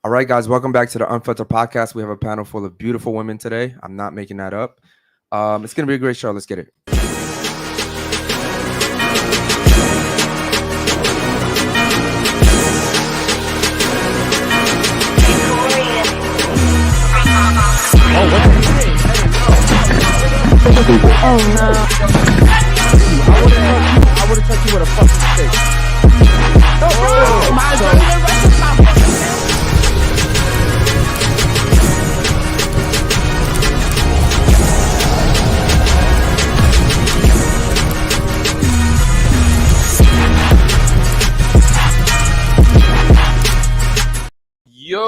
All right, guys, welcome back to the Unfiltered Podcast. We have a panel full of beautiful women today. I'm not making that up. It's going to be a great show. Let's get it. Oh no. I would have touched you with a fucking stick. Yo,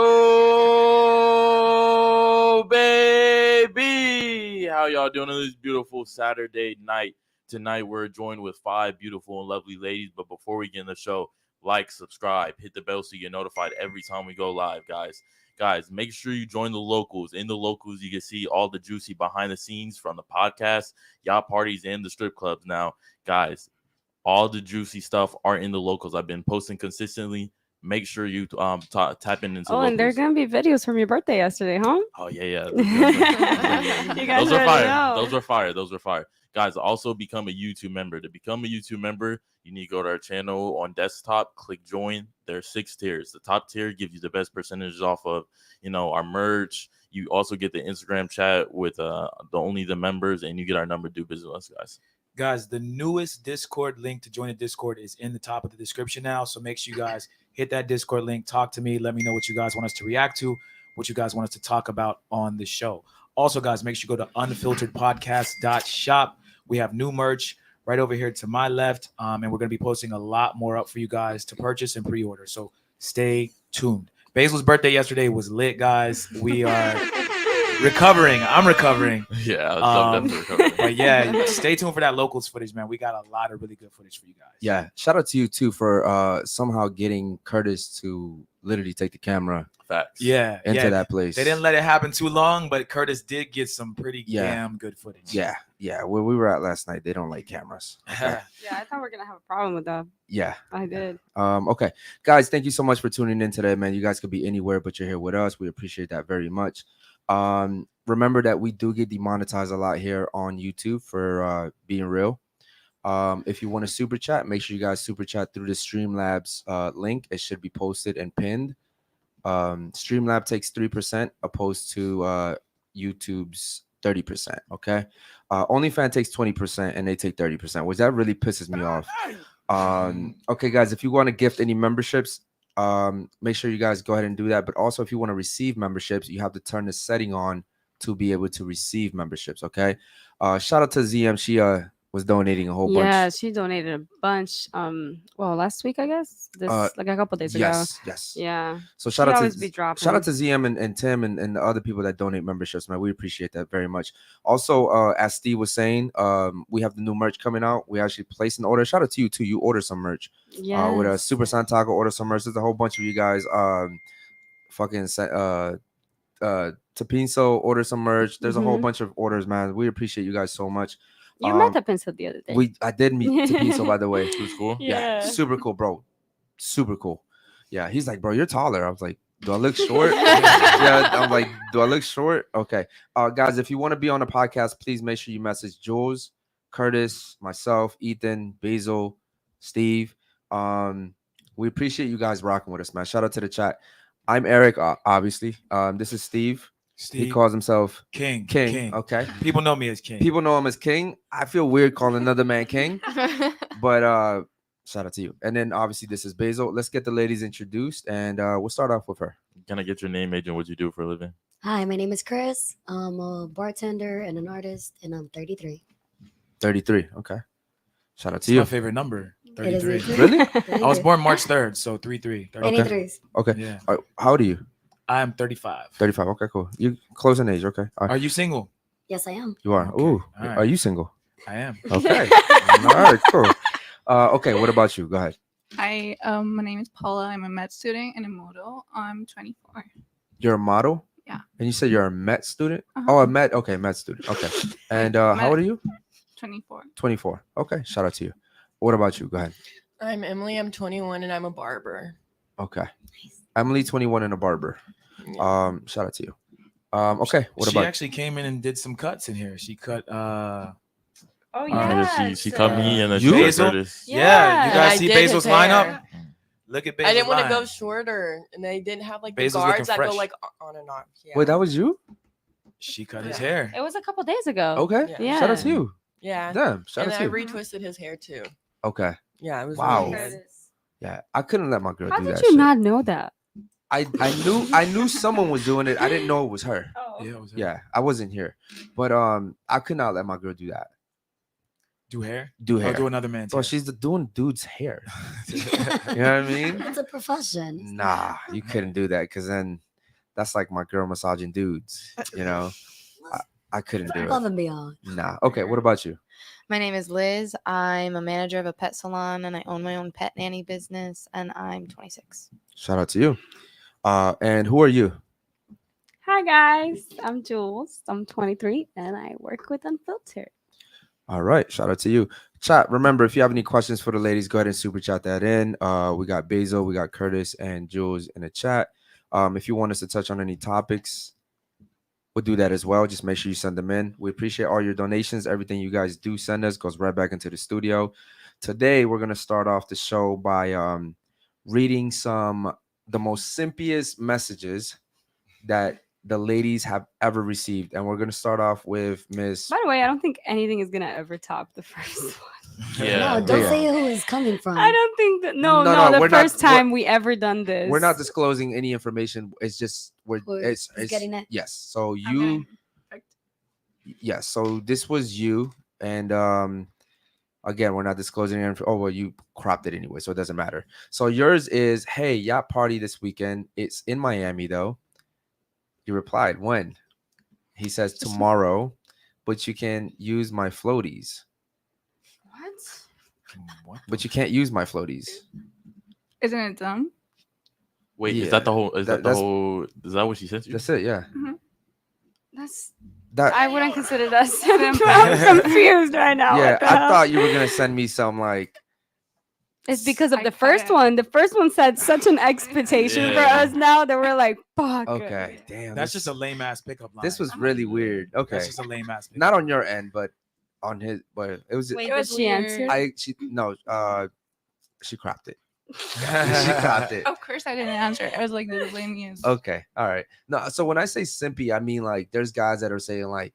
baby! How y'all doing on this beautiful Saturday night? Tonight, we're joined with 5 beautiful and lovely ladies. But before we get in the show, like, subscribe, hit the bell so you get notified every time we go live, guys. Guys, make sure you join the locals. In the locals, you can see all the juicy behind the scenes from the podcast, yacht parties, and the strip clubs. Now, guys, all the juicy stuff are in the locals. I've been posting consistently. Make sure you tap into Oh, and there are gonna be videos from your birthday yesterday, huh? Oh yeah. You guys Those are fire. know. Those are fire. Guys, also become a YouTube member. To become a YouTube member, you need to go to our channel on desktop, click join. There are 6 tiers. The top tier gives you the best percentages off of, our merch. You also get the Instagram chat with only the members, and you get our number to do business with us, guys. Guys, the newest Discord link to join the Discord is in the top of the description now. So make sure you guys hit that Discord link. Talk to me. Let me know what you guys want us to react to, what you guys want us to talk about on the show. Also, guys, make sure you go to unfilteredpodcast.shop. We have new merch right over here to my left. And we're going to be posting a lot more up for you guys to purchase and pre-order. So stay tuned. Basil's birthday yesterday was lit, guys. We are recovering. I'm recovering. Yeah, I'm definitely recovering. But yeah, stay tuned for that locals footage, man. We got a lot of really good footage for you guys. Yeah, shout out to you, too, for somehow getting Curtis to literally take the camera Facts. into that place. They didn't let it happen too long, but Curtis did get some pretty damn good footage. Yeah. Where we were at last night, they don't like cameras. Okay. Yeah, I thought we were gonna have a problem with that. Yeah. I did. Okay. Guys, thank you so much for tuning in today, man. You guys could be anywhere, but you're here with us. We appreciate that very much. Remember that we do get demonetized a lot here on YouTube for being real. If you want to super chat, make sure you guys super chat through the Streamlabs link. It should be posted and pinned. Streamlab takes 3% opposed to YouTube's 30%. Okay. OnlyFans takes 20% and they take 30%, which that really pisses me off. Okay, guys, if you want to gift any memberships, make sure you guys go ahead and do that. But also, if you want to receive memberships, you have to turn the setting on to be able to receive memberships. Okay. Shout out to ZM. She was donating a whole bunch. Yeah, she donated a bunch. Last week, I guess. Like a couple days ago. Yes. Yeah. So shout out to ZM and Tim and the other people that donate memberships, man. We appreciate that very much. Also, as Steve was saying, we have the new merch coming out. We actually placed an order. Shout out to you too. You ordered some merch. Yeah. With a Super Santago, order some merch. There's a whole bunch of you guys. Tapinso order some merch. There's a whole bunch of orders, man. We appreciate you guys so much. You met Tapinso the other day. I did meet Tapinso, by the way. He was cool. Yeah. Super cool, bro. Super cool. Yeah, he's like, bro, you're taller. I was like, do I look short? Yeah, I'm like, do I look short? Okay. Guys, if you want to be on the podcast, please make sure you message Jules, Curtis, myself, Ethan, Basil, Steve. We appreciate you guys rocking with us, man. Shout out to the chat. I'm Eric, obviously. This is Steve. He calls himself King. Okay. People know me as King. People know him as King. I feel weird calling another man King. But shout out to you. And then obviously this is Basil. Let's get the ladies introduced and we'll start off with her. Can I get your name, Agent? What you do for a living? Hi, my name is Chris. I'm a bartender and an artist, and I'm 33. 33. Okay. Shout out to It's you. my favorite number. It is 33. Really? 33. I was born March 3rd, so 33. Okay. 33s. Okay. Yeah. How old are you? I'm 35. 35. Okay, cool. You close in age. Okay. All right. Are you single? Yes, I am. You are. Okay. Ooh. All right. Are you single? I am. Okay. All right. Cool. Okay. What about you? Go ahead. Hi, my name is Paula. I'm a med student and a model. I'm 24. You're a model? Yeah. And you said you're a med student? Uh-huh. Oh, a med. Okay, med student. Okay. And how old are you? 24. 24. Okay. Shout out to you. What about you? Go ahead. I'm Emily. I'm 21 and I'm a barber. Okay. Emily 21 and a barber. Shout out to you. Okay, what She about actually came in and did some cuts in here. She cut Oh And she cut me and then You? she cut Basil? Curtis. Yeah, you And guys I see did Basil's his lineup? hair. Look at Basil's I didn't want to go line. shorter, and they didn't have like the Basil's guards looking that fresh. go like on and on. Yeah. Wait, that was you? She cut his Yeah. hair. It was a couple days ago. Okay. Yeah. Yeah. Shout out to you. Yeah. Damn. Shout And out then I to you. retwisted his hair too. Okay. Yeah, it was Wow. really good. Yeah, I couldn't let my girl How do did that you shit. not know that? I knew someone was doing it. I didn't know it was her. Oh. Yeah, it was her. Yeah, I wasn't here, but I could not let my girl do that. Do hair? Do Or hair. do another man's Bro, hair. she's doing dude's hair. You know what I mean? It's a profession. Nah, you couldn't do that because then that's like my girl massaging dudes. You know, I couldn't do Above it. and beyond. Nah. Okay, what about you? My name is Liz. I'm a manager of a pet salon and I own my own pet nanny business and I'm 26. Shout out to you. And who are you? Hi guys, I'm Jules. I'm 23 and I work with Unfiltered. All right, shout out to you. Chat, remember, if you have any questions for the ladies, go ahead and super chat that in. We got Basil, we got Curtis, and Jules in the chat. If you want us to touch on any topics, we'll do that as well. Just make sure you send them in. We appreciate all your donations. Everything you guys do send us goes right back into the studio. Today, we're going to start off the show by reading the most simpiest messages that the ladies have ever received. And we're going to start off with Miss... By the way, I don't think anything is gonna ever top the first one. Yeah. No, don't Yeah. say who it's coming from. I don't think that. No, No, no, no, we're the not- first time we ever done this. We're not disclosing any information. It's just it's getting it. yes. So you yes. So this was you, and again, we're not disclosing any oh well, you cropped it anyway, so it doesn't matter. So yours is, hey, yacht party this weekend. It's in Miami though. You replied when? He says tomorrow, but you can use my floaties. What? But you can't use my floaties. Isn't it dumb? Wait, Yeah. is that the whole? Is that the That's- whole? Is that what she sent you? That's it. Yeah. That's. That. I wouldn't consider that simple. I'm confused right now. Yeah, What the I hell? thought you were gonna send me some like. It's because of I the first kinda- one. The first one said such an expectation for Yeah. us now that we're like, fuck. Okay, damn. That's this- just a lame ass pickup line. This was really weird. Okay, That's just a lame ass pickup. not on your end, but on his. But it was. Wait, It did was she answer? weird. She cropped it. She cropped it. Of course I didn't answer. I was like, this is lame. Okay, all right. No, so when I say simpy, I mean like there's guys that are saying like,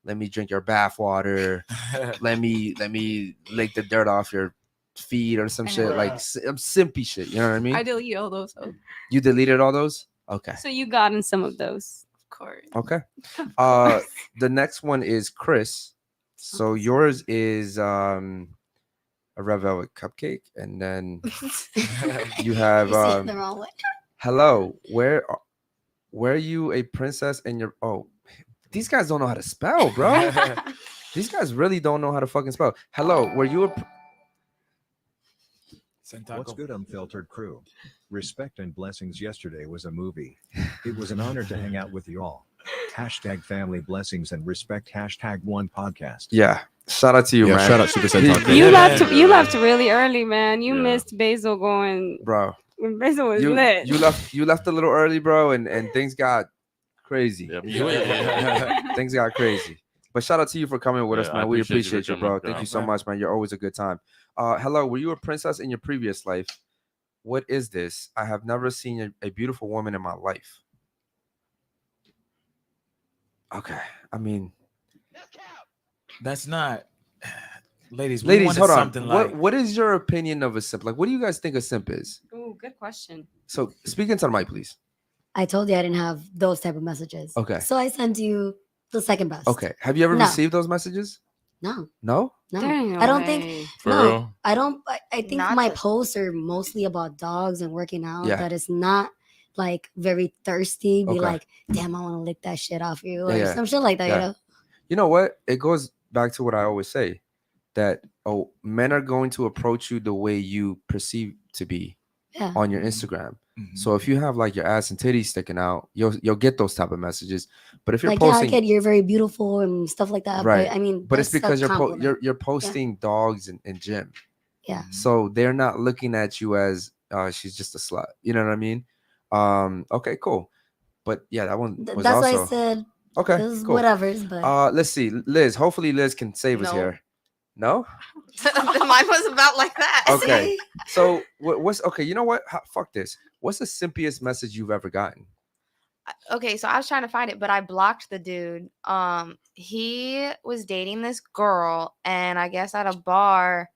"Let me drink your bath water. let me lick the dirt off your feet or some I shit know. like simpy shit." You know what I mean? I delete all those, of You deleted all those? Okay. So you got in some of those. course. Okay. Of Uh, course. the next one is Chris. So yours is a red velvet cupcake, and then you have You said it the wrong way. hello. Where are you a princess and your these guys don't know how to spell, bro. These guys really don't know how to fucking spell. Hello, were you a What's good, unfiltered crew? Respect and blessings. Yesterday was a movie. It was an honor to hang out with you all. Hashtag family blessings and respect. Hashtag one podcast. Yeah. Shout out to you, man. Shout out Super He- Sentai. You Yeah. left. You left really early, man. You Yeah. missed Basil going. bro. When Basil was You lit. you left a little early, bro, and things got crazy. Yeah, yeah. Things got crazy. But shout out to you for coming with us, Yeah, man. I We appreciate you for appreciate you, coming, bro. Thank bro. you so much, man. You're always a good time. Hello, were you a princess in your previous life? What is this? I have never seen a beautiful woman in my life. Okay, I mean, That's not. Ladies, we ladies, wanted hold on. something like. What is your opinion of a simp? Like, what do you guys think a simp is? Ooh, good question. So, speak into the mic, please. I told you I didn't have those type of messages. Okay. So I sent you the second best. Okay, have you ever No. received those messages? No, No. no. There ain't no I don't think. way. For no, real? I don't. I think Not my to- posts are mostly about dogs and working out. Yeah. That is not like very thirsty. Be Okay. like, damn, I want to lick that shit off you or Yeah. some shit like that. Yeah. You know. You know what? It goes back to what I always say, that men are going to approach you the way you perceive to be Yeah. on your Instagram. Mhm. So if you have like your ass and titties sticking out, you'll get those type of messages. But if you're Like, yeah, posting, kid, you're very beautiful and stuff like that. Right. But I mean, but it's that's a because compliment. you're posting dogs in gym, Yeah. so they're not looking at you as she's just a slut. You know what I mean? Okay, cool. But yeah, that one was That's also why I said okay. it was Cool. whatever's, but Let's see, Liz. Hopefully, Liz can save us No. here. No. Mine was about like that. Okay. See? So what's okay? You know what? Fuck this. What's the simpiest message you've ever gotten? Okay, so I was trying to find it, but I blocked the dude. He was dating this girl, and I guess at a bar,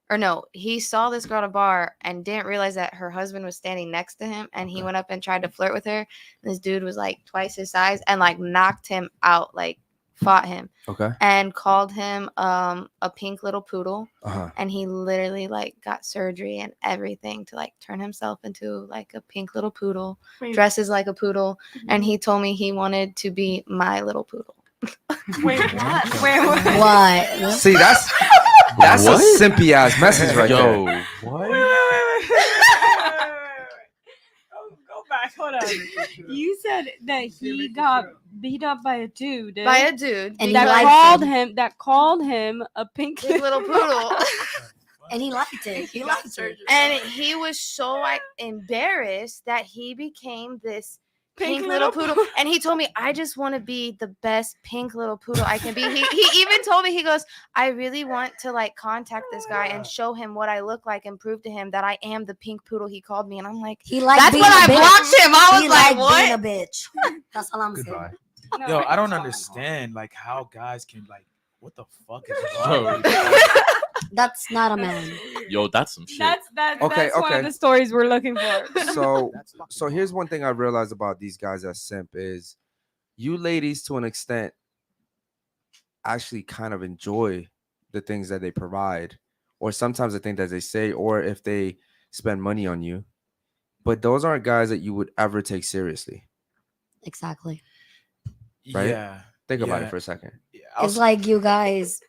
or no, he saw this girl at a bar and didn't realize that her husband was standing next to him, and he went up and tried to flirt with her. And this dude was like twice his size and like knocked him out, like fought him, Okay. and called him a pink little poodle. Uh-huh. And he literally like got surgery and everything to like turn himself into like a pink little poodle, dresses like a poodle, and he told me he wanted to be my little poodle. Wait, what? Wait, what? Why? See, that's a What? simpy ass message right Yo, there. what? Go back. Hold on. You said that he got beat up by a dude. By a dude. And he that liked called him a pink Big little poodle. And he liked it. He liked it. And he was so like embarrassed that he became this pink little poodle. And he told me, I just want to be the best pink little poodle I can be. He even told me, he goes, I really want to like contact this guy and show him what I look like and prove to him that I am the pink poodle he called me. And I'm like, He liked that's being when a I bitch. blocked him. I was He like, liked what? being a bitch. That's all I'm saying. Goodbye. No, Yo, I don't it's fine. understand like how guys can like what the fuck is Yo. wrong with you? That's not a man. Yo, that's some shit. That's Okay, one okay. of the stories we're looking for. So That's fucking so here's one thing I realized about these guys that simp is you ladies to an extent actually kind of enjoy the things that they provide, or sometimes the things that they say, or if they spend money on you. But those aren't guys that you would ever take seriously. Exactly. Right? Yeah. Think about Yeah. it for a second. Yeah, It's like you guys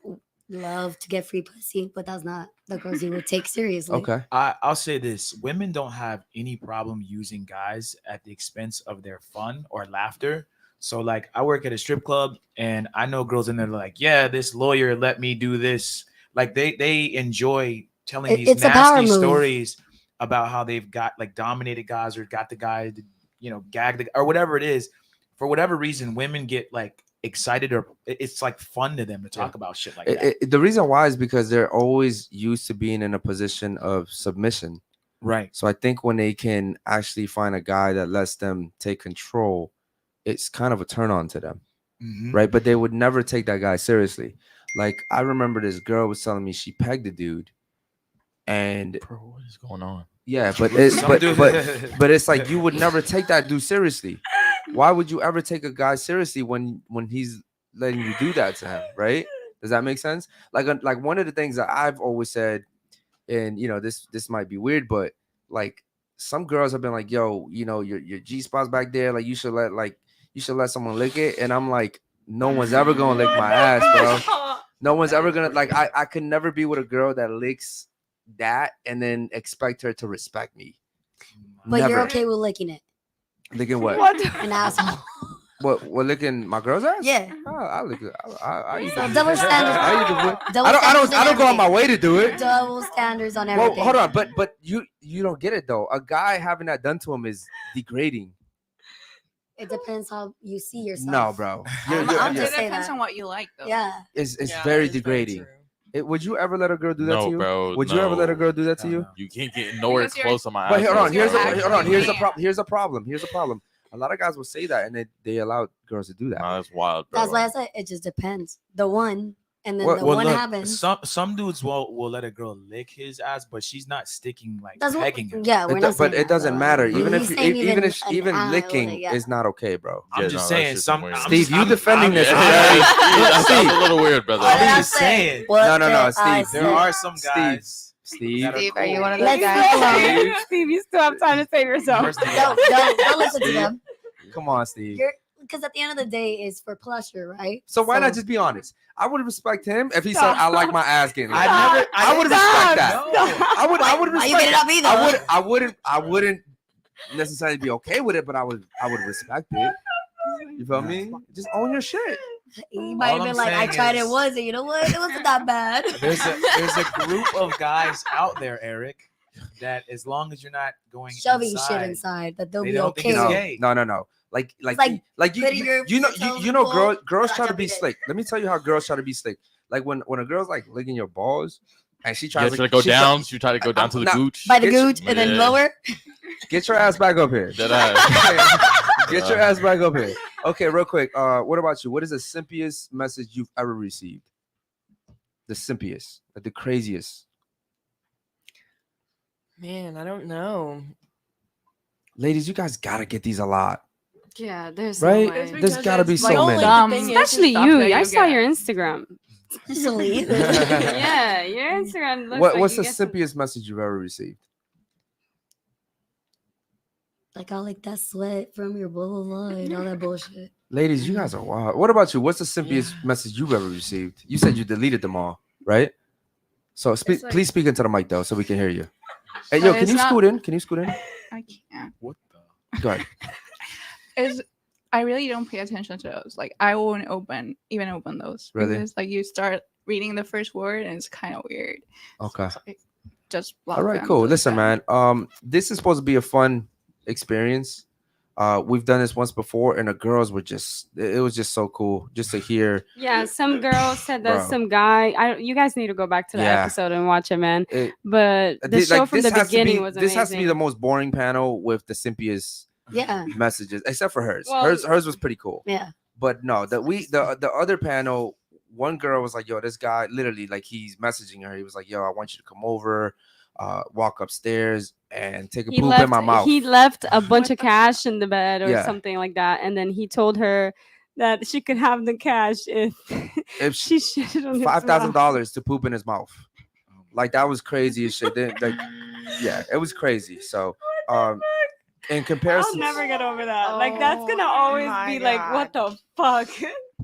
love to get free pussy, but that's not the girls you would take seriously. Okay. I'll say this: women don't have any problem using guys at the expense of their fun or laughter. So, like, I work at a strip club, and I know girls in there like, "Yeah, this lawyer let me do this." Like, they enjoy telling these It's a power nasty move. stories about how they've got like dominated guys or got the guy to, gag the or whatever it is. For whatever reason, women get like excited, or it's like fun to them to talk about shit like that. The reason why is because they're always used to being in a position of submission. Right. So I think when they can actually find a guy that lets them take control, it's kind of a turn on to them. Mhm. Right. But they would never take that guy seriously. Like I remember this girl was telling me she pegged a dude. And Bro, what is going on? yeah, but it's Some but, dude- but it's like you would never take that dude seriously. Why would you ever take a guy seriously when he's letting you do that to him, right? Does that make sense? Like one of the things that I've always said, and this might be weird, but like some girls have been like, yo, your G spot's back there, like you should let someone lick it, and I'm like, no one's ever gonna lick my ass, bro. No one's ever gonna like. I could never be with a girl that licks that and then expect her to respect me. But Never. you're okay with licking it. Licking what? An asshole. What licking my girl's ass? Yeah. Oh, I lick it. I eat So it. double standards. I eat it. Double I standards don't and go on my everything. way to do it. Double standards on Well, everything. hold on, but you don't get it though. A guy having that done to him is degrading. It depends how you see yourself. No, bro. I'll It just say depends that. on what you like, though. Yeah. It's Yeah, very that is degrading. true. Would you ever let a girl do that No, to you? bro, Would you ever let a no. girl do that to No, you? no. You can't get nowhere Because you're- close on my But ass. hold on. Here's a Actually, hold on. Here's a can't. problem. Here's a problem. Here's a problem. A lot of guys will say that, and they allow girls to do that. Nah, that's wild, bro. That's why I said it just depends. The one, and then Well, the Well, one look, happens. some dudes will let a girl lick his ass, but she's not sticking like That's what, pegging him. yeah, we're not But saying it that, doesn't though. matter. He's Even if saying even an eye licking with it, yeah. is not okay, bro. I'm Yeah, just no, that saying shit's some weird. Steve, you defending this is Yeah, very- that's Steve. a little weird, brother. What did I'm I just say? saying. What No, did I Steve. There say? are some guys. Steve. that Steve, are you cool. one of those Let's guys? go. Steve, you still have time to save yourself. First thing- Don't listen to them. Come on, Steve. Because at the end of the day, it's for pleasure, right? So why not just be honest? I would respect him if he said I like my ass getting licked. I would Stop. respect that. No. I would Why respect you get it up either? I wouldn't necessarily be okay with it, but I would respect it. You feel me? Just own your shit. He might have All been I'm like, I saying tried it is- once, and you know what? It wasn't that bad. There's a group of guys out there, Eric, that as long as you're not going Shoving inside, shit inside, that they'll they be don't think okay. it's No, gay. no. Like like you putting your you know toes you know in the girls bowl. girls Touch try to be every day. slick. Let me tell you how girls try to be slick. Like when a girl's like licking your balls and she You tries try to go she try- down. You try to go down to the Nah, gooch. By the Get your- gooch and then Yeah. lower. Get your ass back up here. Dead ass. Get your ass back up here. Okay, real quick. What about you? What is the simpiest message you've ever received? The simpiest, like the craziest. Man, I don't know. Ladies, you guys gotta get these a lot, Yeah, there's right? no way. It's There's because gotta be it's so like- many. Dumb. The thing is, Especially stuff you. that I you saw get. your Instagram. Especially. Yeah, your Instagram looks like What's you the get some- simpiest message you've ever received? Like I like that sweat from your blah blah blah and all that bullshit. Ladies, you guys are wild. What about you? What's the simpiest message you've ever received? You said you deleted them all, right? So It's like- please speak into the mic though, so we can hear you. Hey, yo, But can it's you not- scoot in? Can you scoot in? I can't. What the? Go ahead. Is I really don't pay attention to those. Like I won't even open those. Really? Because like you start reading the first word and it's kind of weird. Okay. So, like, just block All right, them, cool. delete Listen, them. man. This is supposed to be a fun experience. We've done this once before, and the girls were it was just so cool just to hear. Yeah, some girl said that Bro. some guy. You guys need to go back to the Yeah. episode and watch it, man. It, But the this- show like, from this the has to beginning be- was This amazing. has to be the most boring panel with the simpiest Yeah. messages, except for hers. Well- hers was pretty cool. Yeah. But no, the other panel, one girl was like, "Yo, this guy literally like he's messaging her. He was like, "Yo, I want you to come over, walk upstairs and take a he poop left, in my mouth." He left a bunch of cash in the bed or Yeah. something like that, and then he told her that she could have the cash if If she shit on his mouth. $5,000 to poop in his mouth. Like that was crazy as shit. Then, like, yeah, it was crazy. So, in I'll comparison, never get over that. Like that's Oh gonna always my be like, what the fuck?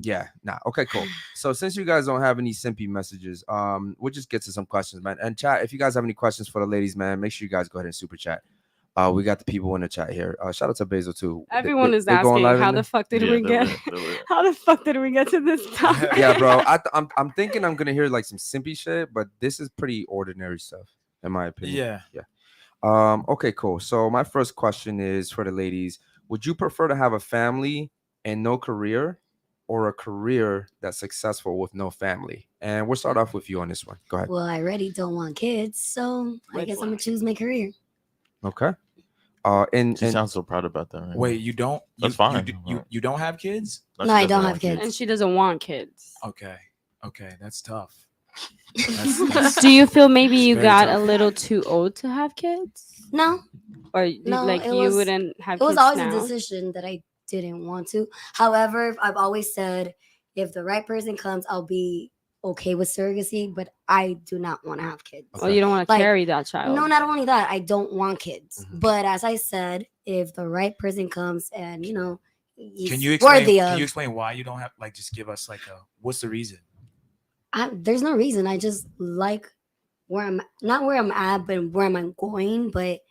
yeah, nah, okay, cool. So since you guys don't have any simpy messages, we'll just get to some questions, man. And chat, if you guys have any questions for the ladies, man, make sure you guys go ahead and super chat. We got the people in the chat here. Shout out to Basil too. Everyone is they're going asking live in how there? the fuck did Yeah, we they're get? lit, they're lit. How the fuck did we get to this topic? Yeah, bro. I'm thinking I'm gonna hear like some simpy shit, but this is pretty ordinary stuff, in my opinion. Yeah. Okay, cool. So my first question is for the ladies. Would you prefer to have a family and no career, or a career that's successful with no family? And we'll start off with you on this one. Go ahead. Well, I already don't want kids, so I guess I'm gonna choose my career. Okay. And She sounds so proud about that. Right? Wait, you don't? That's you, fine. You don't have kids? That's No, I don't definitely have one kids. And she doesn't want kids. Okay. That's tough. Do you feel maybe you very got tough. a little too old to have kids, No, or No, like it you was- wouldn't have? it was kids always now? a decision that I didn't want to. However, I've always said if the right person comes, I'll be okay with surrogacy, but I do not want to have kids. Well, you don't want to Like, carry that child. No, not only that, I don't want kids. Mhm. But as I said, if the right person comes and he's Can you explain? worthy Can of, you explain why you don't have? Like, just give us like what's the reason? there's no reason. I just like not where I'm at, but where I'm going. But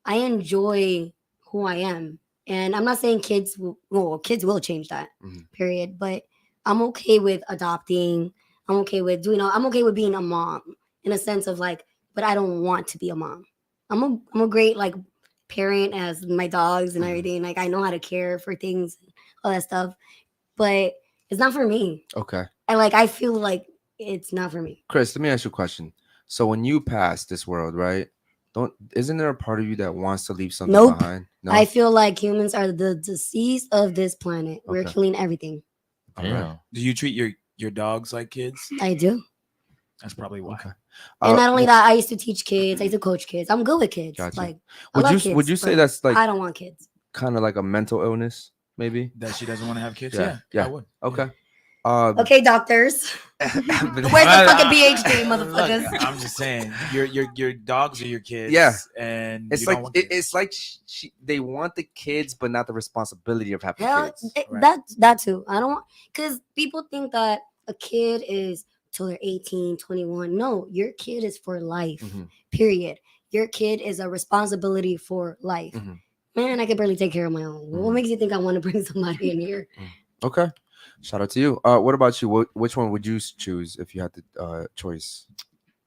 I enjoy who I am, and I'm not saying kids will change that. Mhm. Period. But I'm okay with adopting. I'm okay with I'm okay with being a mom in a sense of like, but I don't want to be a mom. I'm a great like parent as my dogs and Mhm. everything. Like I know how to care for things, all that stuff, but it's not for me. Okay. And like I feel like it's not for me. Chris, let me ask you a question. So when you pass this world, right? Isn't there a part of you that wants to leave something Nope. behind? No. I feel like humans are the disease of this planet. We're Okay. killing everything. All right. Yeah. Do you treat your dogs like kids? I do. That's probably why. Okay. And not only w- that, I used to teach kids. I used to coach kids. I'm good with kids. Gotcha. Like I would love you kids, would you say but that's like I don't want kids. kind of like a mental illness, maybe? That she doesn't want to have kids. Yeah, Yeah, yeah. I would. Okay. Okay, doctors. Where's the fucking PhD, motherfuckers? Look, I'm just saying, your dogs are your kids. Yeah. and It's you like don't want kids. it's like they want the kids, but not the responsibility of having Hell, kids. Right. that too. I don't want because people think that a kid is till they're 18, 21. No, your kid is for life. Mhm. Period. Your kid is a responsibility for life. Mhm. Man, I can barely take care of my own. What Mhm. makes you think I want to bring somebody in here? Okay. Shout out to you. What about you? Which one would you choose if you had the choice?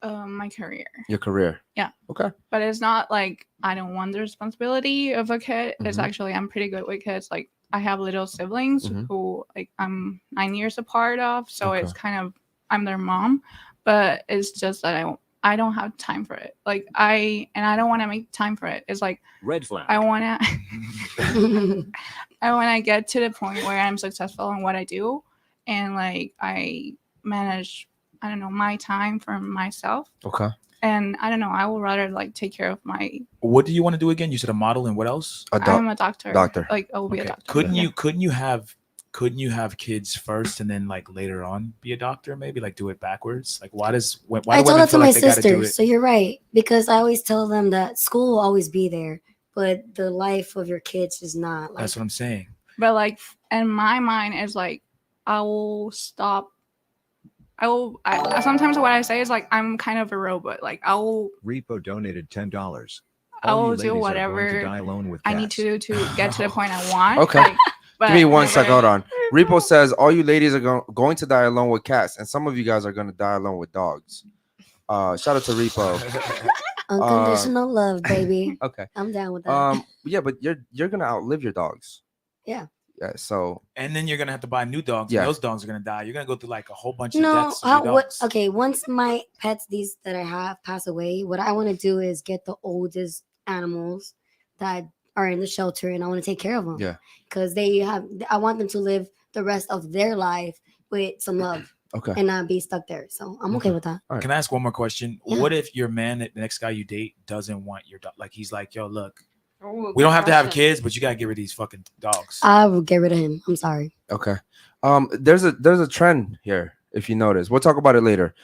My career. Your career. Yeah. Okay. But it's not like I don't want the responsibility of a kid. It's Mhm. actually I'm pretty good with kids. Like I have little siblings Mhm. who like I'm 9 years apart of, so Okay. it's kind of I'm their mom, but it's just that I don't have time for it. Like I don't want to make time for it. It's like Red flag. I want to get to the point where I'm successful in what I do and like I manage I don't know my time for myself. Okay. And I don't know, I would rather like take care of my What do you want to do again? You said a model and what else? I'm a doctor. Doctor. Like I will be a Okay. doctor. Couldn't Yeah. you have kids first and then like later on be a doctor? Maybe like do it backwards. Like why I do told women that to feel my like they got to do sisters. it? So you're right, because I always tell them that school will always be there, but the life of your kids is not. Like, That's what I'm saying. But like in my mind is like I will stop. I sometimes what I say is like I'm kind of a robot. Like I will Repo donated $10. I All you will ladies do are going to whatever die alone with I need cats. to do to get to the point I want. Okay. Like, but Give me one second. Hold whenever- on. Repo says all you ladies are going to die alone with cats, and some of you guys are going to die alone with dogs. Shout out to Repo. unconditional love, baby. Okay. I'm down with that. Yeah, but you're gonna outlive your dogs. Yeah. Yeah. So And then you're gonna have to buy new dogs. Yeah. And those dogs are gonna die. You're gonna go through like a whole bunch of No, deaths of your what? dogs. Okay, once my pets, these that I have, pass away, what I want to do is get the oldest animals that are in the shelter, and I want to take care of them. Yeah. because I want them to live the rest of their life with some love okay. and not be stuck there. So I'm okay with that. All right. Can I ask one more question? Yeah. What if your man, the next guy you date, doesn't want your dog? Like he's like, yo, look, Oh, we don't have to have question. kids, but you gotta get rid of these fucking dogs. I will get rid of him. I'm sorry. Okay. There's a trend here. If you notice, we'll talk about it later.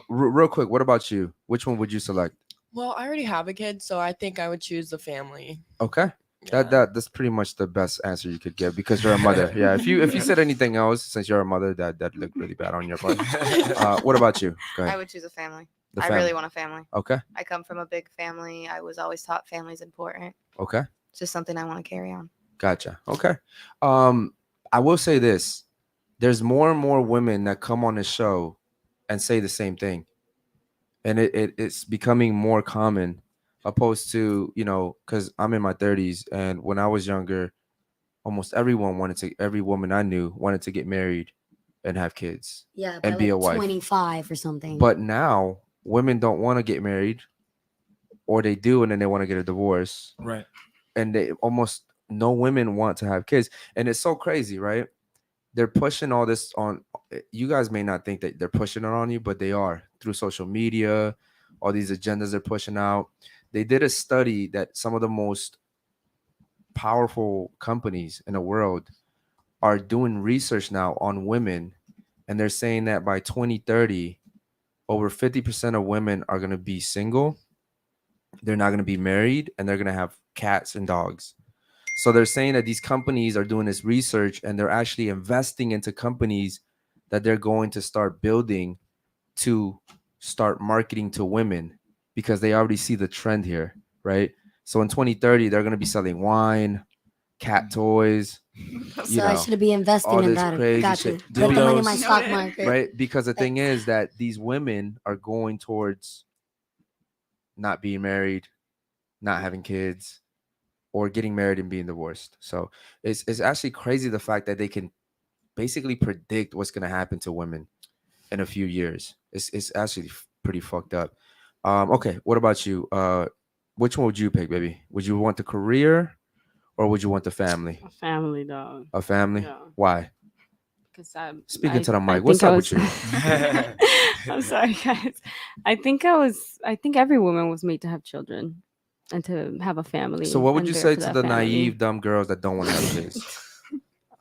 Real quick, what about you? Which one would you select? Well, I already have a kid, so I think I would choose the family. Okay. Yeah. That's pretty much the best answer you could get because you're a mother. Yeah. If you said anything else, since you're a mother, that looked really bad on your part. What about you? Go I ahead. would choose a family. The I family. really want a family. Okay. I come from a big family. I was always taught family's important. Okay. It's just something I want to carry on. Gotcha. Okay. I will say this. There's more and more women that come on the show and say the same thing. And it's becoming more common opposed to, because I'm in my 30s and when I was younger, almost every woman I knew wanted to get married and have kids. Yeah, and by be like a wife. 25 or something. But now women don't want to get married or they do and then they want to get a divorce. Right. And they almost no women want to have kids. And it's so crazy, right? They're pushing all this on you guys may not think that they're pushing it on you, but they are through social media, all these agendas they're pushing out. They did a study that some of the most powerful companies in the world are doing research now on women, and they're saying that by 2030, over 50% of women are going to be single. They're not going to be married, and they're going to have cats and dogs. So they're saying that these companies are doing this research and they're actually investing into companies that they're going to start building to start marketing to women because they already see the trend here, right? So in 2030, they're going to be selling wine, cat toys, so I should be investing all in this that. crazy Got you. shit. Put the money in my Dildos. stock market. right? Because the thing is that these women are going towards not being married, not having kids, or getting married and being divorced. So it's actually crazy the fact that they can basically predict what's going to happen to women in a few years. It's actually pretty fucked up. Okay, what about you? Which one would you pick, baby? Would you want the career or would you want the family? A family dog. A family? Yeah. Why? Because Speaking to the mic, what's up with you? I'm sorry, guys. I think every woman was made to have children and to have a family. So what would and you there say for to that the family. naive, dumb girls that don't want to have kids?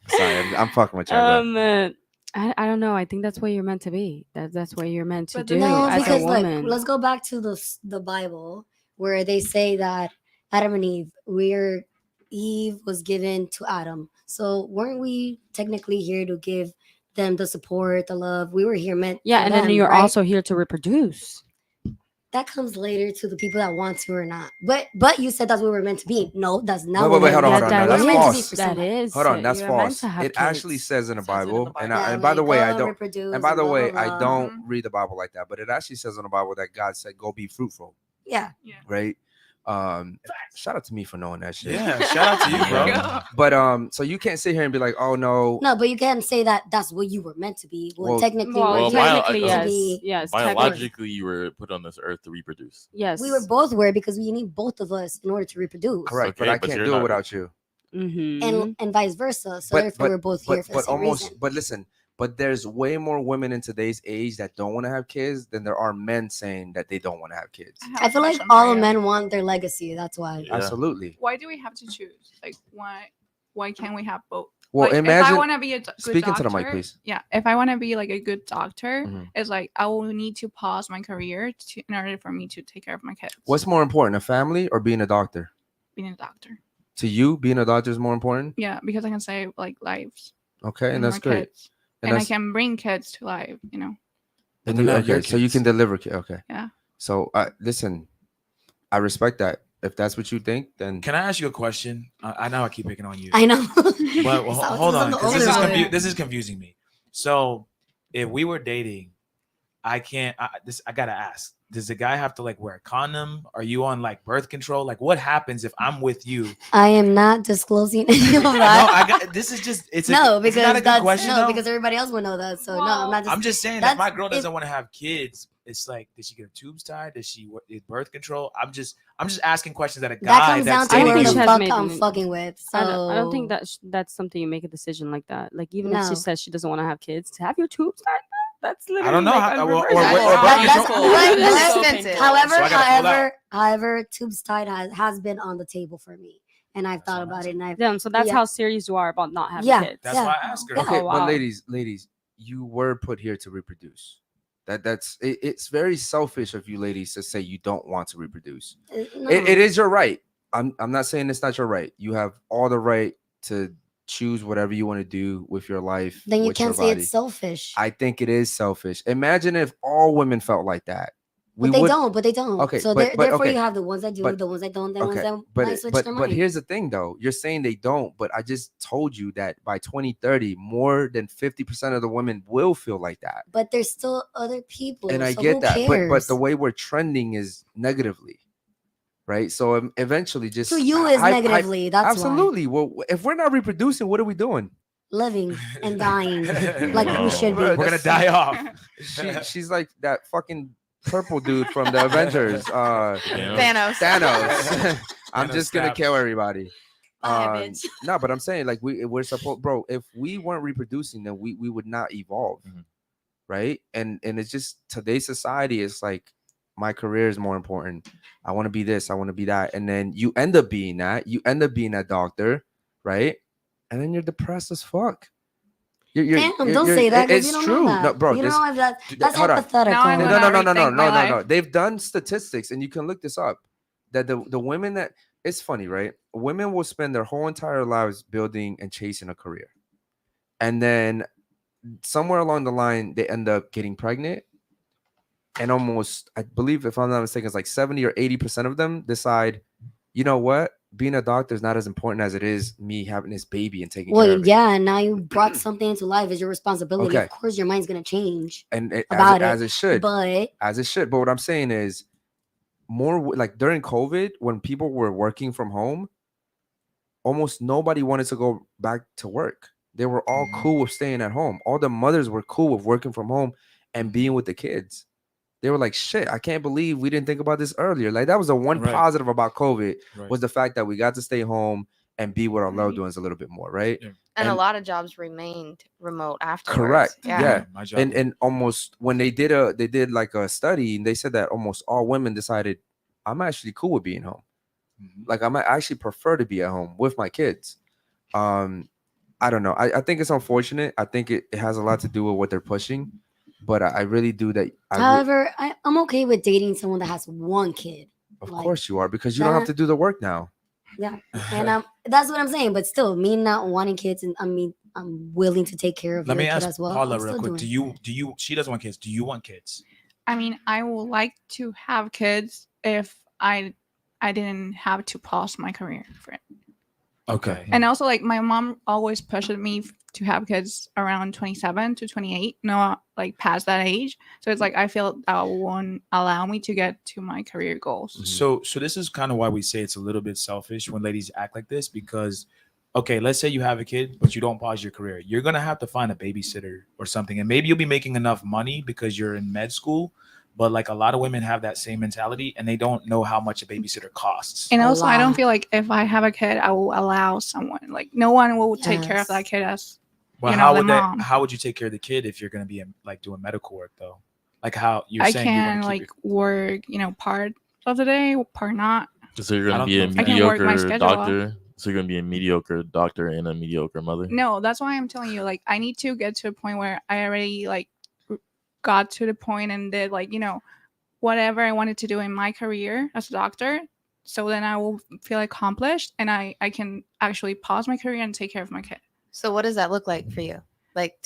Sorry, I'm fucking with you. Go ahead. I don't know. I think that's what you're meant to be. That's what you're meant to But do No, as a because look, woman. let's go back to the Bible where they say that Adam and Eve was given to Adam. So weren't we technically here to give them the support, the love? We were here meant. Yeah, for and then them, you're right? also here to reproduce. That comes later to the people that want to or not. But you said that's what we're meant to be. No, that's not. Wait, what wait, we're hold on, meant hold to on. be. No, that's We're meant to be false. for That somebody. is. Hold on, that's You're meant false. to have It actually kids. says in the It says it in the Bible, and Bible. and by the way, I don't. Reproduce And by the blah, way, blah, I blah. don't Mhm. read the Bible like that, but it actually says in the Bible that God said, "Go be fruitful." Yeah. Right? Shout out to me for knowing that shit. Yeah, shout out to you, bro. Yeah. But so you can't sit here and be like, "Oh no." No, but you can't say that that's what you were meant to be. Well, Well- technically, Well, Well, we're technically, meant to yes. be. Yes. Biologically, you were put on this earth to reproduce. Yes. We were both were because we need both of us in order to reproduce. Correct, but Okay, I but can't you're do it not- without you. Mm-hmm. And vice versa. So therefore, we're both here for the same reason. But listen, but there's way more women in today's age that don't want to have kids than there are men saying that they don't want to have kids. have I a feel like question for all you. men want their legacy. That's why. Yeah. Absolutely. Why do we have to choose? Like, why can't we have both? Well, Like, if imagine I want to be a good speaking doctor, to the mic, please. Yeah, if I want to be like a good doctor, Mhm. it's like I will need to pause my career in order for me to take care of my kids. What's more important, a family or being a doctor? being a doctor? To you, being a doctor is more important. Yeah, because I can save like lives. Okay, and that's my great. Kids. And I that's- can bring kids to life. You know. and they're you- not your okay, so you kids. can deliver. Okay. Yeah. So listen, I respect that. If that's what you think, then Can I ask you a question? I know I keep picking on you. I know. But So hold I'm on, the 'cause this older is one. this is confusing me. So, if we were dating, I can't. I gotta ask: does the guy have to like wear a condom? Are you on like birth control? Like, what happens if I'm with you? I am not disclosing any of No, that. this is just it's No, it's because not a good that's question. no, though? because everybody else will know that. So no, Well, I'm not. I'm just saying, if that's- my girl if- doesn't want to have kids, it's like, does she get her tubes tied? Does she is birth control? I'm just asking questions that a that guy comes that's down to I who think the she has fuck made I'm the- fucking with. So I don't think that's something you make a decision like that. Like even if No. she says she doesn't want to have kids, to have your tubes tied, that's literally. I don't know like how- or- unreversible. or- That's or- very that's- painful. but- That's so but- painful. However, So I gotta pull out. however, tubes tied has been on the table for me, and I've That's thought what I'm about it, and I've Damn, so that's Yeah. how serious you are about not having Yeah. kids. That's Yeah. why I asked her. Yeah. okay. Oh, But wow. ladies, you were put here to reproduce. It's very selfish of you ladies to say you don't want to reproduce. no. It is your right. I'm not saying it's not your right. You have all the right to choose whatever you want to do with your life. Then you with your can't say body. it's selfish. I think it is selfish. Imagine if all women felt like that. But they don't. Okay, So but therefore, okay. you have the ones that do, But- the ones that don't, the ones Okay, that but might it- switch but their but mind. here's the thing though. You're saying they don't, but I just told you that by 2030, more than 50% of the women will feel like that. But there's still other people, And I so get who that, cares? but the way we're trending is negatively, right? So eventually, just to you is hy- hy- negatively. That's absolutely. Well, if we're not reproducing, what are we doing? why living and dying like Oh, we should be. bro, We're gonna die off. She's like that fucking purple dude from the Avengers. Thanos. Thanos. I'm Thanos just gonna snaps. kill everybody. Bye, bitch. No, but I'm saying like we're supposed, bro. If we weren't reproducing, then we would not evolve, Mhm. right? And it's just today's society is like my career is more important. I want to be this, I want to be that, and then you end up being that. You end up being that doctor, right? And then you're depressed as fuck. Damn, don't say that. 'cause It's you don't true, know that. no, bro. You this- know if that's hold on. hypothetical. Now I no, wanna no, no, no, no, rethink my no, no, no. life. They've done statistics, and you can look this up. That the women that it's funny, right? Women will spend their whole entire lives building and chasing a career, and then somewhere along the line, they end up getting pregnant, and almost, I believe, if I'm not mistaken, it's like 70 or 80% of them decide, you know what, being a doctor is not as important as it is me having this baby and taking care Well, of it. yeah, and now you brought something into life as your responsibility. Okay. Of course, your mind's gonna change And about as it should. but As it should. But what I'm saying is like during COVID, when people were working from home, almost nobody wanted to go back to work. They were all Mhm. cool with staying at home. All the mothers were cool with working from home and being with the kids. They were like, shit, I can't believe we didn't think about this earlier. Like that was the one Right. positive about COVID Right. was the fact that we got to stay home and be with our loved Right. ones a little bit more, right? Yeah. And a And- lot of jobs remained remote afterwards. Correct. Yeah. My job. And almost when they did like a study and they said that almost all women decided I'm actually cool with being home. Mhm. Like I actually prefer to be at home with my kids. I don't know. I think it's unfortunate. I think it has a lot to do with what they're pushing, but I really do that. however, I'm okay with dating someone that has one kid. Of like, course you are, because you don't have that- to do the work now. Yeah, and that's what I'm saying. But still, me not wanting kids, and I'm willing to take care of Let your me kid ask as well. Paula I'm real still quick. doing Do you? She doesn't want kids. Do you want kids? I mean, I would like to have kids if I didn't have to pause my career for it. Okay. And also, like, my mom always pushed me to have kids around 27 to 28, not like past that age. So it's like I feel that won't allow me to get to my career goals. So this is kind of why we say it's a little bit selfish when ladies act like this, because okay, let's say you have a kid but you don't pause your career, you're gonna have to find a babysitter or something, and maybe you'll be making enough money because you're in med school, but like a lot of women have that same mentality and they don't know how much a babysitter costs. And A also, I don't lot. feel like if I have a kid, I will allow someone. Like, no one will take care of that Yes. kid as But you know, how the would mom. how would you take care of the kid if you're gonna be like doing medical work though? Like how you're I saying you can want to keep like work, part of the day, part not. So you're I gonna don't be a know if that- I can work my mediocre schedule off. doctor. So you're gonna be a mediocre doctor and a mediocre mother. No, that's why I'm telling you. Like, I need to get to a point where I already like got to the point and did like whatever I wanted to do in my career as a doctor. So then I will feel accomplished and I can actually pause my career and take care of my kid. So what does that look like for you? Like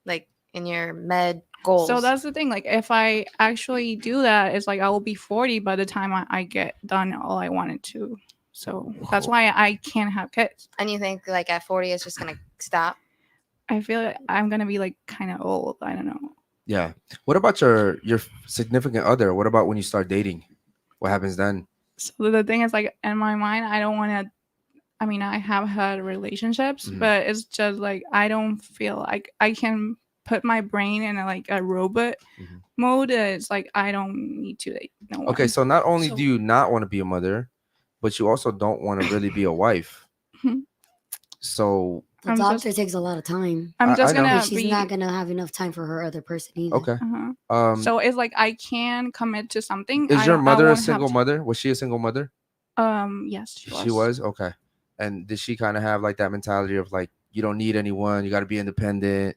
like in your med goals? So that's the thing. Like, if I actually do that, it's like I will be 40 by the time I get done all I wanted to. So that's why I can't have kids. And you think like at 40 it's just gonna stop? I feel like I'm gonna be like kind of old. I don't know. Yeah. What about your significant other? What about when you start dating? What happens then? So the thing is, like, in my mind, I don't want to. I mean, I have had relationships, Mhm. but it's just like I don't feel like I can put my brain in a robot Mhm. mode. It's like I don't need to date no one. Okay, so not only So- do you not want to be a mother, but you also don't want to really be a wife. Mhm. So The I'm doctor just- takes a lot of time. I'm I just know. gonna And she's be. not gonna have enough time for her other person either. okay. Uh-huh. So it's like I can commit to something. Is I your don't- I mother a won't have single to- mother? Was she a single mother? Yes, She was. Okay. And did she kind of have like that mentality of like you don't need anyone, you got to be independent?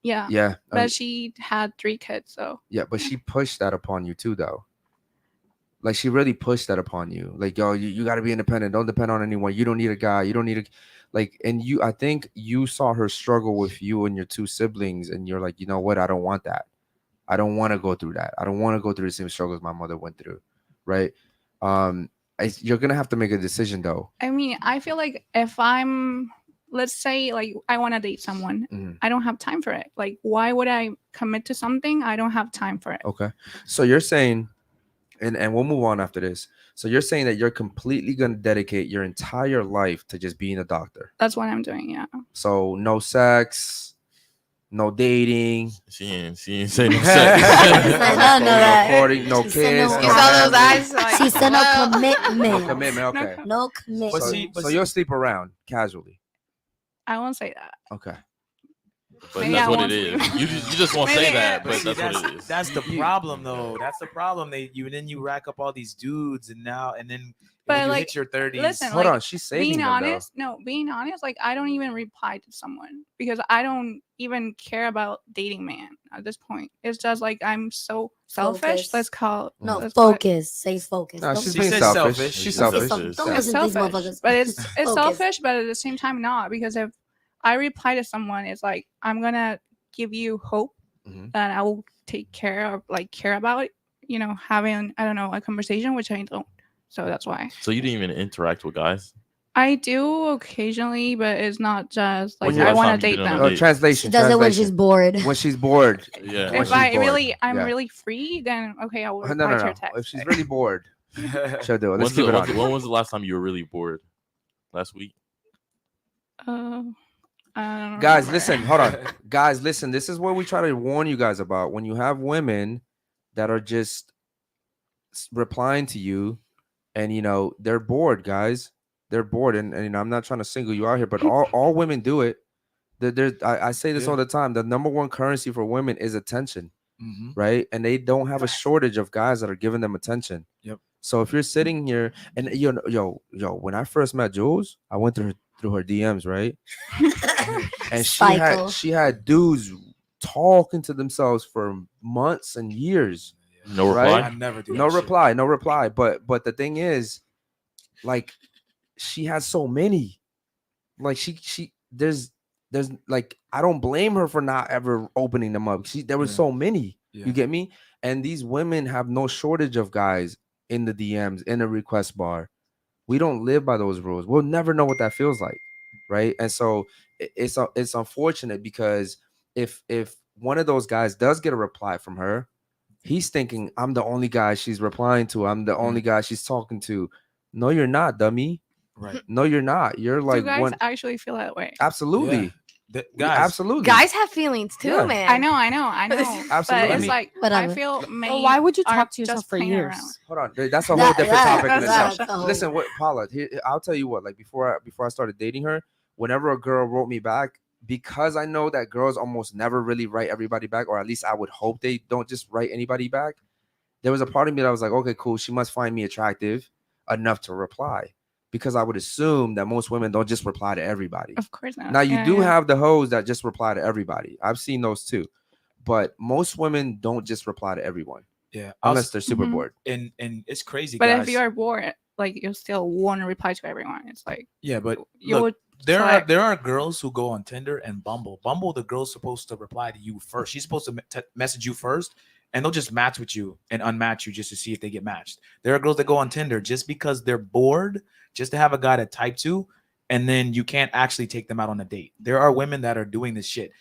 Yeah. Yeah. But she had 3 kids, so Yeah, but she pushed that upon you too, though. Like she really pushed that upon you. Like, yo, you got to be independent. Don't depend on anyone. You don't need a guy. You don't need a and I think you saw her struggle with you and your 2 siblings, and you're like, you know what? I don't want that. I don't want to go through that. I don't want to go through the same struggles my mother went through, right? You're gonna have to make a decision though. I mean, I feel like if I'm, let's say, like I want to date someone, Mhm. I don't have time for it. Like, why would I commit to something? I don't have time for it. Okay, so you're saying, and we'll move on after this. So you're saying that you're completely gonna dedicate your entire life to just being a doctor. That's what I'm doing. Yeah. So no sex, no dating, She ain't say no I sex. don't know that. recording, no She said kids, no no You saw those family, eyes? Like, She said no well, commitment. no commitment. Okay, No commitment. But so, see- so you'll sleep around casually. I won't say that. Okay. But Maybe that's I what won't it is. sleep. You just won't say Maybe, that, But but see, that's what it is. that's the problem though. That's the problem. Then you rack up all these dudes, and then But, when you like, hit your 30s, listen, Hold like, on, she's saving being them, honest, like I don't even reply to someone because I don't even care about dating man at this point. It's just like I'm so selfish. Focus. Let's call No, let's call it- focus. Say focus. No, Don't she's She being said selfish. selfish. She's She's selfish. selfish. Don't Yeah. It's listen to these selfish, motherfuckers. but it's Focus. selfish, but at the same time not, because if I reply to someone, it's like I'm gonna give you hope Mhm. that I will take care of, like care about, having I don't know a conversation, which I don't. So that's why So you didn't even interact with guys? I do occasionally, but it's not just When like you- I last want time to you date been on a them. date? Translation. She does it when she's translation. bored. When she's bored. Yeah. When If she's I bored. I'm Yeah. really free, then okay, I will No, reply no, to no. your text. If she's really bored, she'll do it. Let's When's keep the- it when's on. the- when was the last time you were really bored? Last week? I don't Guys, remember. listen. Hold on. Guys, listen. This is what we try to warn you guys about. When you have women that are just replying to you, and they're bored, guys. They're bored, and I'm not trying to single you out here, but all women do it. I say this Yeah. all the time. The number one currency for women is attention, Mhm. right? And they don't have a shortage of guys that are giving them attention. Yep. So if you're sitting here, and yo, when I first met Jules, I went through her DMs, right? And Cycle. she had dudes talking to themselves for months and years. No Right? reply? I never do. No that shit. reply, no reply. But the thing is, like, she has so many. Like there's like, I don't blame her for not ever opening them up. There was Yeah. so many. Yeah. You get me? And these women have no shortage of guys in the DMs, in a request bar. We don't live by those rules. We'll never know what that feels like, right? And so it's unfortunate because if one of those guys does get a reply from her, he's thinking I'm the only guy she's replying to. I'm the only guy she's talking to. No, you're not, dummy. Right. No, you're not. You're Do like guys one. actually feel that way? Absolutely. Guys, Absolutely. Guys have feelings too, Yeah. man. I know. Absolutely. But I it's mean- like Whatever. I feel men. Well, why would you are talk to yourself just for playing years? around. Hold on, that's a whole different topic in that's itself. a whole- Listen, what Paula? I'll tell you what. Like before I started dating her, whenever a girl wrote me back, because I know that girls almost never really write everybody back, or at least I would hope they don't just write anybody back. There was a part of me that was like, okay, cool. She must find me attractive enough to reply, because I would assume that most women don't just reply to everybody. Of course not. Now you Yeah, do yeah. have the hoes that just reply to everybody. I've seen those too, but most women don't just reply to everyone yeah. unless they're super Mhm. bored. And it's crazy, But guys. if you are bored, like you still want to reply to everyone. It's like Yeah, but you look, would. there select- are girls who go on Tinder and Bumble. Bumble, the girl's supposed to reply to you first. She's supposed to message you first, and they'll just match with you and unmatch you just to see if they get matched. There are girls that go on Tinder just because they're bored, just to have a guy to type to, and then you can't actually take them out on a date. There are women that are doing this shit.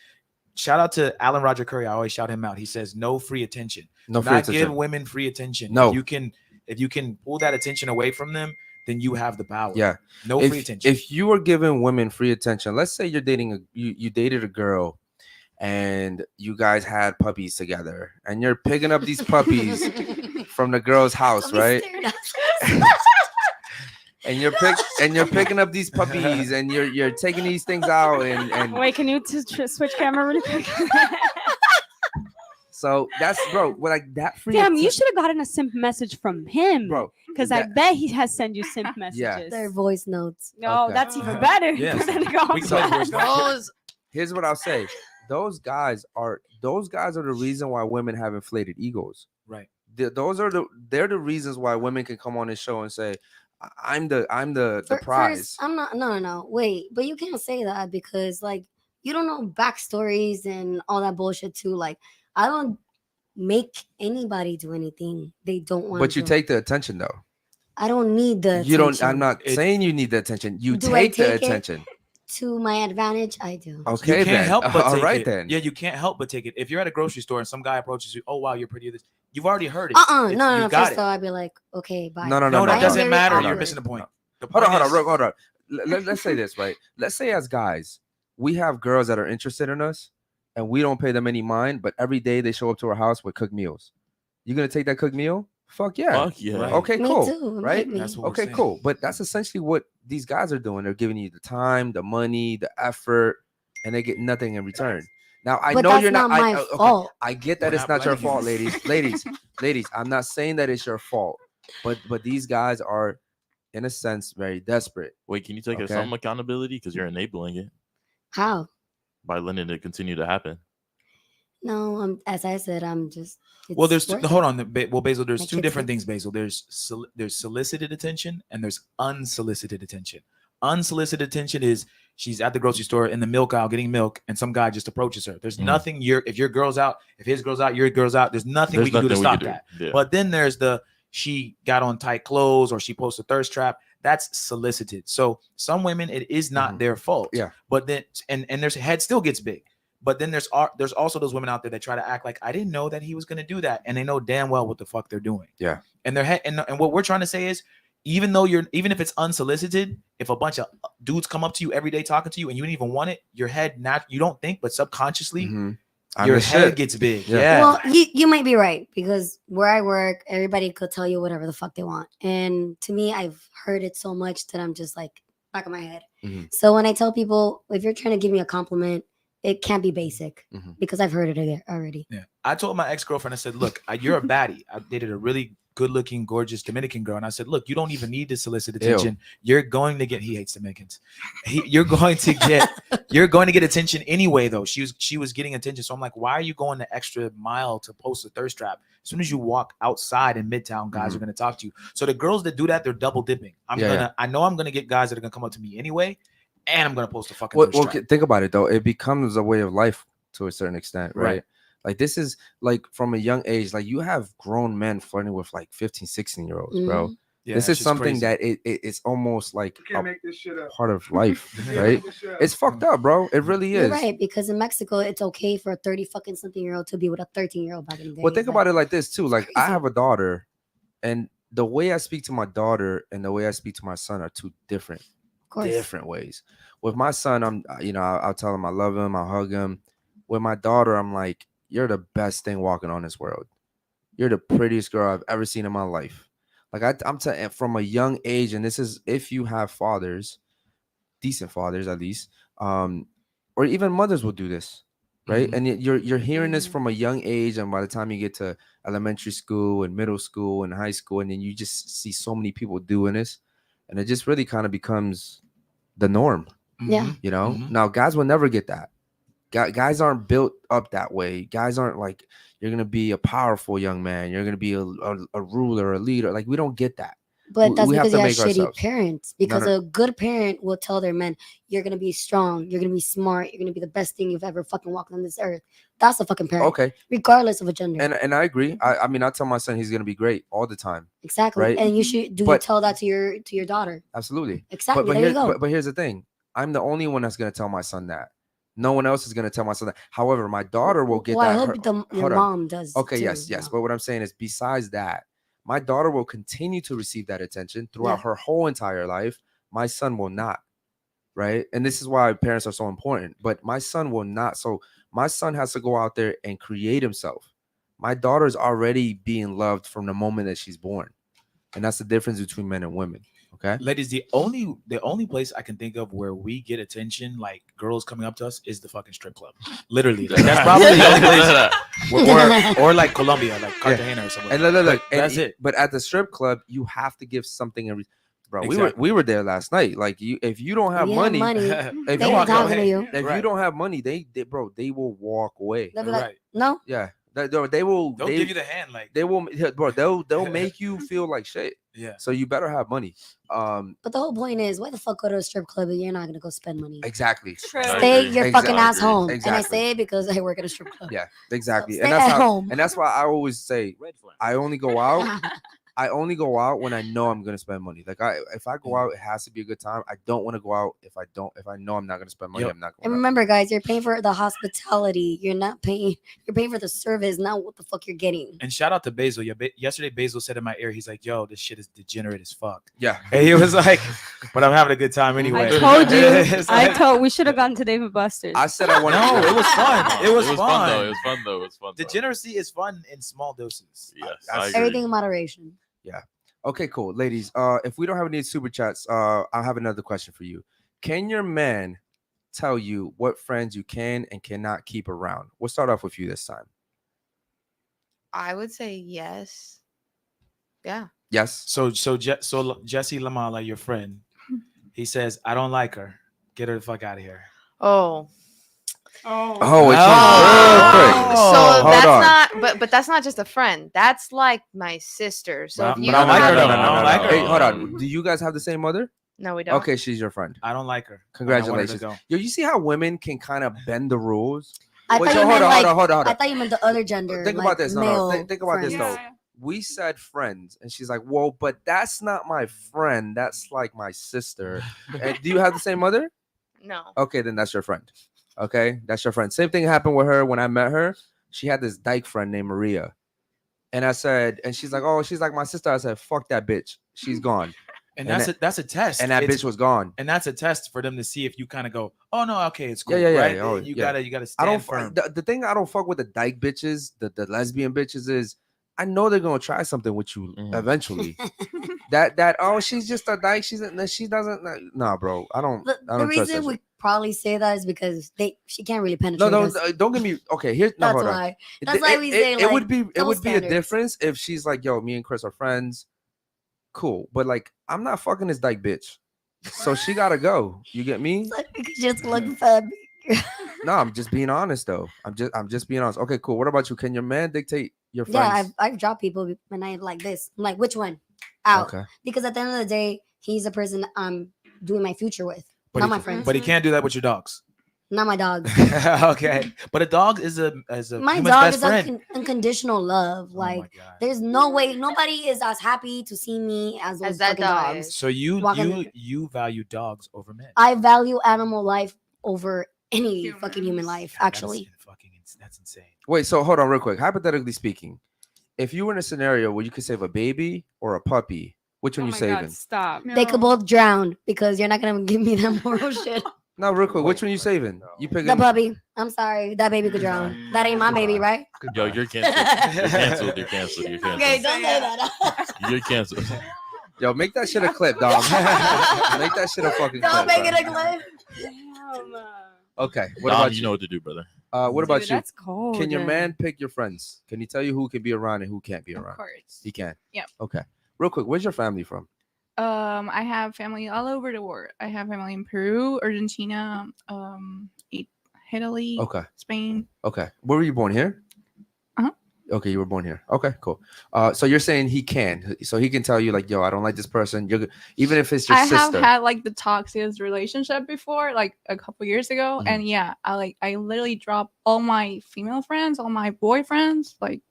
Shout out to Alan Roger Curry. I always shout him out. He says no free attention. No Do free not attention. give women free attention. No. If you can pull that attention away from them, then you have the power. Yeah. No free attention. If you are giving women free attention, let's say you're dating you dated a girl and you guys had puppies together and you're picking up these puppies from the girl's house, right? And you're picking up these puppies and you're taking these things out and Wait, can you switch camera really quick? so that's bro, like that free Damn, you atten- should have gotten a simp message from him, bro. because I that- bet he has sent you simp messages. Their voice notes. No, Okay. that's even better. Yeah. Then go. We can play voice notes. Those Here's what I'll say. Those guys are the reason why women have inflated egos. Right. They're the reasons why women can come on this show and say, I'm the prize. First, I'm not. No. Wait, but you can't say that because like you don't know backstories and all that bullshit too. Like I don't make anybody do anything they don't want. But you to. take the attention though. I don't need the. You don't. attention. I'm not saying you need the attention. You Do I take the take it? attention. To my advantage, I do. Okay, You can't then. help but All take right it. then. Yeah, you can't help but take it. If you're at a grocery store and some guy approaches you, oh wow, you're pretty. This you've already heard it. No. You First got though, I'd be like, okay, bye. No, No, that I doesn't really matter. awkward. You're missing the point. The Hold point on. is- Hold on. Let's say this, right? Let's say as guys, we have girls that are interested in us, and we don't pay them any mind, but every day they show up to our house with cooked meals. You gonna take that cooked meal? Fuck yeah. Fuck yeah. Right. Okay, Me cool. too. Right? maybe. That's what we're Okay, saying. cool. But that's essentially what these guys are doing. They're giving you the time, the money, the effort, and they get nothing in return. Now I But know that's you're not. not my okay, fault. I get that We're it's not not your blaming you. fault, ladies. I'm not saying that it's your fault, but these guys are, in a sense, very desperate. Wait, can you take Okay. some accountability because you're enabling it How? by letting it continue to happen? No, as I said, I'm just. Well, it's there's working. hold on. Well, Basil, there's My two kids different hate- things, Basil. There's solicited attention and there's unsolicited attention. Unsolicited attention is she's at the grocery store in the milk aisle getting milk, and some guy just approaches her. There's Mhm. nothing. If your girl's out, if his girl's out, your girl's out. There's nothing we can do to stop that. Yeah. But then there's the she got on tight clothes or she posted a thirst trap. That's solicited. So some women, it is not Mhm. their fault. Yeah. But then and their head still gets big. But then there's also those women out there that try to act like I didn't know that he was going to do that, and they know damn well what the fuck they're doing. Yeah. And their head and what we're trying to say is, even if it's unsolicited, if a bunch of dudes come up to you every day talking to you and you didn't even want it, your head you don't think, but subconsciously Mhm. I'm your the head shit. gets big. Yeah. Yeah. Well, you might be right because where I work, everybody could tell you whatever the fuck they want, and to me, I've heard it so much that I'm just like back of my head. Mhm. So when I tell people, if you're trying to give me a compliment, it can't be basic Mhm. because I've heard it already. Yeah. I told my ex-girlfriend, I said, look, you're a baddie. I dated a really good-looking, gorgeous Dominican girl. And I said, look, you don't even need to solicit attention. You're going to get, he hates Dominicans. You're going to get attention anyway, though. She was getting attention. So I'm like, why are you going the extra mile to post a thirst trap? As soon as you walk outside in Midtown, guys are going to talk to you. So the girls that do that, they're double dipping. I know I'm going to get guys that are going to come up to me anyway. And I'm going to post a fucking thirst trap. Think about it though. It becomes a way of life to a certain extent, right? Right. Like this is like from a young age, like you have grown men flirting with like 15, 16-year-olds, bro. Mhm. Yeah, This that is shit's something crazy. that it's almost like Can't a make this shit up. part of life, You can't right? make this shit up. It's fucked up, bro. It really You're is. right, because in Mexico, it's okay for a 30 fucking something year old to be with a 13-year-old back in the day. Well, think about it like this too. it's Like I crazy. have a daughter, and the way I speak to my daughter and the way I speak to my son are two Of course. different ways. With my son, I'll tell him I love him, I'll hug him. With my daughter, I'm like, you're the best thing walking on this world. You're the prettiest girl I've ever seen in my life. Like I'm telling from a young age, and this is if you have fathers, decent fathers at least, or even mothers will do this, right? Mhm. And you're hearing this Mhm. from a young age, and by the time you get to elementary school and middle school and high school, and then you just see so many people doing this, and it just really kind of becomes the norm, Yeah. Mhm. you know. Mhm. Now guys will never get that. Guys aren't built up that way. Guys aren't like you're gonna be a powerful young man, you're gonna be a ruler, a leader. Like we don't get that. But that's We have because to you have make shitty ourselves. parents. No, Because no. a good parent will tell their men, you're gonna be strong, you're gonna be smart, you're gonna be the best thing you've ever fucking walked on this earth. That's a fucking parent. Okay, Regardless of a gender. and I agree. I mean, I tell my son he's gonna be great all the time. Exactly. Right. And you should you But- tell that to your daughter? Absolutely. Exactly. But there you go. But here's the thing. I'm the only one that's gonna tell my son that. No one else is gonna tell my son that. However, my daughter will get well, that. I hope your hold on. mom does. Okay, too, yes. though. But what I'm saying is, besides that, my daughter will continue to receive that attention throughout Yeah. her whole entire life. My son will not, right? And this is why parents are so important. But my son will not. So my son has to go out there and create himself. My daughter's already being loved from the moment that she's born, and that's the difference between men and women. Okay. Ladies, the only place I can think of where we get attention, like girls coming up to us, is the fucking strip club. Literally, like, that's probably the only place. Or like Colombia, like Cartagena or something. And look, But and that's it. But at the strip club, you have to give something. Bro, Exactly. we were there last night. Like if you don't have You money, have money. if They you ain't walk talking away, to you. if you Right. don't have money, they they will walk away. They'll be like, Right. no. Yeah, they will. They'll give you the hand, like They will, bro. They'll make you feel like shit. yeah. So you better have money. But the whole point is, why the fuck go to a strip club and you're not gonna go spend money? Exactly. True. I Stay agree. your Exactly. fucking ass home. And I Exactly. say it because I work at a strip club. Yeah, exactly. Stay And that's at how. home. And that's why I always say I only go out. I only go out when I know I'm gonna spend money. Like if I go out, it has to be a good time. I don't want to go out if I know I'm not gonna spend money. Yep. I'm not And going. Out. remember, guys, you're paying for the hospitality. You're not paying. You're paying for the service, not what the fuck you're getting. And shout out to Basil. Yeah, yesterday Basil said in my ear, he's like, "Yo, this shit is degenerate as fuck." Yeah. And he was like, "But I'm having a good time anyway." I told you. It's like- We should have gone to David Buster's. I said I want to. No, it was fun. It was though. It fun. was fun though. It was fun. Though. Degeneracy is fun in small doses. Yes, I I see. agree. Everything in moderation. Okay, cool, ladies. If we don't have any super chats, I'll have another question for you. Can your man tell you what friends you can and cannot keep around? We'll start off with you this time. I would say yes. Yeah. Yes. So Jesse Lamala, your friend, he says, "I don't like her. Get her the fuck out of here." Oh. Oh, it's Oh. real quick. So Hold that's on. not but that's not just a friend. That's like my sister. So Well, if but you I don't like have her, a- though. I don't like her. Hey, hold on. Do you guys have the same mother? No, we don't. Okay, she's your friend. I don't like her. Congratulations. I want her to Yo, you see how women can kind of bend the rules? I Wait, thought so you hold meant on, like. hold on. I thought you meant the other gender. Think like about this. No, male think about this friends. though. We said friends, and she's like, "Whoa, but that's not my friend. That's like my sister." And do you have the same mother? No. Okay, then that's your friend. Okay, that's your friend. Same thing happened with her when I met her. She had this dyke friend named Maria, and I said, and she's like, "Oh, she's like my sister." I said, "Fuck that bitch. She's gone." And And that's a test. And that It's- bitch was gone. and that's a test for them to see if you kind of go, "Oh no, okay, it's cool." Yeah, right? oh, You yeah. gotta I stand don't. firm. The thing I don't fuck with the dyke bitches, the lesbian bitches is. I know they're gonna try something with you eventually. that oh she's just a dyke. She doesn't. Nah, bro. I don't. The I don't trust reason that we shit. probably say that is because she can't really No, penetrate no, us. don't get me. Okay, here's no. That's Hold on. why. That's why we say, it would like, be it double would be a standards. difference if she's like, yo, me and Chris are friends. Cool, but like I'm not fucking this dyke bitch, so she gotta go. You get me? It's like, because just look fat. No, I'm just being honest though. I'm just being honest. Okay, cool. What about you? Can your man dictate your Yeah, friends? I've dropped people when I like this. I'm like, which one? Out. Okay. Because at the end of the day, he's the person I'm doing my future with, But not he, my friends. But he can't do that with your dogs. Not my dogs. Okay, but a dog is a My human's dog best is friend. unconditional love. Oh my Like, God. there's no way nobody is as happy to see me as those that fucking dog dogs. is. So you Walking- you value dogs over men. I value animal life over any fucking human Humans. life. God, Actually, that's insane. Wait, so hold on real quick. Hypothetically speaking, if you were in a scenario where you could save a baby or a puppy, which one Oh you my saving? God, stop. they could both drown because you're not gonna give me that moral shit. No, real quick. Which one you saving? You The picking? puppy. I'm sorry, that baby could drown. That ain't my baby, right? Yo, you're canceled. You're canceled. You're canceled. You're canceled. Okay, don't say that. You're canceled. Yo, make that shit a clip, dog. Make that shit a fucking Don't clip. make bro. it a clip. Damn. Okay. What Dom, about you you? know what to do, brother. What about Dude, you? that's cold. Can your man pick your friends? Can he tell you who can be around and who can't be Of around? course. He can. Yep. Okay. Real quick, where's your family from? I have family all over the world. I have family in Peru, Argentina, Italy, Okay. Spain. Okay. Where were you born here? Uh-huh. Okay, you were born here. Okay, cool. So you're saying he can, so he can tell you like, yo, I don't like this person. Even if it's your I have sister. had like the toxic relationship before, like a couple years ago, Mhm. and yeah, I literally dropped all my female friends, all my boyfriends. Like,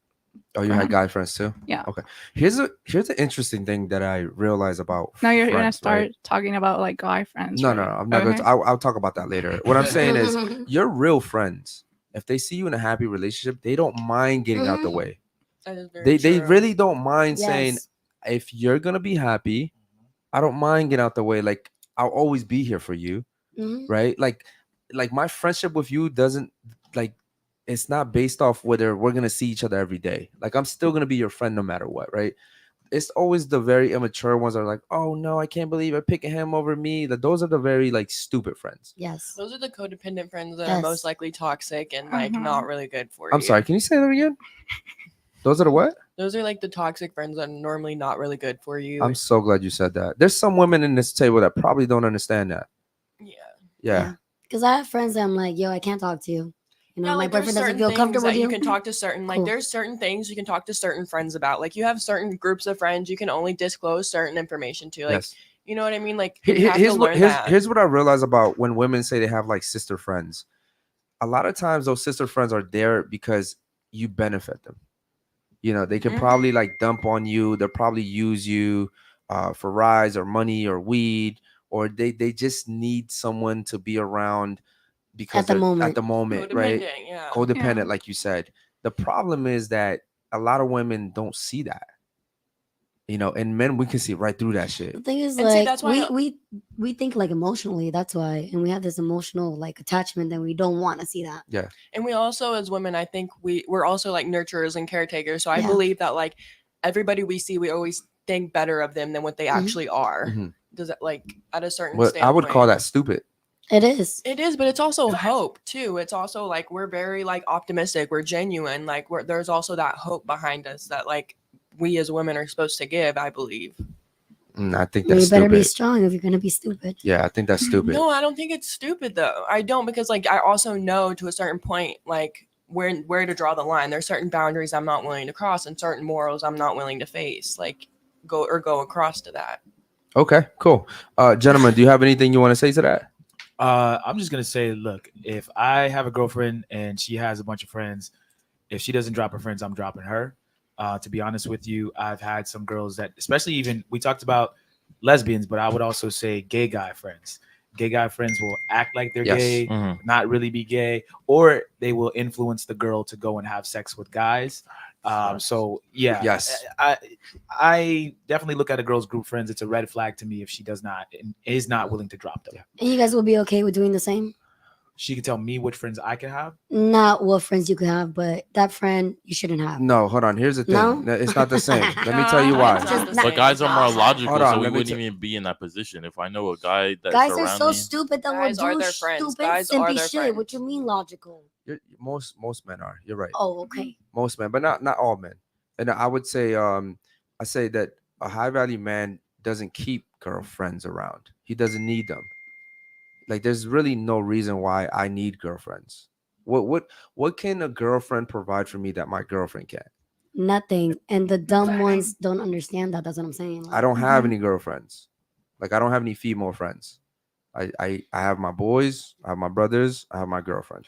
Oh, you had guy friends too? Yeah. Okay. Here's an interesting thing that I realize about now you're gonna friends, start right? talking about like guy friends. No, right? no, no. I'm not going Okay. to. I'll talk about that later. What I'm saying is, your real friends, if they see you in a happy relationship, they don't mind getting out the way. That is very They true. really don't mind saying, Yes. if you're gonna be happy, I don't mind getting out the way. Like, I'll always be here for you, Mhm. right? Like my friendship with you doesn't like. It's not based off whether we're gonna see each other every day. Like, I'm still gonna be your friend no matter what, right? It's always the very immature ones that are like, oh no, I can't believe I'm picking him over me. That those are the very like stupid friends. Yes. Those are the codependent friends that Yes. are most likely toxic and like Uh-huh. not really good for you. I'm sorry, can you say that again? Those are the what? Those are like the toxic friends that are normally not really good for you. I'm so glad you said that. There's some women in this table that probably don't understand that. yeah. Yeah. Because I have friends that I'm like, yo, I can't talk to you. You know, Yeah, my like there's boyfriend doesn't certain feel things comfortable that with you you. can talk to certain like Cool. there's certain things you can talk to certain friends about. Like you have certain groups of friends you can only disclose certain information to. Like Yes. you know what I mean? Like Here- you have to here's what learn that. here's what I realize about when women say they have like sister friends. A lot of times those sister friends are there because you benefit them. You know, they can Mhm. probably like dump on you. They'll probably use you for rides or money or weed, or they just need someone to be around because At the they're- moment. at the moment, right? Codependent, yeah. Codependent, Yeah. like you said. The problem is that a lot of women don't see that. You know, and men, we can see right through that shit. The thing is, And see, like, that's why we think like emotionally. That's why, and we have this emotional like attachment that we don't want to see that. And we also, as women, I think we're also like nurturers and caretakers. So I Yeah. believe that like everybody we see, we always think better of them than what they Mhm. actually are. Mhm. Does it like at a certain Well, I would call standpoint. that stupid. It is. It is, but it's also hope too. It's also like we're very like optimistic. We're genuine. Like there's also that hope behind us that like we as women are supposed to give. I believe. I think You that's better stupid. be strong if you're gonna be stupid. Yeah, I think that's stupid. No, I don't think it's stupid though. I don't because like I also know to a certain point like where to draw the line. There's certain boundaries I'm not willing to cross and certain morals I'm not willing to face. Like go across to that. Okay, cool. Gentlemen, do you have anything you want to say to that? I'm just gonna say, look, if I have a girlfriend and she has a bunch of friends, if she doesn't drop her friends, I'm dropping her. To be honest with you, I've had some girls that, especially even we talked about lesbians, but I would also say gay guy friends. Gay guy friends will act like they're Yes. gay, Mhm. not really be gay, or they will influence the girl to go and have sex with guys. So yeah, Yes. I definitely look at a girl's group friends. It's a red flag to me if she does not and is not willing to drop them. Yeah. And you guys will be okay with doing the same. She can tell me which friends I can have. Not what friends you could have, but that friend you shouldn't have. No, hold on. Here's the thing. No? No, it's not the same. Let me tell you why. It's Just the not- But same. guys are more logical, Hold on, so we let me wouldn't t- even be in that position. If I know a guy that's Guys are around so me, stupid that Guys will are do their friends. stupid, Guys are simpy their shit. What friends. you mean logical? Most men are. You're right. Oh, okay. Most men, but not all men. And I would say, I say that a high value man doesn't keep girlfriends around. He doesn't need them. Like, there's really no reason why I need girlfriends. What can a girlfriend provide for me that my girlfriend can't? Nothing. And the dumb ones don't understand that. That's what I'm saying. I don't have Mhm. any girlfriends. Like, I don't have any female friends. I have my boys, I have my brothers, I have my girlfriend.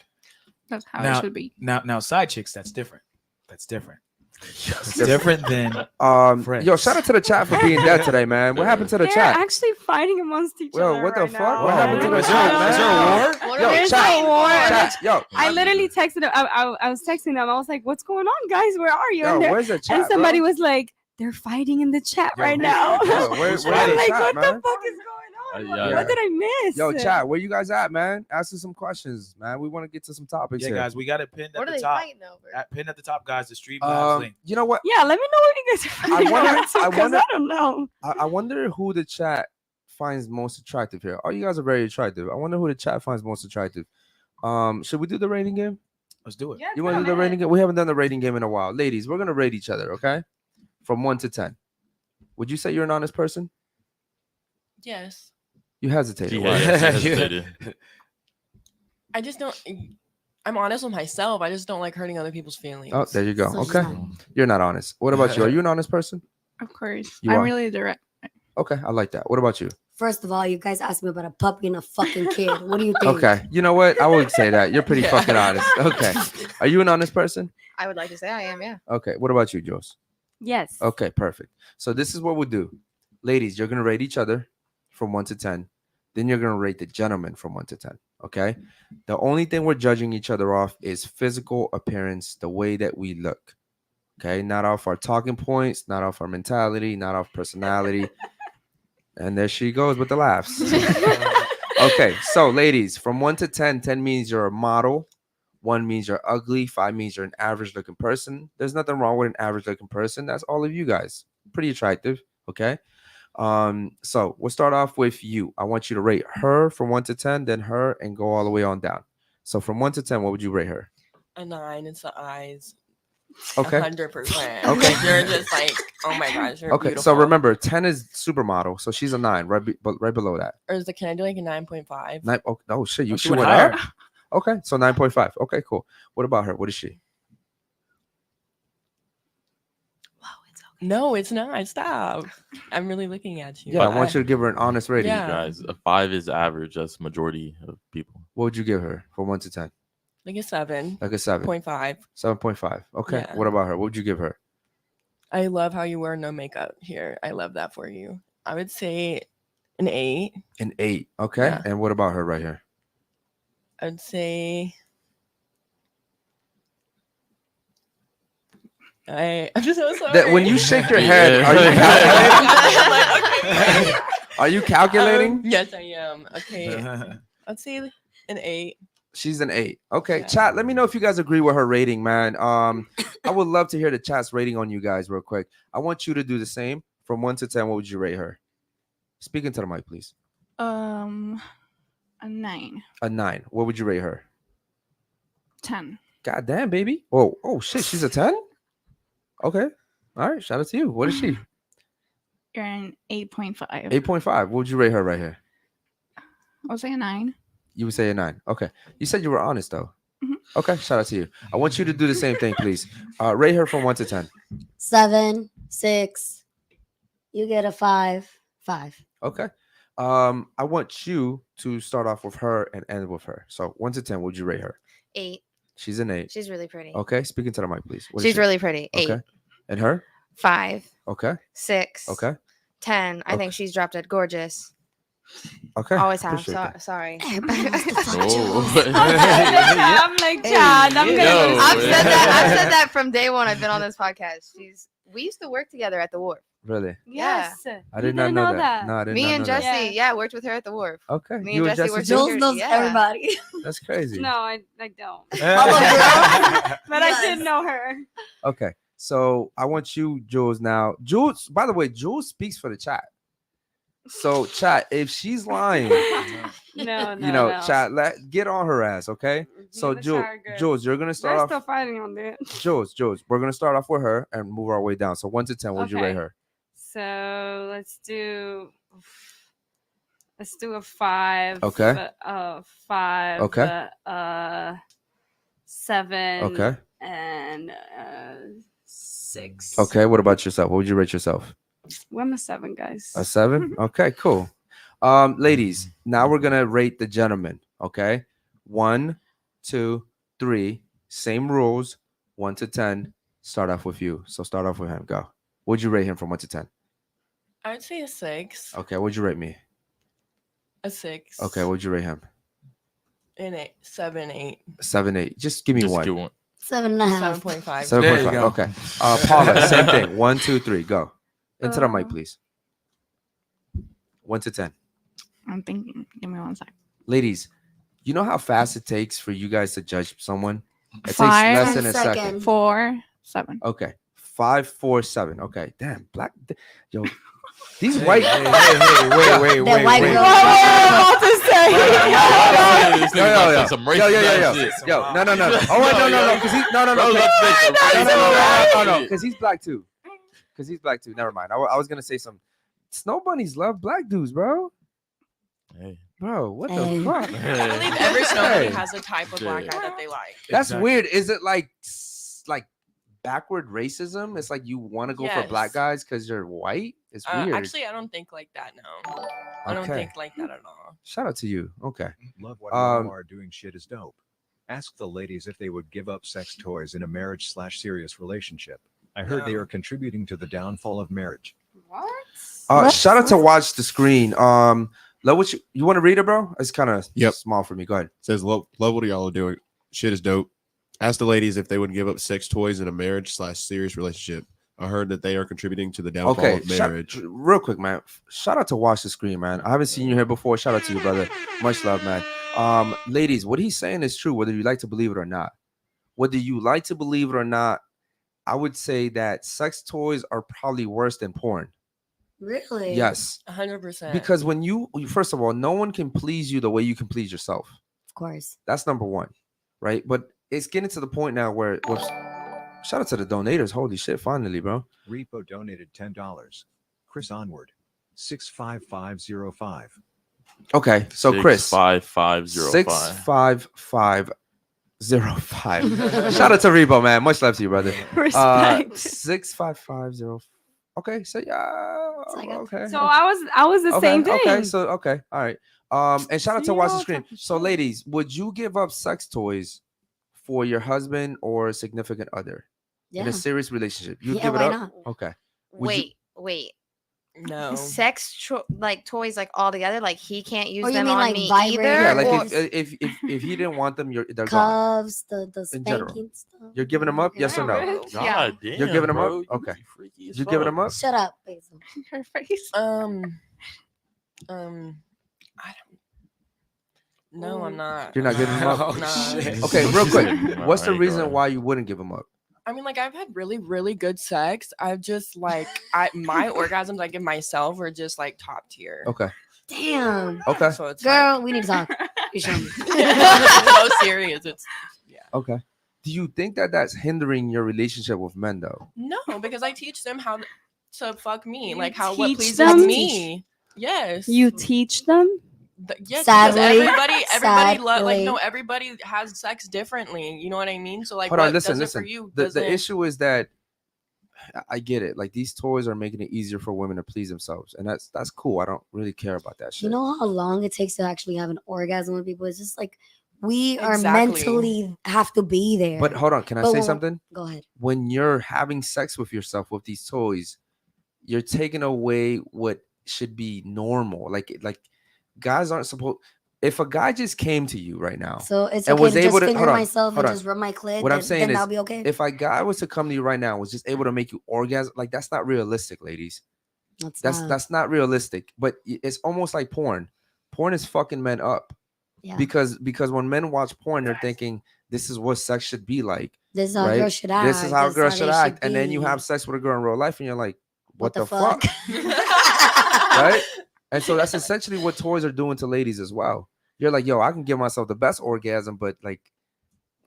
That's how Now- it should be. Now, side chicks, that's different. That's different. It's different. different than Yo, Friends. shout out to the chat for being dead today, man. What happened to the They're chat? actually fighting amongst each Yo, other. what the right fuck? now. What happened to the Is chat, there- is there a man? war? Yo, There's chat, a war. chat, yo, I literally texted them. I was texting them. I was like, "What's going on, guys? Where are you?" yo, And, where's the chat, and somebody bro? was like, "They're fighting in the chat Yo, right who- now." Yo, where's Who's I'm the like, chat, "What man? the fuck is going on? Yeah. What did I miss?" Yo, chat, where you guys at, man? Ask us some questions, man. We want to get to some topics Yeah, here. guys, we got it pinned What at are the they top. fighting over? Pinned at the top, guys. The Streamlabs link. You know what? Yeah, let me know what you guys are fighting wonder- over too, I 'cause wonder- I don't know. I wonder who the chat finds most attractive here. Oh, you guys are very attractive. I wonder who the chat finds most attractive. Should we do the rating game? Let's do it. Yeah, You want to do the rating game? We haven't done the rating game in a while. Ladies, we're gonna rate each other, okay? From 1 to 10. Would you say you're an honest person? Yes. You hesitated. She Why? hesitated. I just don't. I'm honest with myself. I just don't like hurting other people's feelings. Oh, there you go. So she's Okay. not- You're not honest. What about you? Are you an honest person? Of course. You I'm are. really direct. Okay, I like that. What about you? First of all, you guys asked me about a puppy and a fucking kid. What do you think? Okay. You know what? I would say that. You're pretty fucking honest. Okay. Are you an honest person? I would like to say I am. Yeah. Okay. What about you, Jules? Yes. Okay, perfect. So this is what we'll do. Ladies, you're gonna rate each other from 1 to 10. Then you're gonna rate the gentleman from 1 to 10. Okay. The only thing we're judging each other off is physical appearance, the way that we look. Okay, not off our talking points, not off our mentality, not off personality. And there she goes with the laughs. Okay, so ladies, from 1 to 10, 10 means you're a model. 1 means you're ugly. 5 means you're an average looking person. There's nothing wrong with an average looking person. That's all of you guys. Pretty attractive. Okay. So we'll start off with you. I want you to rate her from 1 to 10, then her, and go all the way on down. So from 1 to 10, what would you rate her? A 9. It's the eyes. Okay. 100%. Okay. Like, you're just like, oh my gosh, you're Okay. beautiful. So remember, 10 is supermodel. So she's a 9, right below that. Or is the, can I do like a 9.5? 9. Oh shit, you She she went went up. higher. Okay. So 9.5. Okay, cool. What about her? What is she? No, it's not. Stop. I'm really looking at you. Yeah, I want you to give her an honest rating. Yeah. Guys, a 5 is average. That's majority of people. What would you give her from 1 to 10? Like a 7.5. Like a 7. 7.5. Okay. Yeah. What about her? What would you give her? I love how you wear no makeup here. I love that for you. I would say an 8. An 8. Okay. Yeah. And what about her right here? I would say I'm just so sorry. That when you shake your Yeah. head, are you calculating? I'm like, okay. Are you calculating? Yes, I am. Okay. I'd say an 8. She's an 8. Okay, Yeah. chat. Let me know if you guys agree with her rating, man. I would love to hear the chat's rating on you guys real quick. I want you to do the same. From 1 to 10, what would you rate her? Speak into the mic, please. A 9. A 9. What would you rate her? 10. God damn, baby. Oh shit, she's a 10? Okay. All right, shout out to you. What is she? You're an 8.5. 8.5. What would you rate her right here? I'll say a 9. You would say a 9. Okay. You said you were honest though. Mhm. Okay, shout out to you. I want you to do the same thing, please. Rate her from 1 to 10. 7, 6. You get a 5. 5. Okay. I want you to start off with her and end with her. So 1 to 10, what would you rate her? 8. She's an 8. She's really pretty. Okay, speaking to the mic, please. What is She's she? really pretty. 8. Okay. And her? 5. Okay. 6. Okay. 10. I Okay. think she's drop dead gorgeous. Okay. Always have. Appreciate that. Sorry. I'm like, Chad, I'm Yo. gonna. I've said that from day one. I've been on this podcast. We used to work together at the wharf. Really? Yes. I did not know that. No, I did Me not and know that. Jesse, yeah, worked with her at the wharf. Okay. Me You and and Jesse Jesse were too? Jules- Jules knows Yeah. everybody. That's crazy. No, I don't. But Yes. I did know her. Okay. So I want you, Jules, now. Jules, by the way, Jules speaks for the chat. So, chat, if she's lying, No, you know, chat, get on her ass, okay? So, Jules, you're gonna start They're off. still fighting on that. Jules, we're gonna start off with her and move our way down. So 1 to 10, would you rate Okay. her? So let's do a 5. Okay. 5. Okay. 7. Okay. And 6. Okay. What about yourself? What would you rate yourself? Well, I'm a 7, guys. A 7? Okay, cool. Ladies, now we're gonna rate the gentleman. Okay, 1, 2, 3. Same rules. 1 to 10. Start off with you. So start off with him. Go. Would you rate him from 1 to 10? I'd say a 6. Okay. Would you rate me? A 6. Okay. Would you rate him? An 8, 7, 8. 7, 8. Just give me Just one. do one. 7.5. 7.5. 7.5. There you go. Okay. Paula, same thing. 1, 2, 3. Go. Into the mic, Uh, please. 1 to 10. I'm thinking. Give me 1 sec. Ladies, you know how fast it takes for you guys to judge someone? It 5, takes less than a second. second. 4, 7. Okay. 5, 4, 7. Okay. Damn. Black. Yo. These Hey, white. hey, wait, That white girl. about to say. This nigga about to say some racist ass shit. Yo, no. Oh, wait, no, because he's no, Bro, let's say some no, racist shit. because he's black too. Because he's black too. Never mind. I was gonna say some. Snow bunnies love black dudes, bro. Hey. Bro, what Hey. the fuck? I believe every snow bunny Hey. has a type of black Yeah. guy that they like. That's Exactly. weird. Is it like backward racism? It's like you want to go for black Yes. guys because you're white. It's weird. Actually, I don't think like that. No, I don't Okay. think like that at all. Shout out to you. Okay. Love what Um, you are doing. Shit is dope. Ask the ladies if they would give up sex toys in a marriage/serious relationship. I heard they No. are contributing to the downfall of marriage. What? What? Shout out to Watch the Screen. Love what you want to read it, bro? It's kind of Yep. small for me. Go ahead. Says love what y'all are doing. Shit is dope. Ask the ladies if they would give up sex toys in a marriage/serious relationship. I heard that they are contributing to the downfall Okay, of marriage. real quick, man. Shout out to Watch the Screen, man. I haven't seen you here before. Shout out to you, brother. Much love, man. Ladies, what he's saying is true, whether you like to believe it or not. Whether you like to believe it or not, I would say that sex toys are probably worse than porn. Really? Yes, 100%. because when first of all, no one can please you the way you can please yourself. Of course. That's number one, right? But it's getting to the point now where shout out to the donators. Holy shit, finally, bro. Repo donated $10. Chris Onward, 65505. Okay, so Chris, 65505. 65505. Shout out to Rebo, man. Much love to you, brother. Respect. 65505. Okay, so yeah. Okay. So I was the same thing. Okay, so okay, all right. And shout out to See, Watch the all Screen. type of So, shit. ladies, would you give up sex toys for your husband or significant other in Yeah. a serious relationship? You Yeah, give it why up? not? Okay. Would you- Wait. no. Sex like toys like all together, like he can't use Or you them mean, on like, me vibrators? either. Yeah, like or- if he didn't want them, they're gone. Cuffs, the In general. spanking stuff. You're giving them up? Yes or no? Yeah. God damn, You're giving 'em up? bro. You Okay. be freaky as You giving fuck. them up? Shut up, Basil. Her face. I don't. No, I'm not. You're not giving them up? Oh, No. shit. Okay, real quick. All What's the right, go reason ahead. why you wouldn't give them up? I mean, like I've had really, really good sex. I've just like my orgasms I give myself are just like top tier. Okay. Damn. Okay. So it's Girl, we need to talk. You show me. so serious. It's Okay. Do you think that that's hindering your relationship with men, though? no, because I teach them how to fuck me, You like how what teach pleases them? me. Yes. You teach them? Yes, Sadly. because everybody Sadly. everybody has sex differently. You know what I mean? So like, Hold what on, listen, does listen. it for you? The doesn't- issue is that I get it. Like these toys are making it easier for women to please themselves, and that's cool. I don't really care about that shit. You know how long it takes to actually have an orgasm with people? It's just like we are Exactly. mentally have to be there. But hold on, can I But say when- something? Go ahead. When you're having sex with yourself with these toys, you're taking away what should be normal. Like guys aren't supposed. If a guy just came to you right now, So it's and okay was to just able to- finger hold on, myself hold and on. just rub my clit. What I'm then, saying then is, that'll be okay. if a guy was to come to you right now, was just able to make you orgasm, like that's not realistic, ladies. That's not realistic. But it's almost like porn. Porn is fucking men up. Yeah. Because when men watch porn, they're thinking this is what sex should be like. This is how right? girls should act. This is how this girls should they act. And then you be. have sex with a girl in real life, and you're like, what the fuck? right? Right? And so that's essentially what toys are doing to ladies as well. You're like, yo, I can give myself the best orgasm, but like,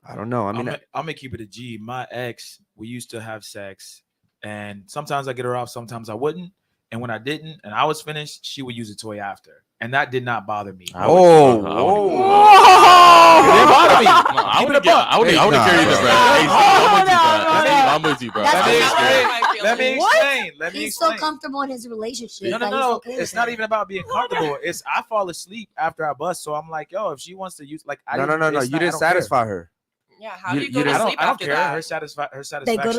I don't know. I mean, I'm gonna keep it a G. My ex, we used to have sex, and sometimes I get her off, sometimes I wouldn't. And when I didn't, and I was finished, she would use a toy after, and that did not bother me. I would- oh, I whoa. would- It didn't bother me. No, I Keep it wouldn't a buck. I wouldn't Hey, carry nah, this, bro. bro. Hey, I'm with you, bro. Let I'm with you, bro. That's Let me not explain. my feelings. Let me What? explain. Let me He's so explain. comfortable in his relationship. No, that he's no. okay It's with not it. even about being comfortable. It's I fall asleep after I bust, so I'm like, yo, if she wants to use, like, I No. didn't- it's You not- I didn't don't care. satisfy her. Yeah, how You- do you you go to didn't- sleep I don't after care. that? Her satisfaction is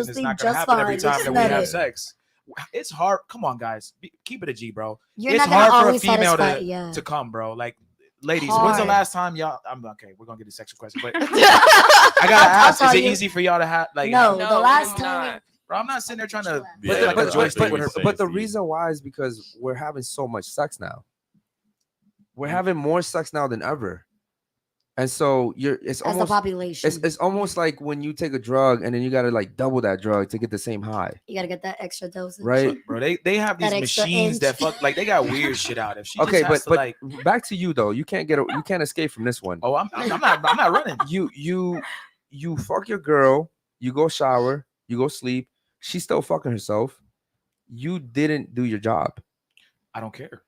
sleep not gonna just happen every fine. time Just that we let have it. sex. It's hard. Come on, guys. Keep it a G, bro. You're It's not gonna hard for a always female satisfy. to Yeah. to come, bro. Like, ladies, when's the Hard. last time y'all? I'm okay. We're gonna get a sexual question, but I gotta I'll ask: tell is it you. easy for y'all to have like? No, No, the last it's time. not. Bro, I'm not sitting there trying to Yeah, put like a but- joystick but- with her. but- the Steve. reason why is because we're having so much sex now. We're having more sex now than ever, and so it's As the almost population, it's almost like when you take a drug and then you gotta like double that drug to get the same high, you gotta get that extra dosage. right? Bro, they have these That extra machines that inch. fuck like they got weird shit out. If she Okay, just has but to, like, back to you though. You can't escape from this one. oh, I'm not running. You fuck your girl. You go shower. You go sleep. She's still fucking herself. You didn't do your job. I don't care.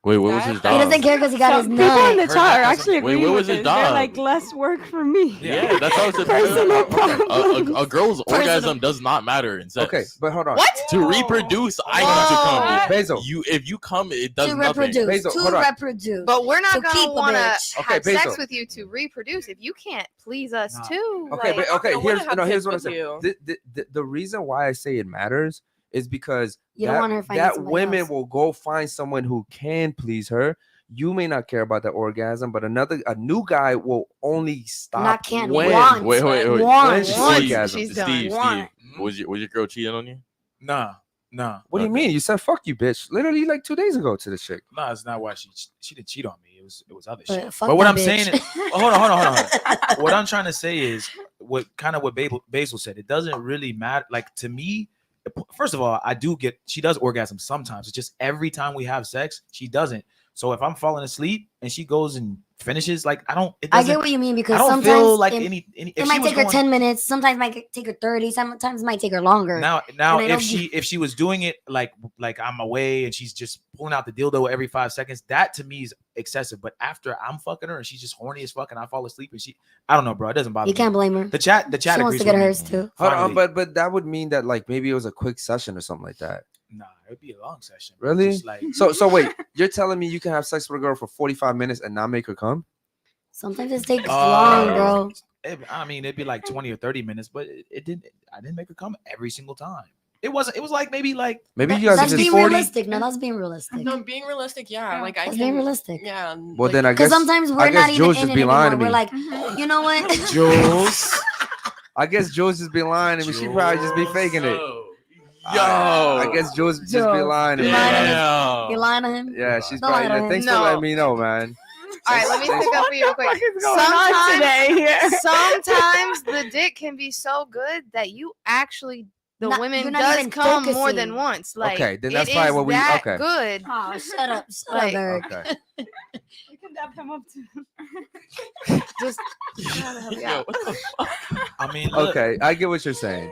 Wait, what was his He job? He doesn't care because he got his Some people in nut. the chat are Her actually Wait, agreeing what with was his this. They're job? like less work for me. Yeah, that's how it's Personal problems. a girl's Personal- orgasm does not matter in sex. Okay, but hold on. What? To reproduce, I need to come. Basil. If you come, it does To nothing. reproduce. Basil, To hold on. reproduce. But we're not To keep gonna a want to bitch. Okay, have sex Basil. with you to reproduce if you can't please us Nah. too. Okay, Like, but okay. I wanna Here's have here's kids what I'm with saying. you. The reason why I say it matters is because You don't want her finding that somebody women else. will go find someone who can please her. You may not care about the orgasm, but a new guy will only stop Not can, when want. Wait. when Want. she Want. orgasms. She's done. Steve, Want. was your girl cheating on you? Nah. What do you Okay. mean? You said fuck you, bitch. Literally like 2 days ago to the chick. No, it's not why she didn't cheat on me. It was other But shit. fuck But what that I'm bitch. saying is, hold on. What I'm trying to say is what Basil said. It doesn't really matter. Like, to me, first of all, she does orgasm sometimes. It's just every time we have sex, she doesn't. So if I'm falling asleep and she goes and finishes, like, I get what you mean I because don't sometimes feel like it, any it if might she was take her going- 10 minutes. Sometimes it might take her 30. Sometimes it might take her longer. Now And I don't if she was doing it like I'm away and she's just pulling out the dildo every 5 seconds, that to me is excessive. But after I'm fucking her and she's just horny as fuck and I fall asleep and I don't know, bro, it doesn't bother You me. can't blame her. The chat She wants agrees to get with me. hers too. Hold on, Finally. but that would mean that like maybe it was a quick session or something like that. Nah, it'd be a long session. bro. Really? Just like, So wait, you're telling me you can have sex with a girl for 45 minutes and not make her come? Sometimes it takes long, bro. it'd be like 20 or 30 minutes, but it didn't. I didn't make her come every single time. It wasn't. It was like maybe like Maybe you guys That's are being just 40. realistic. No, that's being realistic. No, being realistic, yeah. Like I That's can. being realistic. Yeah. Well, then I Because guess sometimes I we're guess not even Jules in just it be lying anymore. to We're me. like, you know what? Jules. I guess Jules just be lying to me. She probably just be faking it. Yo, I guess Jules just be Jules. lying to me. You lying to him? damn. You lying to him? Yeah, she's Don't lie probably. to him. Thanks for No. letting me know, man. all right, let me stick up for you real quick. What's going on today here? Sometimes the dick can be so good that you actually the Not- women you're not does even come more focusing. than once. Like, Okay, then that's it probably is what we- that okay. good. Oh, shut up, Like- Eric. Okay. You can dap him up too. Just Yo, what the fuck? I mean, look, Okay, I get what you're saying.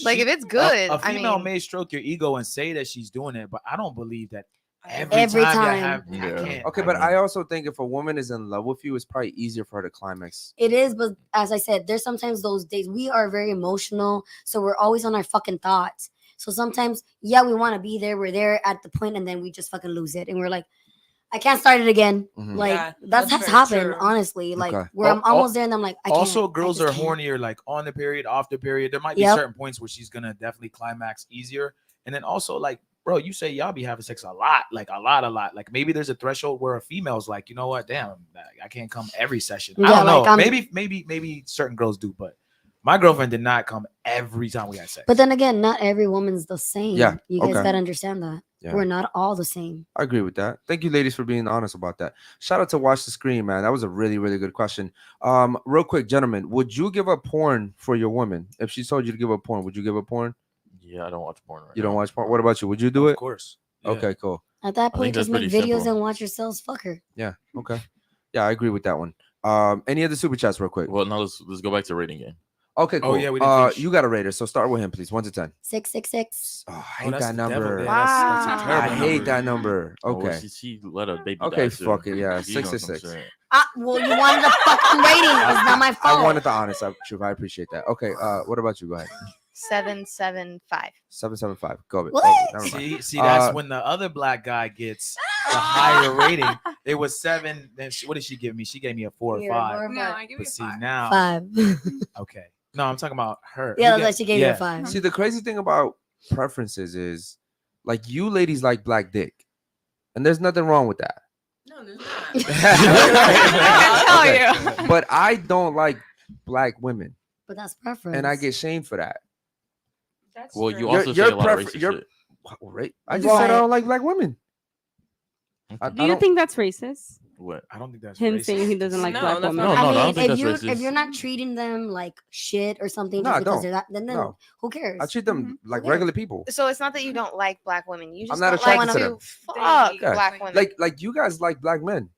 like if it's good. A I female mean, may stroke your ego and say that she's doing it, but I don't believe that every, Every time. time. You have, Yeah. I can't. Okay, but I also think if a woman is in love with you, it's probably easier for her to climax. It is, but as I said, there's sometimes those days we are very emotional, so we're always on our fucking thoughts. So sometimes, yeah, we want to be there. We're there at the point, and then we just fucking lose it, and we're like, I can't start it again. Mhm. Like Yeah, that's that's has very happened, true. honestly. Like Okay. where I'm Al- almost there, and I'm like, I can't. Also, I girls just are can't. hornier, like on the period, off the period. There might be Yep. certain points where she's gonna definitely climax easier, and then also like, bro, you say y'all be having sex a lot, like a lot. Like maybe there's a threshold where a female's like, you know what, damn, I can't come every session. I Yeah, don't know. like, I'm- Maybe certain girls do, but my girlfriend did not come every time we had sex. But then again, not every woman's the same. Yeah, you guys okay. gotta understand that Yeah. we're not all the same. I agree with that. Thank you, ladies, for being honest about that. Shout out to Watch the Screen, man. That was a really, really good question. Real quick, gentlemen, would you give up porn for your woman? If she told you to give up porn, would you give up porn? Yeah, I don't watch porn right You don't now. watch porn. What about you? Would you do of it? course. Yeah. Okay, cool. At that I point, think that's just make pretty videos simple. and watch yourselves fuck her. Yeah. Okay. Yeah, I agree with that one. Any other super chats, real quick? Well, now let's go back to rating game. Okay, cool. Oh, yeah, we didn't finish. You got a rater, so start with him, please. 1 to 10. 666. Oh, I Oh, hate that's that the devil number. there. That's a Wow. I terrible hate number. that number. Oh, well, Okay. she let a baby Okay, die too. fuck it, yeah, She on some 666. shit. Well, you wanted a fucking rating. It's not my fault. I wanted the honest truth. I appreciate that. Okay, what about you? Go ahead. 775. 775. Go. What? Oh, never mind. See, that's when the other black guy gets the higher rating. It was 7. Then what did she give me? She gave me a 4 or Yeah, 5. 4 or No, 5. I give you But see 5. now, 5. okay. No, I'm talking about her. Yeah, You that's get- she gave you yeah. a 5. See, the crazy thing about preferences is, like, you ladies like black dick, and there's nothing wrong with that. No, there's I not. can tell you. But I don't like black women, But that's preference. and I get shamed for that. That's Well, true. you Your- also your say a lot of prefer- racist your- shit. Right? I just said I don't like black women. I Do you don't- think that's racist? What? I don't think that's Him racist. saying he doesn't like No, black that's women. No, I no, mean, I don't think if that's you're racist. not treating them like shit or something No, just I because don't. they're that, then No. who cares? I treat them like Yeah. regular people. So it's not that you don't like black women. You just not don't like attracted to to them. fuck Yeah. black women. Like you guys like black men.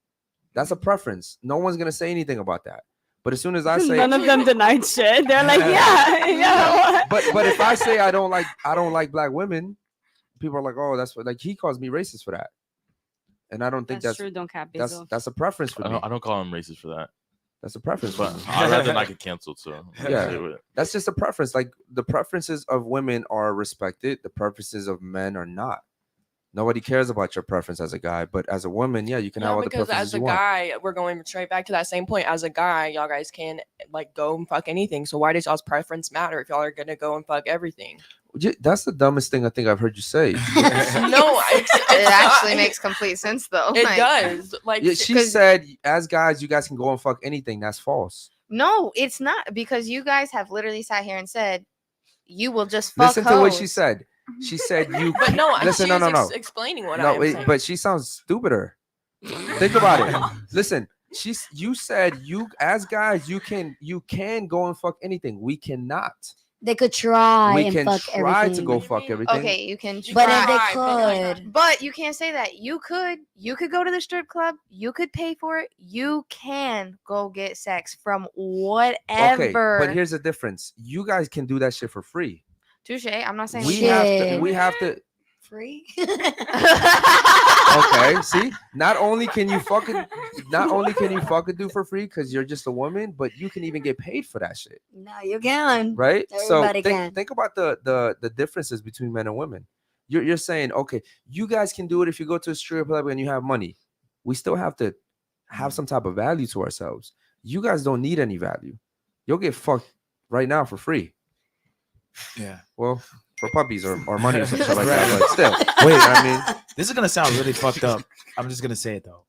That's a preference. No one's gonna say anything about that. But as soon as I say, None of them denied shit. They're like, yeah. but if I say I don't like black women, people are like, oh, that's what, like, he calls me racist for that, and I don't think That's that's true. Don't cap that's yourself. that's a preference for I me. don't call him racist for that. That's a preference for But me. I'd rather not get canceled. So Yeah. stay with it. That's just a preference. Like, the preferences of women are respected. The preferences of men are not. Nobody cares about your preference as a guy, but as a woman, yeah, you can have No, all the because preferences as a you want. guy, we're going straight back to that same point. As a guy, y'all guys can like go and fuck anything. So why does y'all's preference matter if y'all are gonna go and fuck everything? That's the dumbest thing I think I've heard you say. No, it it's actually not. makes complete sense though. It Like, does. Like Yeah, she 'cause- said, as guys, you guys can go and fuck anything. That's false. No, it's not, because you guys have literally sat here and said you will just fuck Listen to what she hoes. said. She said you. But no, Listen, she no, was no, no. explaining what No, I'm saying. but she sounds stupider. Think about it. Listen, you said you, as guys, you can go and fuck anything. We cannot. They could try We and can fuck try everything. to go fuck everything. Okay, you can You But try. if they try, but like- could, But you can't say that. You could go to the strip club. You could pay for it. You can go get sex from whatever. Okay, but here's the difference. You guys can do that shit for free. Touche. I'm not saying We we have Shit. to. We have to. free. Okay, see, not only can you fucking do for free because you're just a woman, but you can even get paid for that shit, No, you can. right? Everybody so can. think about the differences between men and women. You're saying, okay, you guys can do it if you go to a strip club and you have money. We still have to have some type of value to ourselves. You guys don't need any value. You'll get fucked right now for free. Yeah. Well, for puppies or money or something like Right. that. But still, Wait, I mean, this is gonna sound really fucked up. I'm just gonna say it though.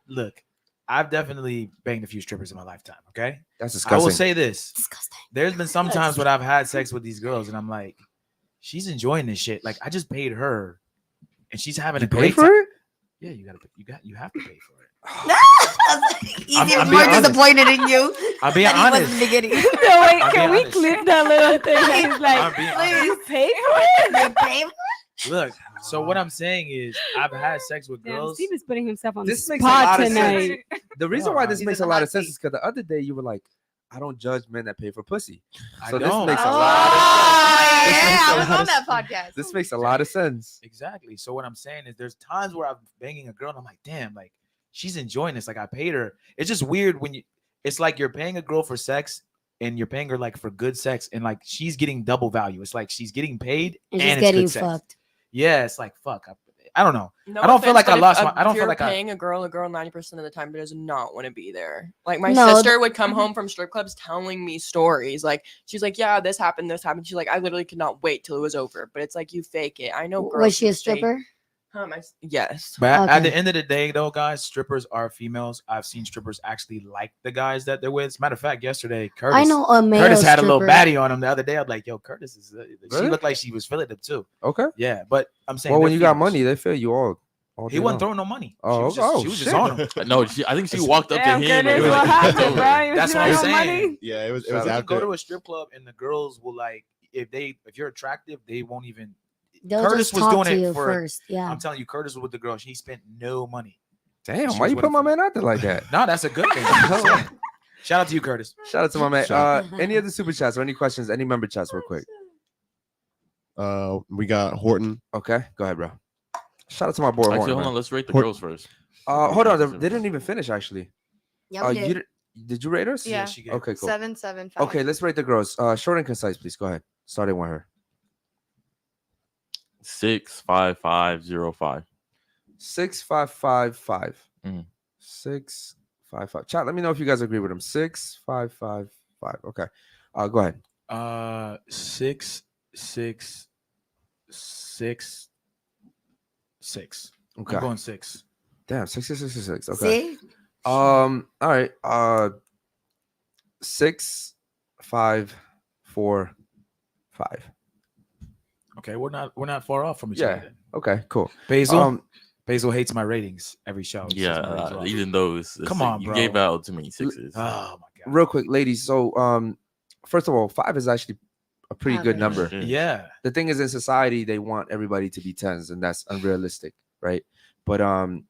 Look, I've definitely banged a few strippers in my lifetime. Okay, that's I will disgusting. say this: Disgusting. there's been some times when I've had sex with these girls, and I'm like, she's enjoying this shit. Like, I just paid her, and she's having You a pay great for time. it? Yeah, you have to pay for it. Easy I'm was being more honest. disappointed in you. I'm being than he was in honest. the beginning. No, wait, I'm can being we honest. clip that little thing? He's I'm like, being honest. you paid for it? You pay for Look, so what I'm saying is, I've had sex with Damn, girls. Steve is putting himself on This the makes a spot lot of tonight. The reason No, why this he's makes in a the lot hot of sense seat. is because the other day you were like, I don't judge men that pay for pussy. I So this don't. makes a Oh, lot of sense. This yeah, makes a I was lot on of that podcast. This makes a lot of sense. Exactly. So what I'm saying is, there's times where I'm banging a girl and I'm like, damn, like, she's enjoying this. Like, I paid her. It's just weird when it's like you're paying a girl for sex and you're paying her like for good sex, and like she's getting double value. It's like she's getting paid and and just it's getting good sex. fucked. Yeah, it's like fuck. I don't know. No I don't feel offense, like I but if lost my- I don't if feel you're like I- paying a girl 90% of the time does not want to be there. Like my No, sister would come home from strip clubs telling me stories. Like she's like, yeah, this happened. She's like, I literally could not wait till it was over. But it's like you fake it. I know. Girls Was she a who say- stripper? Yes. But at the Okay. end of the day, though, guys, strippers are females. I've seen strippers actually like the guys that they're with. As a matter of fact, yesterday, Curtis. I know a male Curtis had a little stripper. baddie on him the other day. I'm like, yo, Curtis is. She Really? looked like she was feeling them too. Okay. Yeah, but I'm saying. Well, when they're you got females. money, they feel you all He day wasn't long. throwing no money. Oh, she was just shit. on him. No, I think she walked up Damn, to him. Curtis, And it was what like, happened, bro? You That's was what I'm throwing saying. money? Yeah, it was You can after. go to a strip club and the girls will like if you're attractive, they won't even. They'll Curtis just was talk doing to it you for- first. Yeah. I'm telling you, Curtis was with the girl. She spent no money. Damn, She why was you with put him my for- man out there like that? No, that's a good thing. Shout out to you, Curtis. Shout out to my man. Shout Any other super chats or any questions? Any member chats, real quick? We got Horton. Okay, go ahead, bro. Shout out to my boy. Actually, Horton, hold man. on. Let's rate the Hort- girls first. Hold on, they didn't even finish actually. Yeah, we did. Did you rate us? Yeah. she gave- Okay, cool. 775. Okay, let's rate the girls. Short and concise, please. Go ahead. Starting with her. 65505. 6555. Mhm. 655. Chat. Let me know if you guys agree with him. 6555. Okay. Go ahead. 666. Okay. I'm going 6. Damn. 6666. Okay. See? All right. 6545. Okay, we're not far off from each Yeah. other. Then. Okay. Cool. Basil. Basil hates my ratings every show. He says Yeah, my ratings are off. even though it's Come six, on, you bro. gave out too many sixes. Oh my god. Real quick, ladies. So, first of all, 5 is actually a pretty good Average. number. Shit. Yeah. The thing is, in society, they want everybody to be 10s, and that's unrealistic, right? But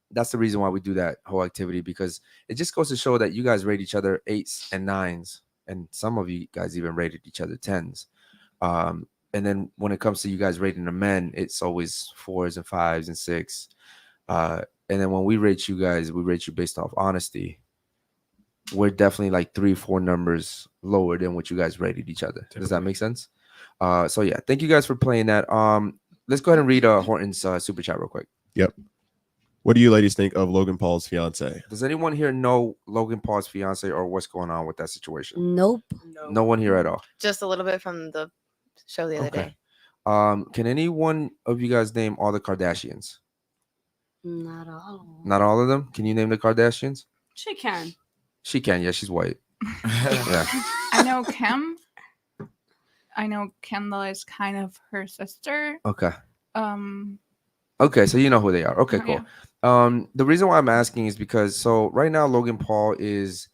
that's the reason why we do that whole activity, because it just goes to show that you guys rate each other 8s and 9s, and some of you guys even rated each other 10s. And then when it comes to you guys rating the men, it's always 4s and 5s and 6. And then when we rate you guys, we rate you based off honesty. We're definitely like 3-4 numbers lower than what you guys rated each other. Does that make sense? So yeah, thank you guys for playing that. Let's go ahead and read Horton's super chat real quick. Yep. What do you ladies think of Logan Paul's fiance? Does anyone here know Logan Paul's fiance or what's going on with that situation? Nope. No one here at all. Just a little bit from the show the other Okay. day. Can any one of you guys name all the Kardashians? Not all. Not all of them. Can you name the Kardashians? She can. She can. Yeah, she's white. Yeah. I know Kim. I know Kendall is kind of her sister. Okay. Um, Okay, so you know who they are. Okay, Oh, cool. yeah. The reason why I'm asking is because so right now Logan Paul is,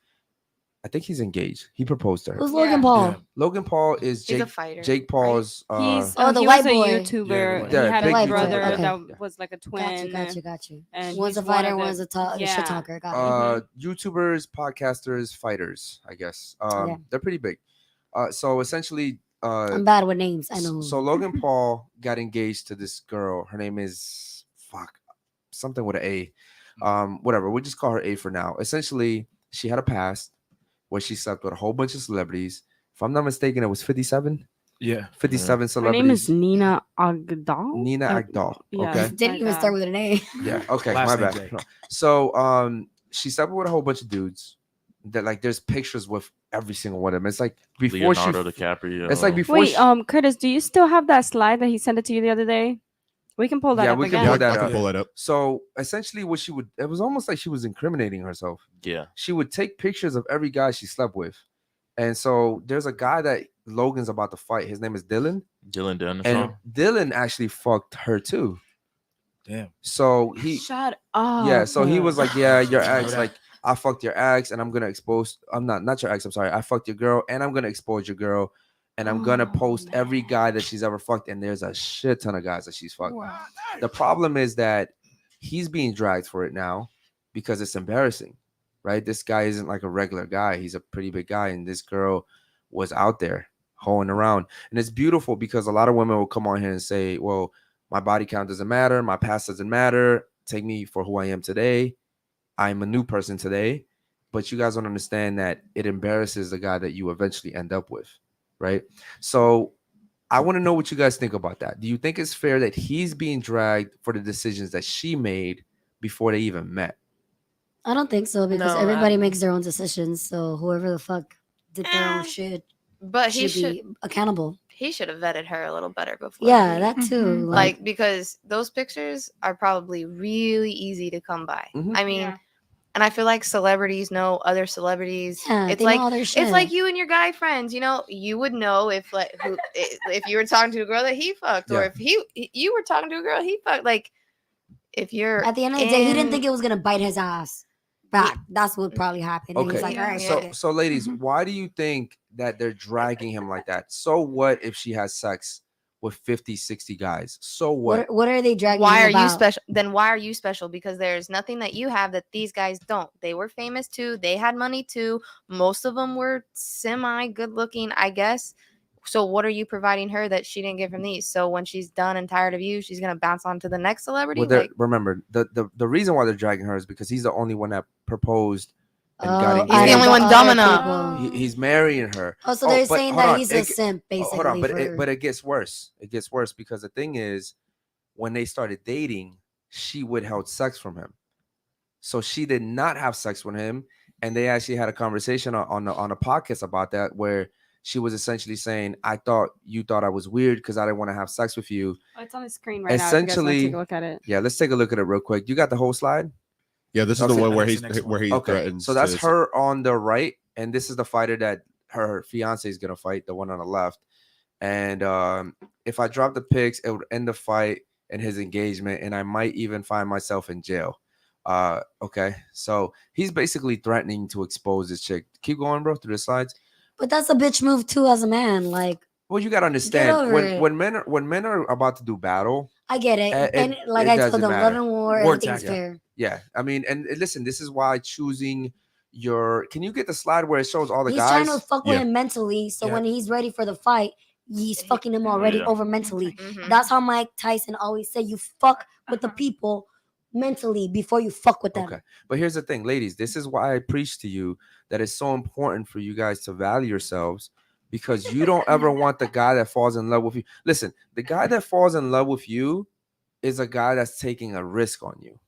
I think he's engaged. He proposed to her. Who's Yeah. Logan Paul? Yeah. Logan Paul is He's a Jake. fighter. Jake Paul's. He's Oh, the he white was a boy. YouTuber. Yeah, He had big a YouTuber. brother Okay. that was like a twin. Got you. And One's he's a one fighter, of one's the- a yeah. shit talker. Got it. YouTubers, podcasters, fighters. I guess. Yeah. They're pretty big. So essentially, I'm bad with names. I know. so Logan Paul got engaged to this girl. Her name is something with an A. Whatever. We'll just call her A for now. Essentially, she had a past where she slept with a whole bunch of celebrities. If I'm not mistaken, it was 57. Yeah. 57 Her celebrities. name is Nina Agdal. Nina Agdal. Okay. Didn't even start with an A. Yeah. Okay. Last My name bad. Jake. So she slept with a whole bunch of dudes. That like there's pictures with every single one of them. It's like before Leonardo she. DiCaprio. It's like before. Wait, Curtis, do you still have that slide that he sent it to you the other day? We can pull that Yeah, up we can again. pull Yeah, that I can up. pull that up. So essentially, what she would, it was almost like she was incriminating herself. Yeah. She would take pictures of every guy she slept with. And so there's a guy that Logan's about to fight. His name is Dylan. Dylan And Dinosaur. Dylan actually fucked her too. Damn. So he, Shut up. yeah, so he was like, yeah, your Remember ex, that? like, I fucked your ex and I'm going to expose, I'm not your ex, I'm sorry. I fucked your girl and I'm going to expose your girl. And I'm going to Oh, post every man. guy that she's ever fucked. And there's a shit ton of guys that she's fucked. wow. The problem is that he's being dragged for it now because it's embarrassing, right? This guy isn't like a regular guy. He's a pretty big guy. And this girl was out there hoeing around. And it's beautiful because a lot of women will come on here and say, well, my body count doesn't matter. My past doesn't matter. Take me for who I am today. I'm a new person today. But you guys don't understand that it embarrasses the guy that you eventually end up with, right? So I want to know what you guys think about that. Do you think it's fair that he's being dragged for the decisions that she made before they even met? I don't think so because No, everybody I- makes their own decisions. So whoever the fuck did their own Eh, shit But he should be accountable. he should have vetted her a little better before. Yeah, he- that too. Mhm. like because those pictures are probably really easy to come by. Mhm. I mean, Yeah. and I feel like celebrities know other celebrities. yeah, It's they like know all their shit. it's like you and your guy friends. You know, you would know if like if you were talking to a girl that he fucked, or Yeah. if you were talking to a girl he fucked. Like if you're At the end of the day, he didn't in- think it was gonna bite his ass back. That's what probably happened. And Okay. he's like, all right, Yeah. fuck it. So ladies, Mhm. why do you think that they're dragging him like that? So what if she has sex with 50, 60 guys? So what? What are they dragging? why him are you about? special? Then why are you special? Because there's nothing that you have that these guys don't. They were famous too. They had money too. Most of them were semi good looking, I guess. So what are you providing her that she didn't get from these? So when she's done and tired of you, she's gonna bounce on to the next celebrity. Well, Like, remember the reason why they're dragging her is because he's the only one that proposed and got Oh, He's the engaged. only one other dumb enough. people. He's marrying her. Oh, so Oh, they're but saying hold that on, he's a it, simp, basically. hold on, but for... it gets worse. It gets worse because the thing is, when they started dating, she withheld sex from him, so she did not have sex with him, and they actually had a conversation on a podcast about that, where she was essentially saying, "I thought you thought I was weird because I didn't want to have sex with you." Oh, it's on the screen right now. If you guys want to take Essentially, a look at it. yeah, let's take a look at it real quick. You got the whole slide? Yeah, this is Okay. the one where That's the he's next where one. he Okay, threatens. so that's to- her on the right, and this is the fighter that her fiance is gonna fight, the one on the left. And if I drop the pics, it would end the fight and his engagement, and I might even find myself in jail. Okay, so he's basically threatening to expose this chick. Keep going, bro, through the slides. But that's a bitch move too, as a man. Like, Well, you gotta understand over it. when men are about to do battle. I get it. And And like it I told doesn't them, matter. love and war, War everything's tactic. fair. Yeah, I mean, and listen, this is why choosing your. Can you get the slide where it shows all the He's guys? trying to fuck with Yeah. him mentally, so Yeah. when he's ready for the fight, he's fucking him already Yeah. over mentally. Mhm. That's how Mike Tyson always said, you fuck with the people mentally before you fuck with them. Okay. But here's the thing, ladies. This is why I preach to you that it's so important for you guys to value yourselves, because you don't ever want the guy that falls in love with you. Listen, the guy that falls in love with you is a guy that's taking a risk on you.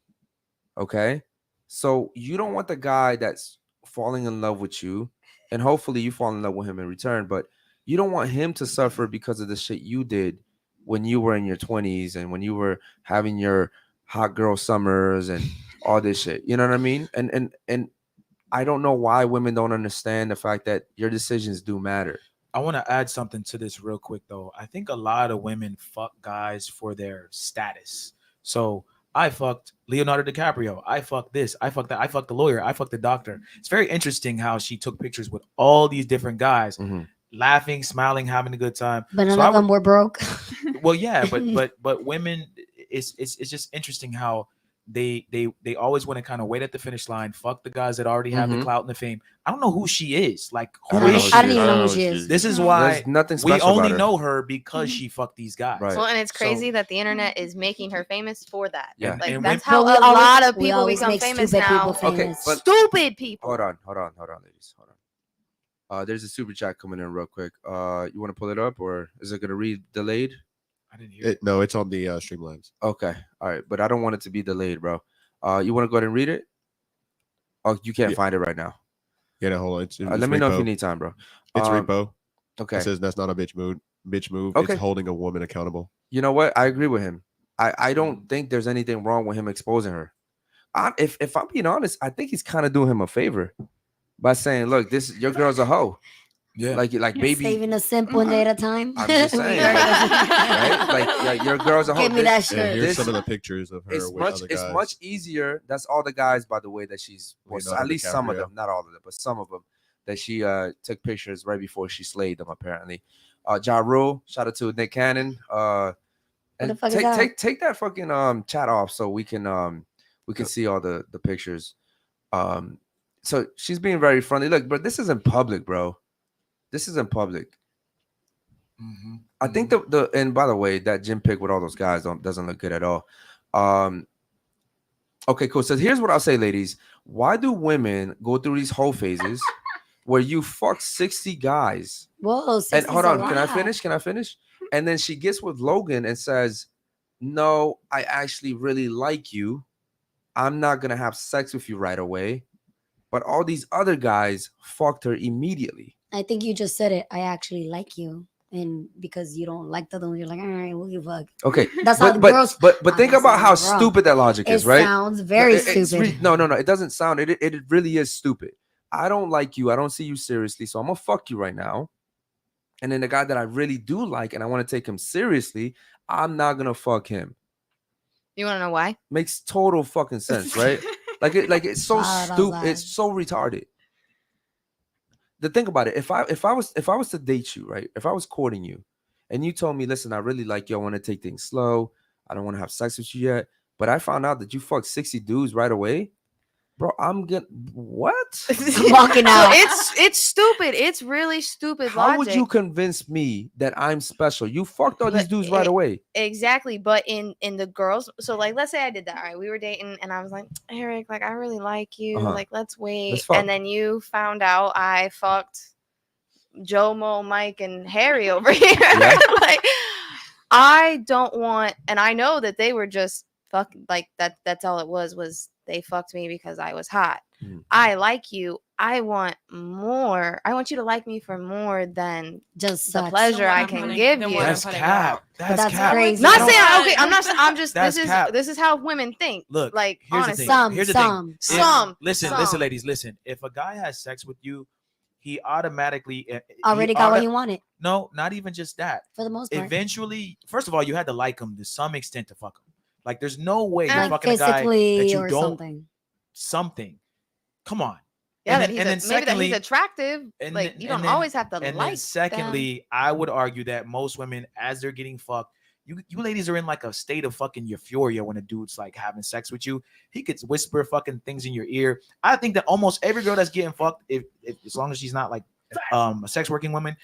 Okay. So you don't want the guy that's falling in love with you, and hopefully you fall in love with him in return, but you don't want him to suffer because of the shit you did when you were in your 20s and when you were having your hot girl summers and all this shit. You know what I mean? And I don't know why women don't understand the fact that your decisions do matter. I want to add something to this real quick though. I think a lot of women fuck guys for their status. So I fucked Leonardo DiCaprio. I fucked this. I fucked that. I fucked the lawyer. I fucked the doctor. It's very interesting how she took pictures with all these different guys, Mhm. laughing, smiling, having a good time. But none So I of them would- were broke. Well, yeah, but women, it's just interesting how they always want to kind of wait at the finish line, fuck the guys that already have the Mhm. clout and the fame. I don't know who she is. Like, I who don't know is who she? I don't she even is. know who she is. This is why There's nothing we special only about her. know her because she fucked these guys. Right. Well, and it's So- crazy that the internet is making her famous for that. Yeah. Like And that's when- how But we a lot always- of we people always become make famous stupid now. people Okay, famous. but Stupid people. hold on, ladies. Hold on. There's a super chat coming in real quick. You want to pull it up, or is it gonna read delayed? I didn't hear. No, it's on the Streamlabs. Okay, all right, but I don't want it to be delayed, bro. You want to go ahead and read it? Oh, you can't Yeah. find it right now. Yeah, no, hold on. It's Let me know if repo. you need time, bro. It's Um, repo. Okay. It says that's not a bitch move. Bitch move. Okay. It's holding a woman accountable. You know what? I agree with him. I don't think there's anything wrong with him exposing her. If I'm being honest, I think he's kind of doing him a favor by saying, "Look, your girl's a hoe." Yeah. Like baby. Saving a simp one day at a time. I'm just saying, right? Like your girl's a hoe. Give me that Yeah, shit. here's This- some of the pictures of her with other guys. It's much easier. That's all the guys, by the way, that she's Leonardo at least some of DiCaprio. them, not all of them, but some of them that she took pictures right before she slayed them. Apparently, Ja Rule, shout out to Nick Cannon. And the fuck is that? take that fucking chat off so we can see all the pictures. So she's being very friendly. Look, but this is in public, bro. This is in public. Mhm. I think the and by the way, that gym pic with all those guys doesn't look good at all. Okay, cool. So here's what I'll say, ladies. Why do women go through these whole phases where you fuck 60 guys? Whoa, And 60's hold a on, can I lot. finish? Can I finish? And then she gets with Logan and says, "No, I actually really like you. I'm not gonna have sex with you right away." But all these other guys fucked her immediately. I think you just said it. I actually like you. And because you don't like the other one, you're like, all right, we'll give a fuck. Okay, That's how the girls. but I'm think not about how saying wrong. stupid that logic It is, right? sounds very It's stupid. no, it doesn't sound. It really is stupid. I don't like you. I don't see you seriously, so I'm gonna fuck you right now. And then the guy that I really do like and I want to take him seriously, I'm not gonna fuck him. You want to know why? Makes total fucking sense, right? Like it's so Wow, that was stupid. loud. It's so retarded. The thing about it, if I was to date you, right? If I was courting you, and you told me, listen, I really like you. I want to take things slow. I don't want to have sex with you yet. But I found out that you fucked 60 dudes right away. bro, I'm gonna what? Walking out. It's stupid. It's really stupid How logic. would you convince me that I'm special? You fucked all these But dudes right away. Exactly. But in the girls, so like let's say I did that. All right, we were dating and I was like, Eric, like I really like you. Uh-huh. Like let's wait. Let's fuck. And then you found out I fucked Joe, Mo, Mike, and Harry over here. Yeah. Like I don't want, and I know that they were just fuck like that. That's all it was they fucked me because I was hot. I like you. I want more. I want you to like me for more than Just the sucks. pleasure I I'm can putting- give than you. what I'm That's putting cap. out. That's that's cap. crazy. Not No. saying okay. I'm just. That's cap. This is how women think. Look, like here's the honestly, thing. Here's the thing. Some. Listen, some. ladies, listen. If a guy has sex with you, he automatically Already got what he wanted No, not even just that. for the most part. Eventually, first of all, you had to like him to some extent to fuck him. Like, there's no way you're Like fucking a guy that Physically you or don't something. something. Come on. Yeah, And that then- he's and then maybe that secondly- he's attractive. and Like then- you don't and then- always have to And like. then secondly, I would argue that most women, as they're getting fucked, you ladies are in like a state of fucking euphoria when a dude's like having sex with you. He could whisper fucking things in your ear. I think that almost every girl that's getting fucked, if as long as she's not like a sex working woman,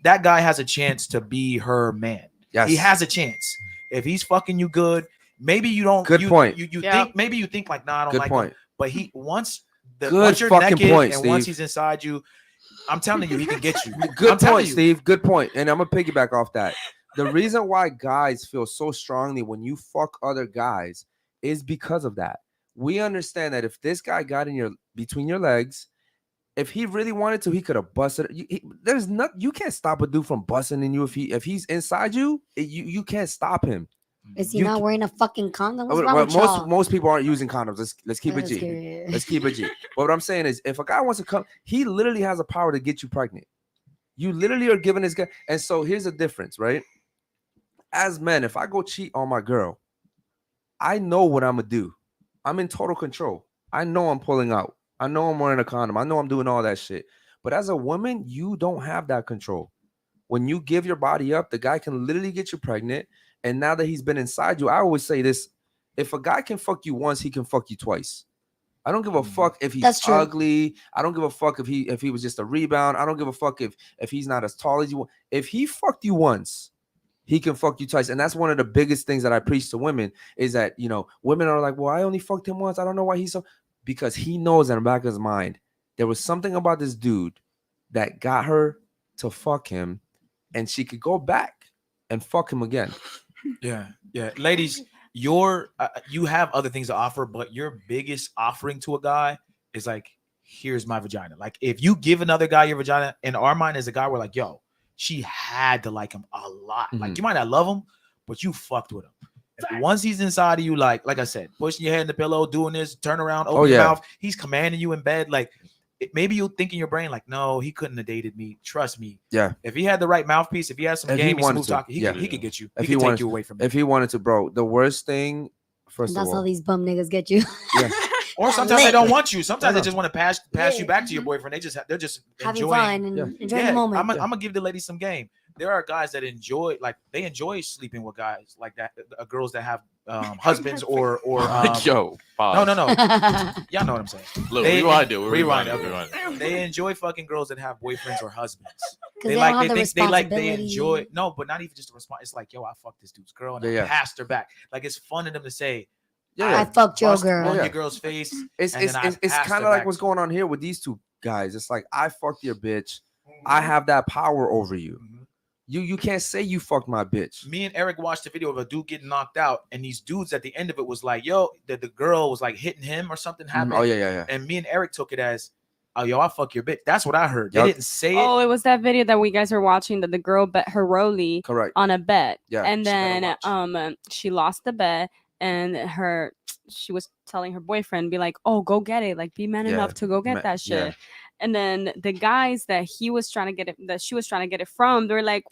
that guy has a chance to be her man. Yes. He has a chance. If he's fucking you good, maybe you don't. Good point. You Yeah. think maybe you think like, nah, I don't Good like point. him. But he once Good you're fucking naked point, and once Steve. he's inside you, I'm telling you, he can get you. Good I'm telling point, you. Steve. Good point. And I'm gonna piggyback off that. The reason why guys feel so strongly when you fuck other guys is because of that. We understand that if this guy got in between your legs, if he really wanted to, he could have busted. You can't stop a dude from busting in you if he's inside you. You can't stop him. Is he you not ca- wearing a fucking condom? What's Well, wrong with y'all? most people aren't using condoms. Let's keep it That's G. scary. Let's keep it G. But what I'm saying is, if a guy wants to come, he literally has a power to get you pregnant. You literally are giving this guy. And so here's the difference, right? As men, if I go cheat on my girl, I know what I'm gonna do. I'm in total control. I know I'm pulling out. I know I'm wearing a condom. I know I'm doing all that shit. But as a woman, you don't have that control. When you give your body up, the guy can literally get you pregnant. And now that he's been inside you, I always say this: if a guy can fuck you once, he can fuck you twice. I don't give a fuck if That's he's true. ugly. I don't give a fuck if he was just a rebound. I don't give a fuck if he's not as tall as you. If he fucked you once, he can fuck you twice. And that's one of the biggest things that I preach to women is that, women are like, well, I only fucked him once. I don't know why he's so, because he knows in the back of his mind, there was something about this dude that got her to fuck him and she could go back and fuck him again. Yeah, ladies, you have other things to offer, but your biggest offering to a guy is like, here's my vagina. Like, if you give another guy your vagina, in our mind as a guy, we're like, yo, she had to like him a lot. Like, you might not love him, but you fucked with him. And once he's inside of you, like I said, pushing your head in the pillow, doing this, turn around, open your mouth, he's commanding you in bed. Like, maybe you'll think in your brain, like, no, he couldn't have dated me. Trust me. Yeah. If he had the right mouthpiece, if he had some If he game, wanted smooth to, talking, he yeah. could get you. If He he could wanted take you away from me. If he wanted to, bro, the worst thing, first That's of how all, these bum niggas get you. yeah, Or sometimes they lit. don't want you. Sometimes No. they just want to pass you Yeah. back to your boyfriend. They're just Having enjoying. fun and Yeah. enjoying Yeah, the moment. I'm gonna give the ladies some game. There are guys that enjoy sleeping with guys like that. Girls that have husbands or Yo, pause. no. Y'all know what I'm saying. Look, They- rewind it. rewind, Rewind. okay. They enjoy fucking girls that have boyfriends or husbands. Because they don't have the they responsibility. enjoy but not even just a response. It's like, yo, I fucked this dude's girl and Yeah, yeah. I passed her back. Like, it's fun to them to say, yeah. I fucked your bust girl. on Yeah. your girl's face. It's and then I it's passed kind her of like back what's to going on here with these two guys. It's like, I fucked your bitch. I have that power over you. Mhm. You can't say you fucked my bitch. Me and Eric watched a video of a dude getting knocked out, and these dudes at the end of it was like, yo, the girl was like hitting him or something happened. Oh yeah. And me and Eric took it as, oh, yo, I fuck your bitch. That's what I heard. They Yup. didn't say it. Oh, it was that video that we guys were watching that the girl bet her rollie Correct. on a bet. Yeah, And she better then she lost the bet and she was telling her boyfriend, be like, oh, go get it. Like, be man Yeah, enough to go get that shit. yeah. And then the guys that she was trying to get it from, they were like,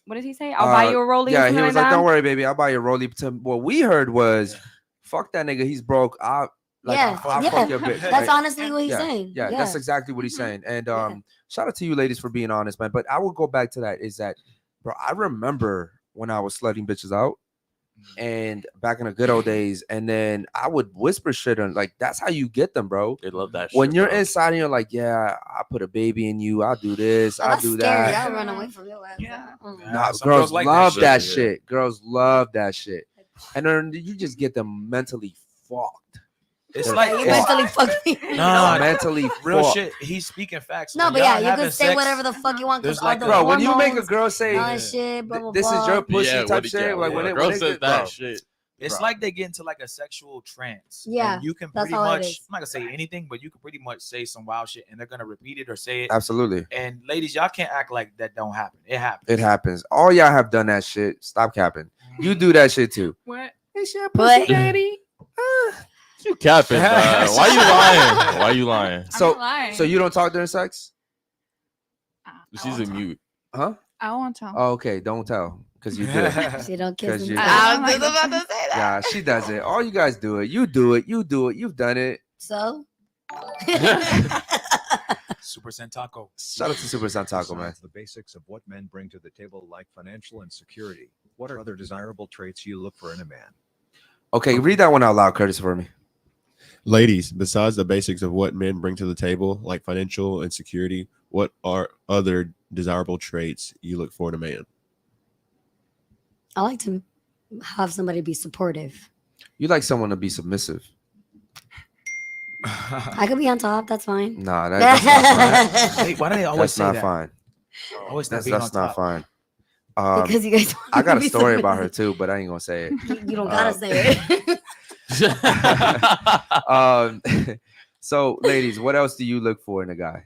what did he say? I'll buy you a rollie. or Yeah, he something was like like, that. don't worry, baby, I'll buy you a rollie. What we heard was, fuck that nigga, he's broke. I'll Yeah, fuck yeah. your bitch. That's Like, honestly what he's yeah, saying. Yeah, that's exactly what he's saying. And Yeah. shout out to you ladies for being honest, man. But I will go back to that. Is that, bro, I remember when I was slutting bitches out, and back in the good old days, and then I would whisper shit on like that's how you get them, bro. They love that shit. When you're bro. inside and you're like, yeah, I put a baby in you, I'll do this, Oh, I'll that's do scary. that. I'll run away from your ass. Yeah. Nah, Some girls like love that shit. shit. Girls love that shit. And then you just get them mentally fucked. It's They're like You fucked. mentally fuck me. Nah, mentally real fucked. shit. He's speaking facts. No, When but y'all yeah, you having can say sex, whatever the fuck you want. there's Because like all the Bro, when you make a hormones, girl say all that shit, blah, blah, this is blah. your pussy Yeah, type what- shit, yeah, like when yeah. it girl when says it, that bro, shit. It's Bro. like they get into like a sexual trance. Yeah, and you can that's pretty all it much. is. I'm not gonna say anything, but you can pretty much say some wild shit, and they're gonna repeat it or say it. absolutely. And ladies, y'all can't act like that don't happen. It happens. It happens. All y'all have done that shit. Stop capping. You do that shit too. What? It's your But- daddy. You capping, bro. Why you lying? Why you lying? I'm So- not lying. So you don't talk during sex? I She's won't a tell. mute. Huh? I won't tell. Oh, okay, don't tell. Because you do it. She don't kiss 'Cause me. you- I don't was just like- about to say that. Yeah, she does it. All you guys do it. You do it. You do it. You've done it. So? Super Sentaco. Shout out to Super Santaco, man. Besides the basics of what men bring to the table, like financial and security, what are other desirable traits you look for in a man? Okay, read that one out loud, Curtis, for me. Ladies, besides the basics of what men bring to the table, like financial and security, what are other desirable traits you look for in a man? I like to have somebody be supportive. You like someone to be submissive. I could be on top. That's fine. Nah, that's not fine. Hey, why do they always That's say not that? fine. Always That's being on not top. fine. Because you guys want I got to a be story about her submissive. too, but I ain't gonna say it. You don't gotta say it. So, ladies, what else do you look for in a guy?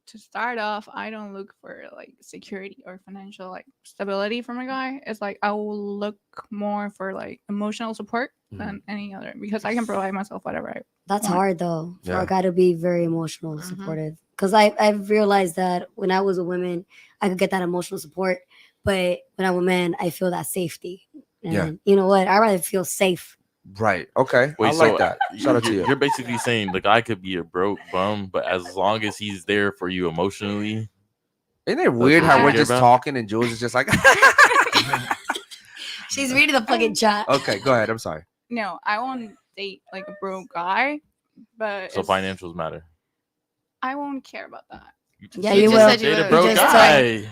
To start off, I don't look for like security or financial like stability from a guy. It's like I will look more for like emotional support than any other because I can provide myself whatever I That's want. hard though for Yeah. a guy to be very emotional, supportive. Because I've realized that when I was a woman, I could get that emotional support, but when I'm a man, I feel that safety. And Yeah. you know what? I rather feel safe. Right. Okay. Wait, I like that. Shout out to you. You're basically saying the guy could be a broke bum, but as long as he's there for you emotionally, Isn't it weird how what we're you just care about? talking and Jules is just like, She's reading the fucking chat. okay, go ahead. I'm sorry. No, I won't date like a broke guy, but so it's- financials matter. I won't care about that. Yeah, You you just will. said you Date a would. broke You just guy.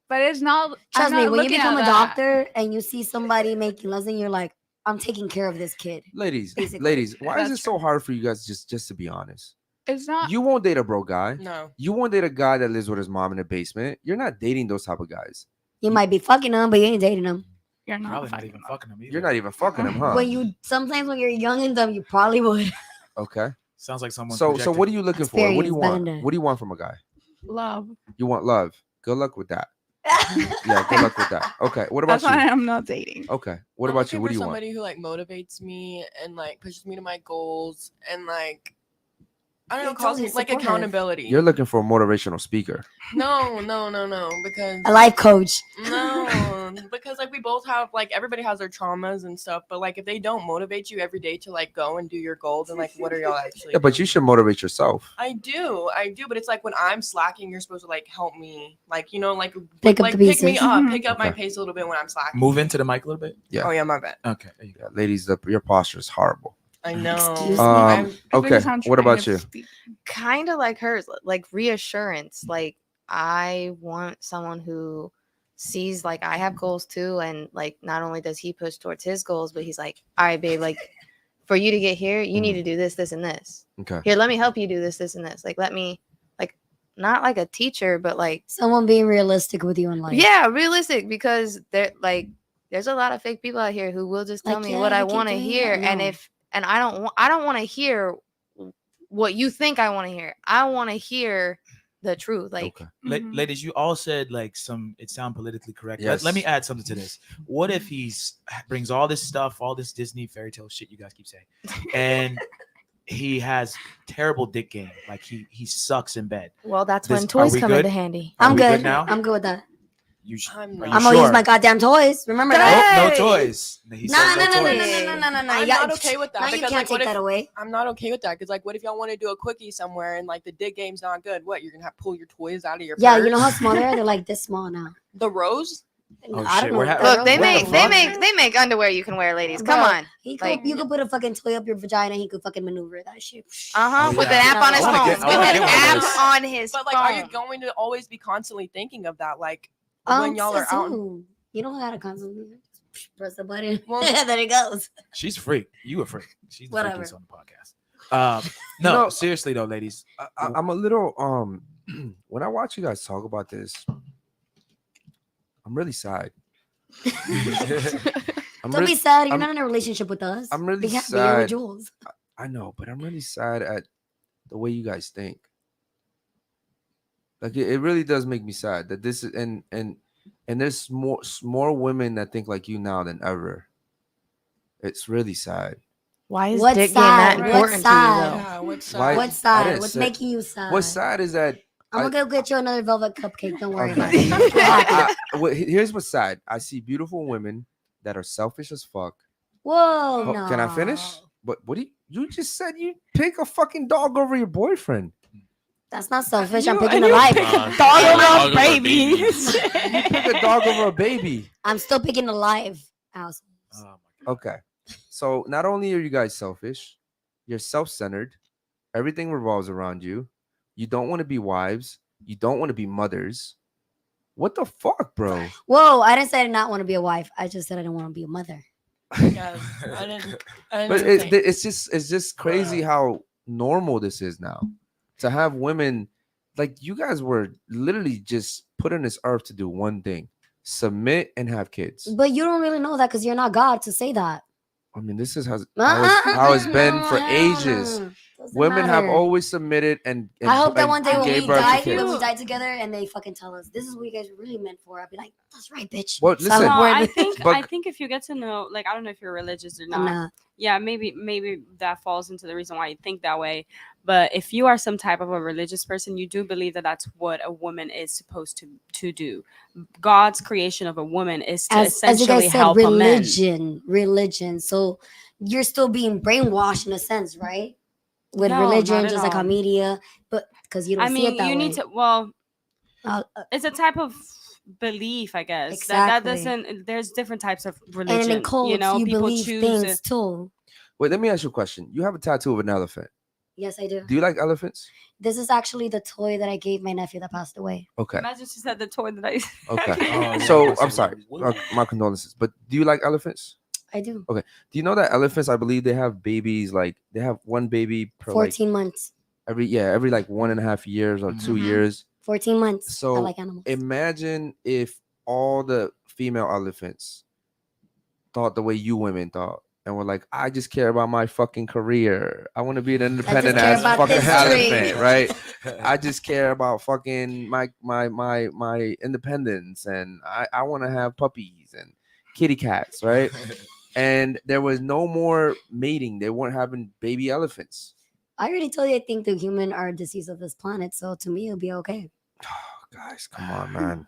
But it's not. Trust I'm me, not when you looking become at a that. doctor and you see somebody making less than you're like, I'm taking care of this kid. Ladies, Basically. ladies, why is That's it so hard for you guys just to be honest? It's not. You won't date a broke guy. No. You won't date a guy that lives with his mom in the basement. You're not dating those type of guys. You might be fucking them, but you ain't dating them. You're not. Probably not fucking even up. fucking them either. You're not even fucking them, huh? When you sometimes when you're young and dumb, you probably would. Okay. Sounds like someone. So what are you looking for? What do you Experience, want? Belinda. What do you want from a guy? Love. You want love. Good luck with that. Yeah, good luck with that. Okay. What about That's why you? I'm not dating. Okay. What I'm about looking you? What for do you want? somebody who like motivates me and like pushes me to my goals and like I don't know, It's calls only me like supportive. accountability. You're looking for a motivational speaker. No, because A life coach. no, because like we both have like everybody has their traumas and stuff, but like if they don't motivate you every day to like go and do your goals, then like what are y'all actually? Yeah, but you doing? should motivate yourself. I do, but it's like when I'm slacking, you're supposed to like help me, like you know, like Pick up like the pick me pieces. up, Mhm. pick up my Okay. pace a little bit when I'm slacking. Move into the mic a little bit? Yeah. Oh yeah, my bad. Okay. There you go. Yeah, ladies, your posture is horrible. I know. Excuse me? Okay. Because I'm What trying about to you? speak. Kind of like hers, like reassurance. Like I want someone who sees like I have goals too, and like not only does he push towards his goals, but he's like, all right, babe, like for you to get here, you need to do this, this, and this. Okay. Here, let me help you do this, this, and this. Like let me, like not like a teacher, but like Someone being realistic with you in life. yeah, realistic, because there like there's a lot of fake people out here who will just tell Like, me yeah, what you I keep want to doing hear, that. and No. I don't want to hear what you think I want to hear. I want to hear the truth. Like Okay. Mhm. Ladies, you all said like some. It sound politically correct. Yes. Let me add something to this. What if brings all this stuff, all this Disney fairy tale shit you guys keep saying, and he has terrible dick game. Like he sucks in bed. well, that's This- when are toys we come good? into handy. Are I'm we good. now? I'm good with that. You sh- I'm are not. you I'm gonna sure? use my goddamn toys. Remember Nope, that? no toys. He No, said no, no, no, no, toys. no, no, no, no, no. I'm You not got- okay with that Now you because can't like what take that if away. I'm not okay with that because like what if y'all want to do a quickie somewhere and like the dig game's not good? What you're gonna have to pull your toys out of your Yeah, purse? you know how small they are? They're like this small now. the rose? Oh, I shit, don't know. we're what ha- the Look, they hell- What the make fuck? they make underwear you can wear, ladies. Come Bro, on. He Like- could, you could put a fucking toy up your vagina. He could fucking maneuver that shit. Uh-huh. Oh, With yeah. an app on his I wanna phone. get- I With wanna an get one of app those. on his But like, are you phone. going to always be constantly thinking of that? Like when y'all are out. You don't gotta constantly press the button. Well- and then it goes. She's a freak. You a freak. She's the Whatever. freakiest on the podcast. No, know- seriously though, ladies. I'm a little when I watch you guys talk about this, I'm really sad. I'm Don't really, be sad. You're I'm- not in a relationship with us. I'm really be happy. You're with sad. Jules. I know, but I'm really sad at the way you guys think. Like it really does make me sad that this is and there's more women that think like you now than ever. It's really sad. Why is What's dick game that sad? important What's to you sad? though? Yeah, what's Why- What's I sad? didn't What's say- making you sad? What's sad is that I'm gonna go get you another velvet cupcake. Don't worry about Okay. it. Here's what's sad. I see beautiful women that are selfish as fuck. Whoa, Oh, no. can I finish? But what do you just said you pick a fucking dog over your boyfriend. That's not selfish. You- I'm picking and a you life. pick Nah, Dog yeah, over dog a over baby. You pick a dog over a baby. I'm still picking a live house. Oh my God. Okay. So not only are you guys selfish, you're self-centered. Everything revolves around you. You don't want to be wives. You don't want to be mothers. What the fuck, bro? Whoa, I didn't say I did not want to be a wife. I just said I didn't want to be a mother. Yeah, I didn't But even think. it's just crazy how normal this is now. To have women like you guys were literally just put on this earth to do one thing: submit and have kids. But you don't really know that because you're not God to say that. I mean, this is how it's been for ages. Women have always submitted and I hope that and one day when gave we birth to die, kids. when we die together, and they fucking tell us this is what you guys were really meant for. I'll be like, that's right, bitch. Well, So listen, No, we're I the- think but- I think if you get to know, like, I don't know if you're religious or I'm not. not. Yeah, maybe that falls into the reason why you think that way. But if you are some type of a religious person, you do believe that that's what a woman is supposed to do. God's creation of a woman is to As you essentially guys said, help a man. religion. So you're still being brainwashed in a sense, right? With No, religion, not at just like how all. media, but because you don't I see mean, it that you way. need to. Well, Uh, it's a type of belief, I guess. That Exactly. doesn't. There's different types of and religion. in cults, You know, people believe choose things to. too. Wait, let me ask you a question. You have a tattoo of an elephant. Yes, I do. Do you like elephants? This is actually the toy that I gave my nephew that passed away. Okay. Imagine she said the toy that I. Okay. Oh, yeah, So that's I'm a sorry. woman. My condolences. But do you like elephants? I do. Do you know that elephants, I believe they have babies, like they have one baby per 14 months. like every like 1.5 years or 2 Mhm. years. 14 months. I So like animals. imagine if all the female elephants thought the way you women thought and were like, I just care about my fucking career. I want to be an independent care ass about fucking this tree." elephant, right? I just care about fucking my independence, and I want to have puppies and kitty cats, right? And there was no more mating. They weren't having baby elephants. I already told you I think the human are a disease of this planet, so to me it'll be okay. Guys, come on, man.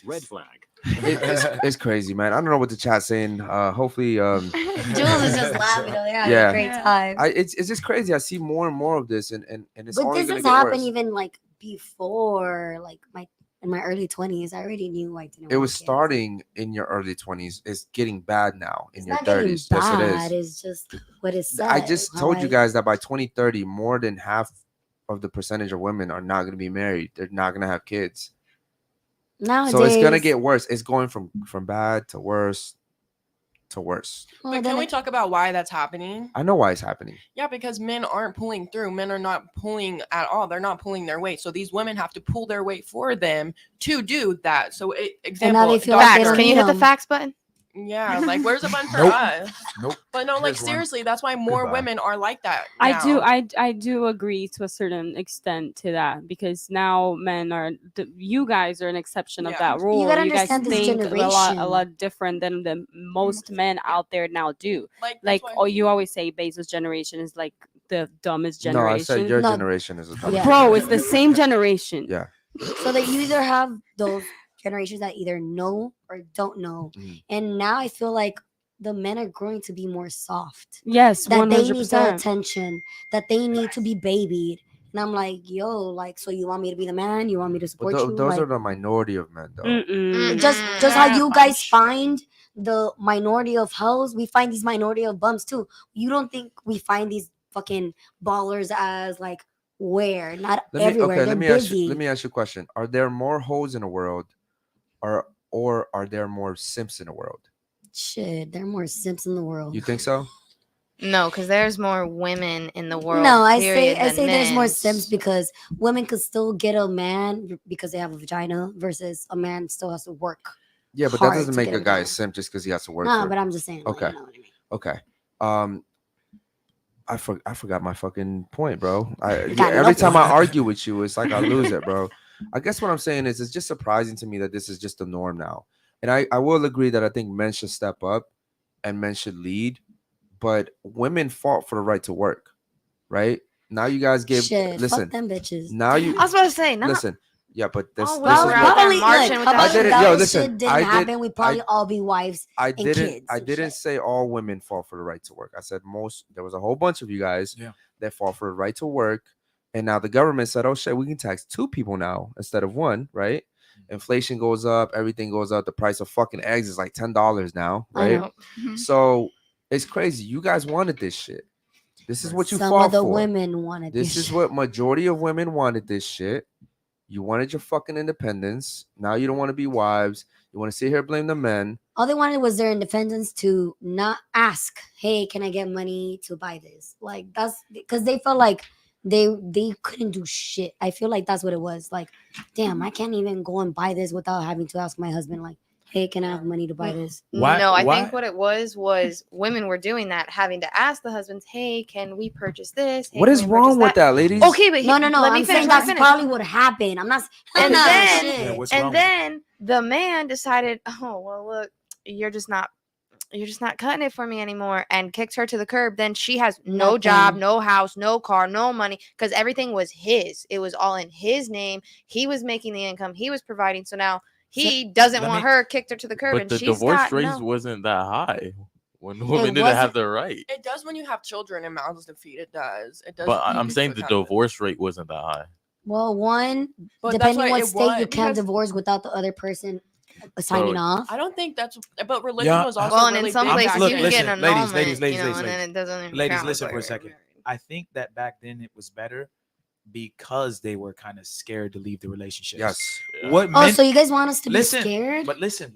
Red flag. It's crazy, man. I don't know what the chat's saying. Hopefully, Jules is just laughing over there, having Yeah. a great time. it's just crazy. I see more and more of this, and it's But only this gonna has get happened worse. even like before, like in my early 20s. I already knew I didn't. It want was kids. starting in your early 20s. It's getting bad now in It's your not getting 30s. Yes, bad. it is. It's just what it says. I just how told you I- guys that by 2030, more than half of the percentage of women are not going to be married. They're not going to have kids. Nowadays, So it's going to get worse. It's going from bad to worse to worse. well, But then can we it- talk about why that's happening? I know why it's happening. Yeah, because men aren't pulling through. Men are not pulling at all. They're not pulling their weight. So these women have to pull their weight for them to do that. So example, they feel like they Facts. don't Can you need hit the them. facts button? yeah, like where's the button for Nope. us? Nope. But no, like Here's one. seriously, that's why more Goodbye. women are like that. I do. now. I do agree to a certain extent to that because now men are. You guys are an exception of Yeah. that rule. gotta You guys understand this think a generation. lot different than the most men out there now do. Like, Like, that's why- oh, you always say Bezos' generation is like the dumbest No, I generation. said your No. generation is a dumb Yeah. Bro, it's the same generation. Yeah. So that you either have those generations that either know or don't know, Mhm. and now I feel like the men are growing to be more soft. Yes, That one they hundred need the percent. attention. That they need to be babied. And And I'm like, yo, like, so you want me to be the man? You want me to But support you? those Like, are the minority of men, though. Mm-mm. just how you guys find the minority of hoes, we find these minority of bums too. You don't think we find these fucking ballers as like where? Not everywhere. They're busy. Let me ask you a question. Are there more hoes in the world, or are there more simps in the world? Shit, there are more simps in the world. You think so? No, because there's more women in the world. No, I period, say than there's more men. simps because women could still get a man because they have a vagina versus a man still has to work. Yeah, but that hard doesn't to make get a guy a vagina. simp just because he has to work. Nah, for but I'm just saying. Okay. Like, you know what I mean? Okay. I forgot my fucking point, bro. Got Every nothing. time I argue with you, it's like I lose it, bro. I guess what I'm saying is it's just surprising to me that this is just the norm now. And I will agree that I think men should step up and men should lead, but women fought for the right to work, right? Now you guys give Shit, listen. fuck them bitches. Now you I was about to say, no. listen. Yeah, but this All this is women were out what there Probably, marching look, with how that about shit. if that Yo, shit listen, didn't I did- happen, we'd probably I- all be wives I and didn't kids. I and didn't shit. say all women fought for the right to work. I said most. There was a whole bunch of you guys Yeah. that fought for the right to work, and now the government said, "Oh shit, we can tax 2 people now instead of 1." Right? Inflation goes up, everything goes up. The price of fucking eggs is like $10 now, I right? know. Mhm. So it's crazy. You guys wanted this shit. This is what you Some fought of the for. women wanted This is shit. what majority of women wanted. This shit. You wanted your fucking independence. Now you don't want to be wives. You want to sit here blame the men. All they wanted was their independence to not ask, "Hey, can I get money to buy this?" Like that's because they felt like they couldn't do shit. I feel like that's what it was. Like, damn, I can't even go and buy this without having to ask my husband, like, "Hey, can I have money to buy this?" Why- No, I why- think what it was women were doing that, having to ask the husbands, "Hey, can we purchase this? Hey, What can is we wrong purchase with that, ladies? Okay, but No. let me I'm finish. saying let me that's finish. probably what happened. I'm not. And nah, then- shit. Yeah, what's wrong And with it? then the man decided, "Oh well, look, you're just not cutting it for me anymore," and kicked her to the curb. Then she has no job, Nothing. no house, no car, no money, because everything was his. It was all in his name. He was making the income. He was providing. So now he doesn't let want me- her, kicked her to the curb, But and the she's divorce got rate no. wasn't that high when women didn't wasn't- have the right. It does when you have children and mouths to feed. It does. It does. But I'm usually saying the happen. divorce rate wasn't that high. Well, one, But that's depending why what it state you was- can't because divorce without the other person signing So- off. I don't think that's. But religion Yeah. was also Well, and really in some big I'm- places back look, you then. can get listen, an ladies, annulment, ladies, you know, ladies, and then it doesn't even Ladies, count listen as for a like- second. I think that back then it was better because they were kind of scared to leave the relationship. Yes. Yeah. What Oh, men, so you guys want us to listen, be scared? but listen.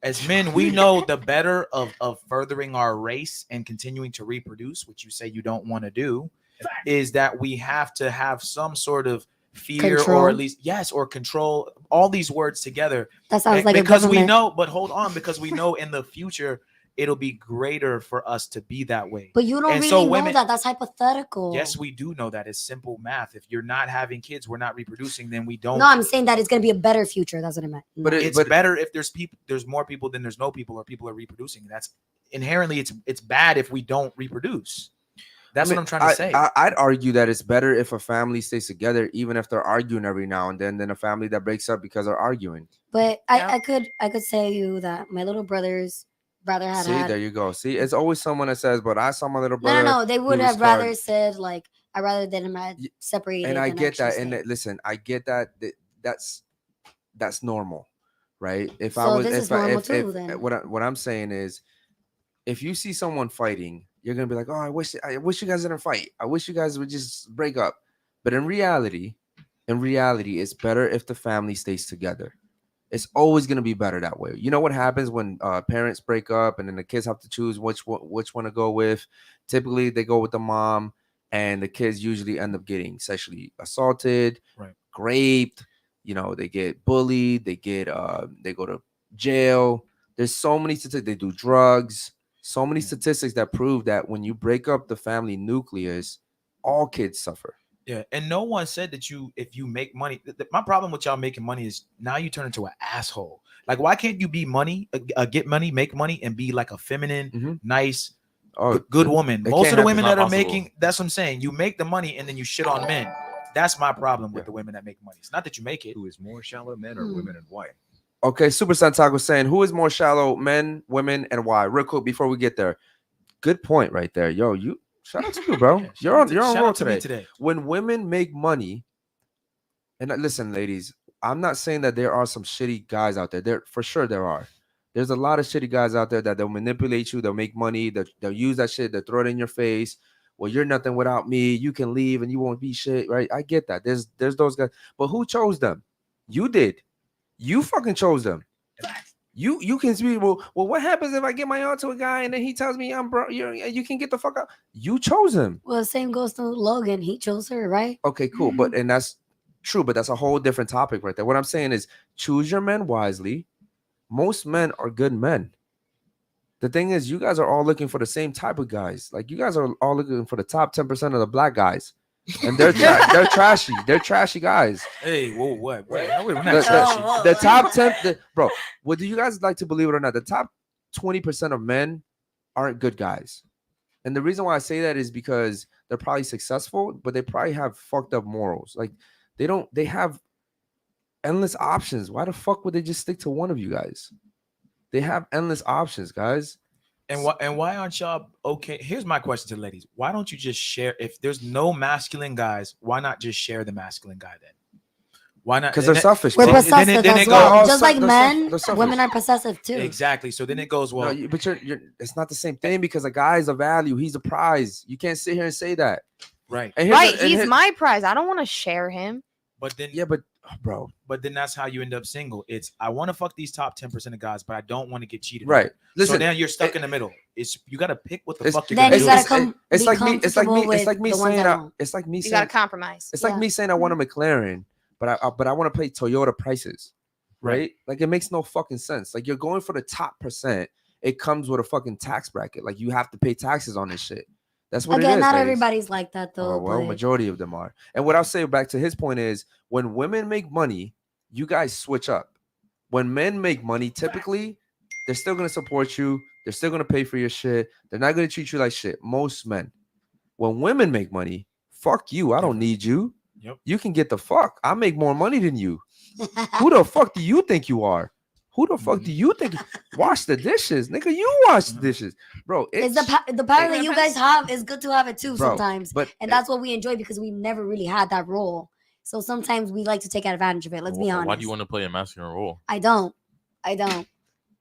As men, we know the better of furthering our race and continuing to reproduce, which you say you don't want to do, is that we have to have some sort of fear Control. or at least or control. All these words together That sounds like a because we government. know. But hold on, because we know in the future it'll be greater for us to be that way. But you don't And really so know women- that. That's hypothetical. Yes, we do know that. It's simple math. If you're not having kids, we're not reproducing, then we don't. No, I'm saying that it's gonna be a better future. That's what I meant. But No. it- It's better if there's more people than there's no people, or people are reproducing. That's inherently it's bad if we don't reproduce. That's what I'm trying to say. I'd argue that it's better if a family stays together, even if they're arguing every now and then, than a family that breaks up because they're arguing. But Yeah. I could say you that my little brother's brother had See, there you go. See, it's always someone that says, "But I saw my little brother." no. They would he was have rather card- said like I rather than him had Y- separated. and I than get that. actually And stayed. listen, I get that. That's normal, right? If I So was, this is if I, normal if, too, if then. what I'm saying is, if you see someone fighting, you're gonna be like, "Oh, I wish you guys didn't fight. I wish you guys would just break up." But in reality, it's better if the family stays together. It's always gonna be better that way. You know what happens when parents break up and then the kids have to choose which one to go with? Typically, they go with the mom, and the kids usually end up getting sexually assaulted, Right. raped. You know, they get bullied. They go to jail. There's so many statistics. They do drugs. So many statistics that prove that when you break up the family nucleus, all kids suffer. Yeah, and no one said that if you make money. My problem with y'all making money is now you turn into an asshole. Like, why can't you be money, get money, make money, and be like a feminine, nice, Oh, good woman? it Most can't of the happen. women It's that not are possible. making, that's what I'm saying. You make the money and then you shit on men. That's my problem with the women that make money. It's not that you make it. Who is more shallow, men or women, and why? Okay, Super Santiago saying, who is more shallow, men, women, and why? Real quick before we get there. Good point right there. Yo, Shout out to you, bro. Yeah, You're on shout roll out to me today. When women make money, and listen, ladies, I'm not saying that there are some shitty guys out there. There for sure there are. There's a lot of shitty guys out there that they'll manipulate you, they'll make money, they'll use that shit, they'll throw it in your face. Well, you're nothing without me. You can leave and you won't be shit, right? I get that. There's those guys, but who chose them? You did. You fucking chose them. You can speak. Well, what happens if I get my onto a guy and then he tells me I'm bro? You can get the fuck out. You chose him. Well, the same goes to Logan. He chose her, right? Okay, cool. But and that's true, but that's a whole different topic right there. What I'm saying is choose your men wisely. Most men are good men. The thing is, you guys are all looking for the same type of guys. Like you guys are all looking for the top 10% of the black guys. And they're they're trashy. They're trashy guys. Hey, whoa, what? Wait, no, we're The, not trashy. the top 10, bro. Would you guys like to believe it or not? The top 20% of men aren't good guys. And the reason why I say that is because they're probably successful, but they probably have fucked up morals. Like they have endless options. Why the fuck would they just stick to one of you guys? They have endless options, guys. And why aren't y'all okay? Here's my question to the ladies. Why don't you just share? If there's no masculine guys, why not just share the masculine guy then? Why not? Because they're selfish. We're bro. possessive then as it well. goes- Just like they're men, selfish. women are possessive too. Exactly. So then it goes, well, No, but you're it's not the same thing because a guy is a value. He's a prize. You can't sit here and say that. right. And here's Right, the- and he's here- my prize. I don't want to share him. But then Yeah, but bro, but then that's how you end up single. It's I want to fuck these top 10% of guys, but I don't want to get cheated. right. on. Listen, so then you're stuck in the middle. It's you got to pick what the It's- fuck you're Then gonna you do. gotta it's- come. it's be like me. It's like me. comfortable It's like me with the ones saying. that won't. It's like me You saying. got to compromise. It's like Yeah. me saying I want a McLaren, but I want to pay Toyota prices, right? Like it makes no fucking sense. Like you're going for the top percent. It comes with a fucking tax bracket. Like you have to pay taxes on this shit. That's what it Again, is. not ladies. everybody's like that though. Oh, well, but majority of them are. And what I'll say back to his point is when women make money, you guys switch up. When men make money, typically they're still gonna support you, they're still gonna pay for your shit, they're not gonna treat you like shit. Most men. When women make money, fuck you. I don't need you. Yep. You can get the fuck. I make more money than you. Who the fuck do you think you are? Who the fuck do you think? Wash the dishes, nigga. You wash the dishes, bro. it's the power that you guys have is good to have it too Bro, sometimes, but and that's what we enjoy because we've never really had that role. So sometimes we like to take advantage of it. Let's be honest. Why do you want to play a masculine role? I don't.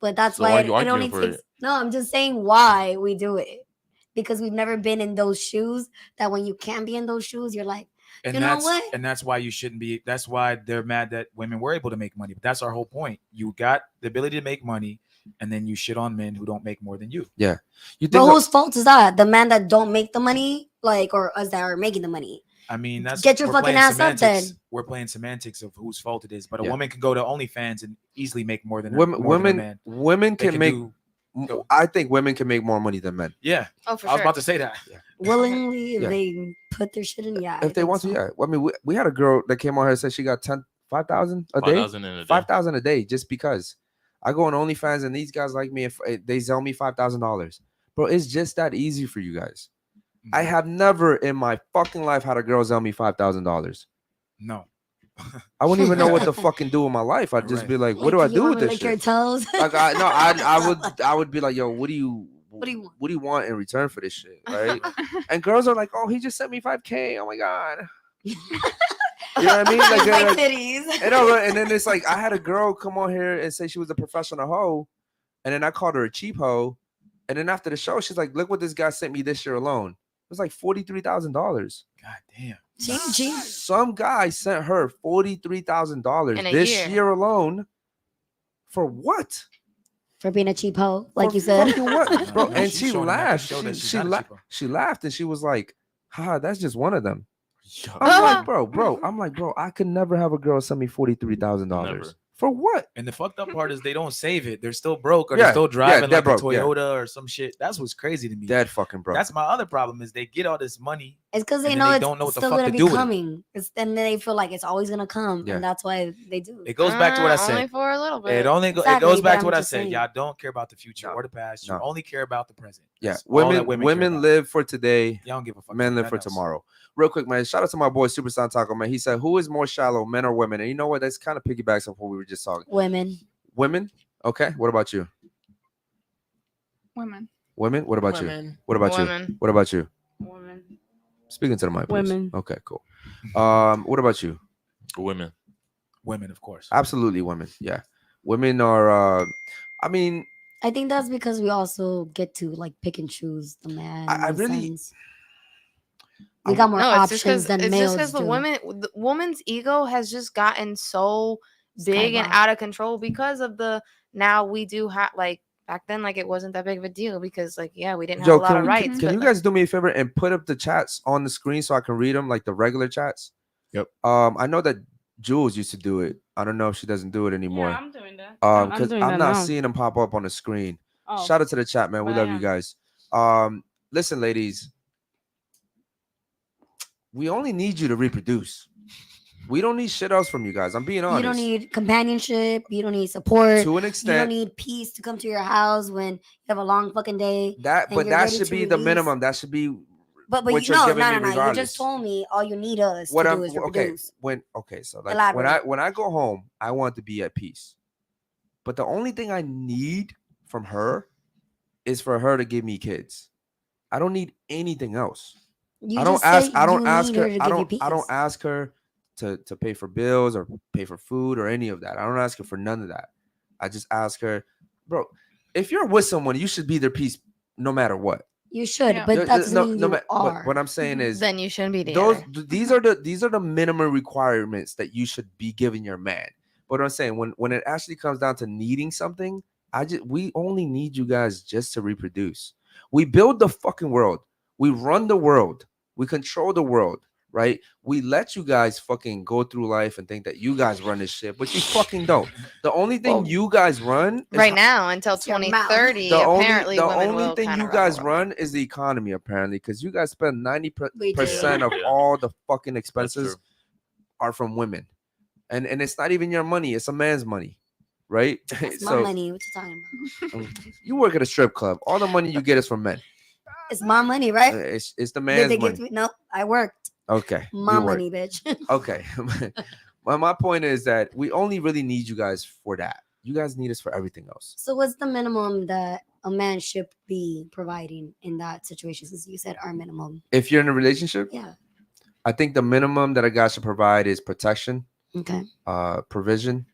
But that's So why why it, you it arguing only for takes. it? No, I'm just saying why we do it because we've never been in those shoes. That when you can be in those shoes, you're like, And You know that's what? and that's why you shouldn't be. That's why they're mad that women were able to make money. But that's our whole point. You got the ability to make money, and then you shit on men who don't make more than you. you think but whose fault is that? The man that don't make the money, like, or us that are making the money? I mean, that's Get your we're fucking playing ass up semantics. then. We're playing semantics of whose fault it is. But a Yeah. woman can go to OnlyFans and easily make more than women more than a women man. women They can make do- go. I think women can make more money than men. Yeah, Oh, for I was sure. about to say that. Willingly, if Yeah. they put their shit in, yeah. I If they think want to, so. yeah. I mean, we had a girl that came on here and said she got 5,000 a day. 5,000 in a day. 5,000 a day just because I go on OnlyFans and these guys like me, if they sell me $5,000, bro, it's just that easy for you guys. I have never in my fucking life had a girl sell me $5,000. No. I wouldn't even know what to fucking do with my life. I'd just Right. be like, what Like, do I you do wanna with this lick your shit? toes? Like, I would be like, yo, what do you want? what do you want in return for this shit, right? And girls are like, oh, he just sent me 5K. Oh my god. You know what I mean? Like, they're Like like, titties. and, no, and then it's like I had a girl come on here and say she was a professional hoe, and then I called her a cheap hoe, and then after the show, she's like, "Look what this guy sent me this year alone. It was like $43,000." God damn. Cheap. Some guy sent her $43,000 In a this year. year alone. For what? For being a cheap hoe, like For you said. fucking what, bro? No, And she's she showing them that to laughed. show that she's She not a laughed. cheapo. She laughed and she was like, "Ha, that's just one of them." Yo, I'm like, bro. I'm like, bro. I could never have a girl send me $43,000 Never. for what? And the fucked up part is they don't save it. They're still broke or Yeah, they're still driving they're like broke, a yeah. Toyota or some shit. That's what's crazy to me. Dead fucking bro. That's my other problem is they get all this money. It's because they And know then they it's don't know what the still fuck gonna to be do with it. coming. And they feel like it's always gonna come, Yeah. and that's why they do. It goes back to what I Only said. for a little bit. It Exactly, goes but back I'm to what I just said. saying. Y'all don't care about the future No. or the past. You No. only care about the present. Yeah, That's all that women care about. live for today. Y'all don't give a fuck. Men about live for nothing else. tomorrow. Real quick, man. Shout out to my boy Superstar Taco, man. He said, "Who is more shallow, men or women?" And you know what? That's kind of piggybacks off what we were just talking. Women. Women. Okay. What about you? Women. Women. What about you? Women. What about you? Women. What about you? Woman. Speaking to the mic, please. Women. Okay, cool. What about you? Women. Women, of course. Absolutely, women. Yeah, women are. I mean, I think that's because we also get to like pick and choose the man. I in a really- sense. We got more No, it's just options because than males the do. the woman's ego has just gotten so big and Skyrocket. out of control because of the now we do have like back then like it wasn't that big of a deal because like yeah we didn't have Joe, a lot can, of we, rights. can but you like, guys do me a favor and put up the chats on the screen so I can read them, like the regular chats? Yep. I know that Jules used to do it. I don't know if she doesn't do it anymore. Yeah, I'm doing that. Because doing I'm that not now. seeing them pop up on the screen. Oh, Shout out to the chat, man. We but I love you am. guys. Listen, ladies, we only need you to reproduce. We don't need shit else from you guys. I'm being honest. You don't need companionship. You don't need support. to an You don't extent need peace to come to your house when you have a long fucking day. that, and but you're that ready should to be the release. minimum. That should be But what you you're no, giving no, me no, no. You regardless. just told me all you need us What to I'm do is okay. reproduce. So like Elaborate. when I go home, I want to be at peace. But the only thing I need from her is for her to give me kids. I don't need anything else. You I don't just ask. say I don't you ask need her. her to I give you don't. I don't peace. ask her to pay for bills or pay for food or any of that. I don't ask her for none of that. I just ask her, bro. If you're with someone, you should be their peace no matter what. You should, Yeah. but No- that doesn't mean you but are. what I'm saying is then you shouldn't be those together. these are the minimum requirements that you should be giving your man. But I'm saying when it actually comes down to needing something, we only need you guys just to reproduce. We build the fucking world. We run the world. We control the world, right? We let you guys fucking go through life and think that you guys run this shit, but you fucking don't. The only thing Well, you guys run is Right now until It's your mouth. 2030, the apparently only women will thing kinda you run the guys world. run is the economy, apparently, because you guys spend 90% We do. of Yeah. all the fucking That's expenses true. are from women, and it's not even your money; it's a man's money, right? It's my money. What you talking about? You work at a strip club. All the money you get is from men. It's my money, right? It's the Did man's they money. give me? No, I worked. Okay, My you work. money, bitch. Okay, my point is that we only really need you guys for that. You guys need us for everything else. So what's the minimum that a man should be providing in that situation? Since you said our minimum. If you're in a relationship, Yeah. I think the minimum that a guy should provide is protection, Okay. provision,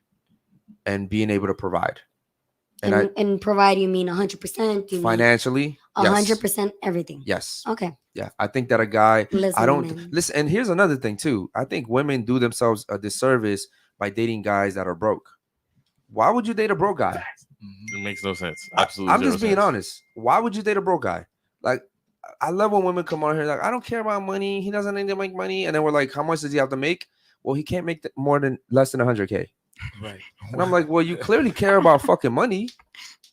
and being able to provide. And And provide you mean 100%? You mean financially, yes. 100% everything? Yes. Okay. Yeah. I think that a guy, Listen, I don't man. listen. And here's another thing too. I think women do themselves a disservice by dating guys that are broke. Why would you date a broke guy? It makes no sense. Absolutely. I'm zero just being sense. honest. Why would you date a broke guy? Like, I love when women come on here like, I don't care about money. He doesn't need to make money. And then we're like, how much does he have to make? Well, he can't make less than 100K. Right. And I'm like, well, you clearly care about fucking money,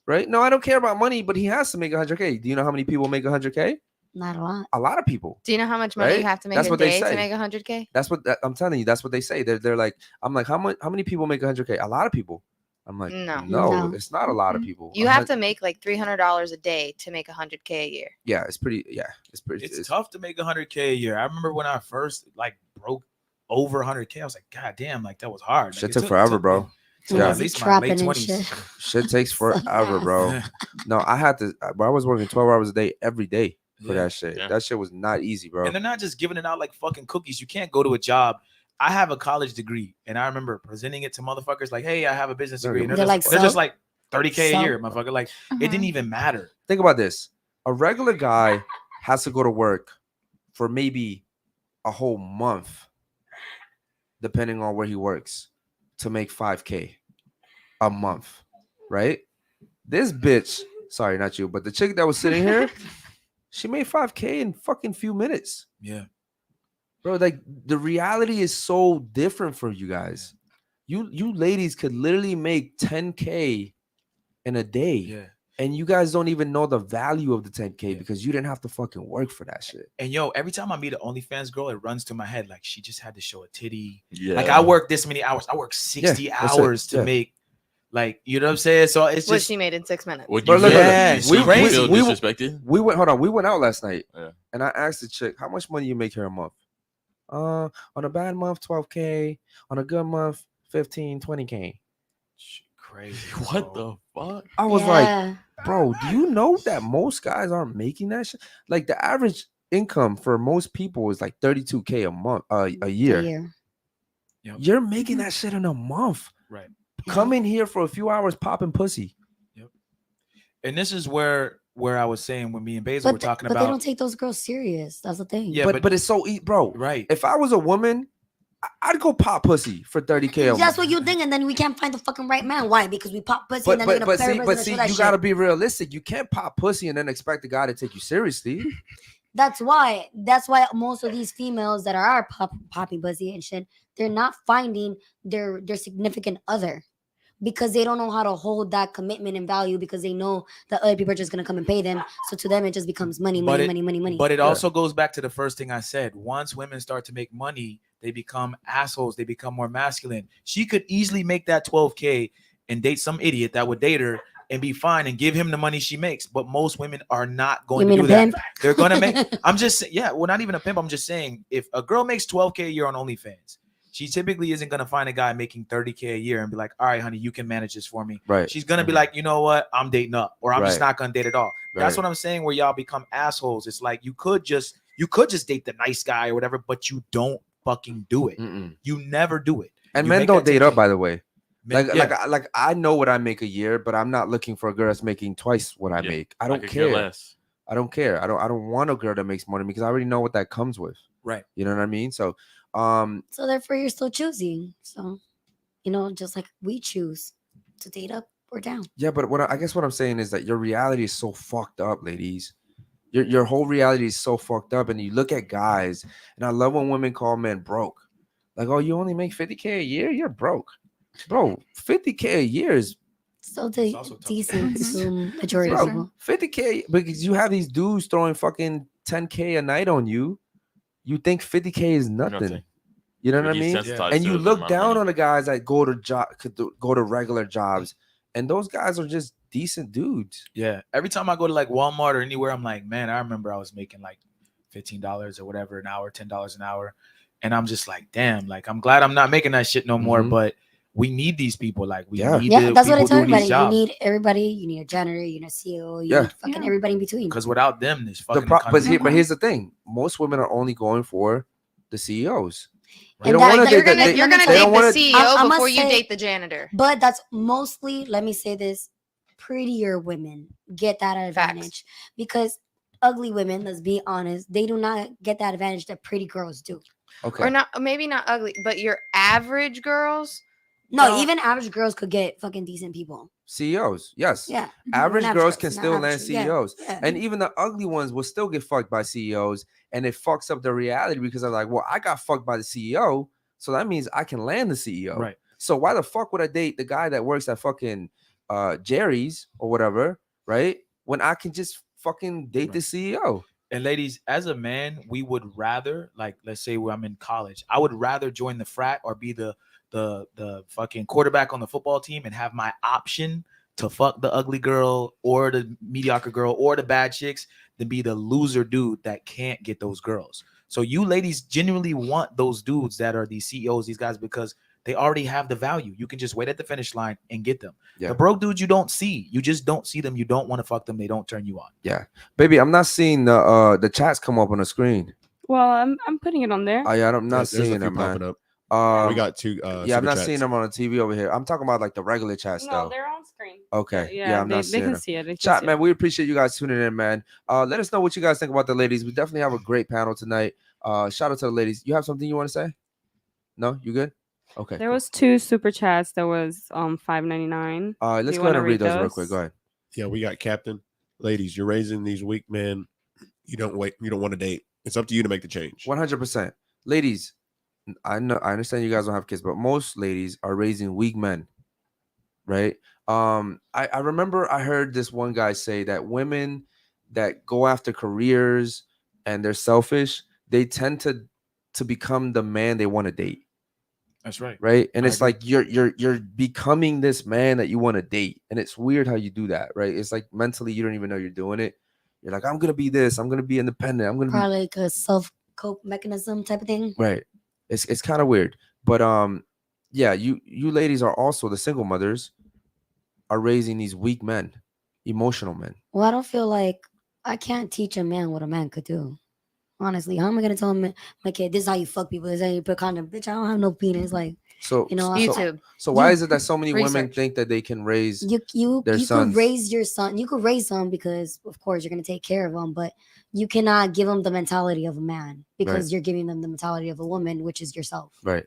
right? No, I don't care about money, but he has to make 100K. Do you know how many people make 100K? Not a lot. A lot of people. Do you know how much money Right? you have to make That's a what they day to say. make 100K? That's what I'm telling you. That's what they say. They're like, I'm like, how many people make 100K? A lot of people. I'm like, No. no, No. it's not a lot of people. You have to make like $300 a day to make 100K a year. Yeah, it's pretty. Yeah, it's pretty. It's tough to make 100K a year. I remember when I first like broke over 100K, I was like, God damn, like that was hard. Shit Like, took forever, bro. me Yeah. till At at least my Trapping late and 20s. shit. Shit takes So forever, bro. fast. No, I had to. I was working 12 hours a day every day for Yeah. that shit. Yeah. That shit was not easy, bro. And they're not just giving it out like fucking cookies. You can't go to a job. I have a college degree, and I remember presenting it to motherfuckers like, "Hey, I have a business They're degree." And They're like, they're just "So?" like 30K a So? year, motherfucker. Like it didn't even matter. Think about this: a regular guy has to go to work for maybe a whole month, depending on where he works, to make 5K a month, right? This bitch, sorry, not you, but the chick that was sitting here, she made 5K in fucking few minutes. Yeah, Bro, like the reality is so different for you guys. You ladies could literally make 10K in a day. yeah. And you guys don't even know the value of the 10K Yeah. because you didn't have to fucking work for that shit. And yo, every time I meet an OnlyFans girl, it runs to my head like she just had to show a titty. Yeah. Like I worked this many hours. I worked 60 that's it. hours to Yeah. make, like, you know what I'm saying? So it's What just she made in 6 minutes. Would Bro, you look, feel, look, yes, we, crazy. feel We- disrespected? We went out last night. Yeah. And I asked the chick, how much money you make here a month? On a bad month, 12K. On a good month, 15, 20K. crazy. What bro. the fuck? I was like, Yeah. bro, do you know that most guys aren't making that shit? Like the average income for most people is like 32K a month, a A year. year. Yep. You're making that shit in a month. Right. Come in here for a few hours popping pussy. And this is where I was saying when me and Basil were talking But they about. don't take those girls serious. That's the thing. Yeah, but it's so bro. Right. If I was a woman, I'd go pop pussy for 30K a month. That's what you think, and then we can't find the fucking right man. Why? Because we pop pussy, and then they're gonna see, you gotta be realistic. You can't pop pussy and then expect the guy to take you seriously. That's why most of these females that are popping pussy and shit, they're not finding their significant other because they don't know how to hold that commitment and value because they know that other people are just gonna come and pay them. So to them, it just becomes money. But it Yeah. also goes back to the first thing I said. Once women start to make money, they become assholes. They become more masculine. She could easily make that 12K and date some idiot that would date her and be fine and give him the money she makes. But most women are not going to do that. Pimp? They're going to make. I'm just saying, yeah. Well, not even a pimp. I'm just saying, if a girl makes 12K a year on OnlyFans, she typically isn't going to find a guy making 30K a year and be like, all right, honey, you can manage this for me. Right. She's going to be like, you know what? I'm dating up, or I'm just Right. not going to date at all. That's Right. what I'm saying, where y'all become assholes. It's like you could just date the nice guy or whatever, but you don't fucking do it. Mm-mm. You never do it. And You men make don't that date up, 10K. by the way. Men- yeah. Like I know what I make a year, but I'm not looking for a girl that's making twice what I Yeah, make. I don't could care. less. I don't care. I don't want a girl that makes money because I already know what that comes with. Right. You know what I mean? So So therefore, you're still choosing. So, just like we choose to date up or down. yeah, but I guess what I'm saying is that your reality is so fucked up, ladies. Your whole reality is so fucked up, and you look at guys, and I love when women call men broke. Like, oh, you only make 50K a year? You're broke, bro. 50K a year is Still also tough. decent to majority of bro. people. 50K because you have these dudes throwing fucking 10K a night on you. You think 50K is nothing. You know what I He's mean? sensitized And to you the look amount of down money. on the guys that go to regular jobs, and those guys are just decent dudes. Yeah. Every time I go to like Walmart or anywhere, I'm like, man, I remember I was making like $15 or whatever an hour, $10 an hour. And I'm just like, damn, like I'm glad I'm not making that shit no more. Mhm. But we need these people. Like we Yeah. need Yeah, the that's what I people tell doing these everybody. You jobs. need everybody. You need a janitor. You need a CEO. You Yeah. need fucking Yeah. everybody in between. Because without them, this The fucking but economy- here's the thing: most women are only going for the CEOs. They And don't want to that- date. you're gonna- You're gonna they date don't the wanna- CEO I must before you say- date the janitor. But that's mostly, let me say this, prettier women get that advantage because ugly women, let's be honest, they do not get that advantage that pretty girls do. Okay. Or not, maybe not ugly, but your average girls. No, don't- even average girls could get fucking decent people. CEOs, yes. Yeah. Average Even girls can not still land average, yeah, CEOs. yeah. And even the ugly ones will still get fucked by CEOs. And it fucks up their reality because they're like, well, I got fucked by the CEO. So that means I can land the CEO. Right. So why the fuck would I date the guy that works at fucking Jerry's or whatever, right? When I can just fucking date the CEO. And ladies, as a man, we would rather, like, let's say where I'm in college, I would rather join the frat or be the fucking quarterback on the football team and have my option to fuck the ugly girl or the mediocre girl or the bad chicks than be the loser dude that can't get those girls. So you ladies genuinely want those dudes that are these CEOs, these guys, because they already have the value. You can just wait at the finish line and get them. Yeah. The broke dudes you don't see. You just don't see them. You don't want to fuck them. They don't turn you on. Yeah. Baby, I'm not seeing the chats come up on the screen. Well, I'm putting it on there. I'm not There's a seeing few them, popping man. up. Um, We got two. yeah, I'm super not chats. seeing them on the TV over here. I'm talking about like the regular chats No, though. they're on screen. Okay. Yeah, Yeah, I'm they, not they seeing can them. see it. They can Chat, see man, it. we appreciate you guys tuning in, man. Let us know what you guys think about the ladies. We definitely have a great panel tonight. Shout out to the ladies. You have something you want to say? No, you good? Okay. There was 2 super chats. There was $5.99. Let's you go ahead wanna and read read those real those? quick. Go ahead. Yeah, we got Captain. Ladies, you're raising these weak men. You don't wait. You don't want to date. It's up to you to make the change. 100%. Ladies, I understand you guys don't have kids, but most ladies are raising weak men, right? I remember I heard this one guy say that women that go after careers and they're selfish, they tend to become the man they want to date, That's right. right? And I it's agree. like you're becoming this man that you want to date, and it's weird how you do that, right? It's like mentally you don't even know you're doing it. You're like, I'm gonna be this, I'm gonna be independent, I'm gonna be Probably like a self-cope mechanism type of thing. right. It's kind of weird, but yeah, you ladies are also the single mothers are raising these weak men, emotional men. Well, I don't feel like I can't teach a man what a man could do. Honestly, how am I gonna tell my kid this is how you fuck people? This is how you put condom? Bitch, I don't have no penis. Like, So you know, YouTube. So why You- is it that so many women Research. think that they can raise you their you sons? could raise your son. You could raise them because, of course, you're gonna take care of them. But you cannot give them the mentality of a man because Right. you're giving them the mentality of a woman, which is yourself. Right.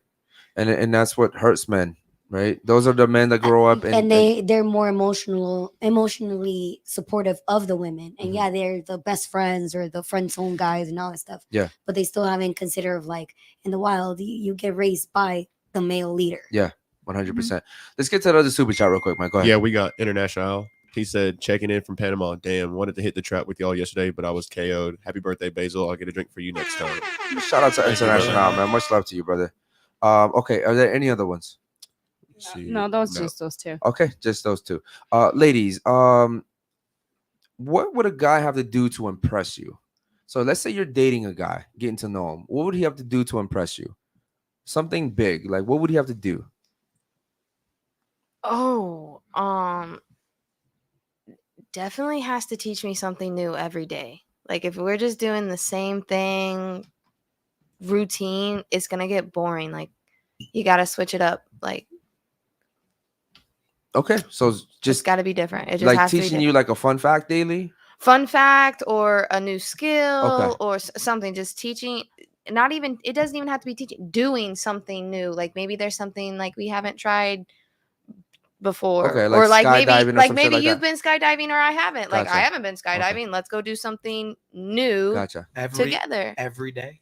And that's what hurts men, right? Those are the men that grow up And they're more emotionally supportive of the women, and Mhm. yeah, they're the best friends or the friend zone guys and all that stuff. Yeah. But they still haven't considered of like in the wild, you get raised by the male leader. Yeah, 100%. Let's get to the other super chat real quick, Mike. Go ahead. Yeah, we got International. He said, checking in from Panama. Damn, wanted to hit the trap with y'all yesterday, but I was KO'd. Happy birthday, Basil. I'll get a drink for you next time. Shout out to Thank you, International, brother. man. Much love to you, brother. Okay, are there any other ones? Let's see. No, just those two. Okay, just those two. Ladies, what would a guy have to do to impress you? So let's say you're dating a guy, getting to know him. What would he have to do to impress you? Something big. Like what would he have to do? Oh, definitely has to teach me something new every day. Like if we're just doing the same thing routine, it's gonna get boring. Like you gotta switch it up. Like Okay, so it's just gotta be different. It just like has to be teaching different. you like a fun fact daily. Fun fact or a new skill Okay. or something. Just teaching. Not even. It doesn't even have to be teaching. Doing something new. Like maybe there's something like we haven't tried before, Okay, like or like maybe skydiving or like some maybe shit like you've that. been skydiving or I haven't. Like I Gotcha. haven't been skydiving. Let's go do something new Gotcha. together Every day.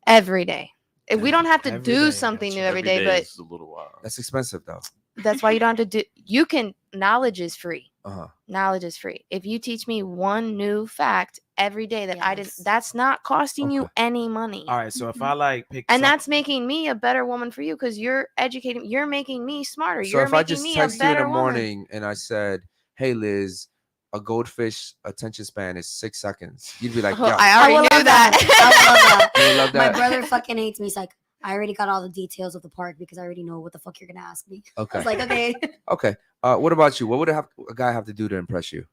every day. If we don't have to Every do day, something gotcha. new every Every day, day but is a little while. That's expensive though. that's why you don't have to do. You can. Knowledge is free. Uh-huh. Knowledge is free. If you teach me one new fact every day that I didn't, Yes. that's not costing you Okay. any money. All right. So if I like pick And some- that's making me a better woman for you because you're educating. You're making me smarter. So You're if I making just me text a you in the better woman. morning and I said, "Hey Liz, a goldfish attention span is 6 seconds," you'd be like, Oh, "Yo, I already will knew love that. I would love you would love My that." brother fucking hates me. He's like, I already got all the details of the park because I already know what the fuck you're gonna ask me. I Okay. was like, okay. Okay. What about you? What would a guy have to do to impress you?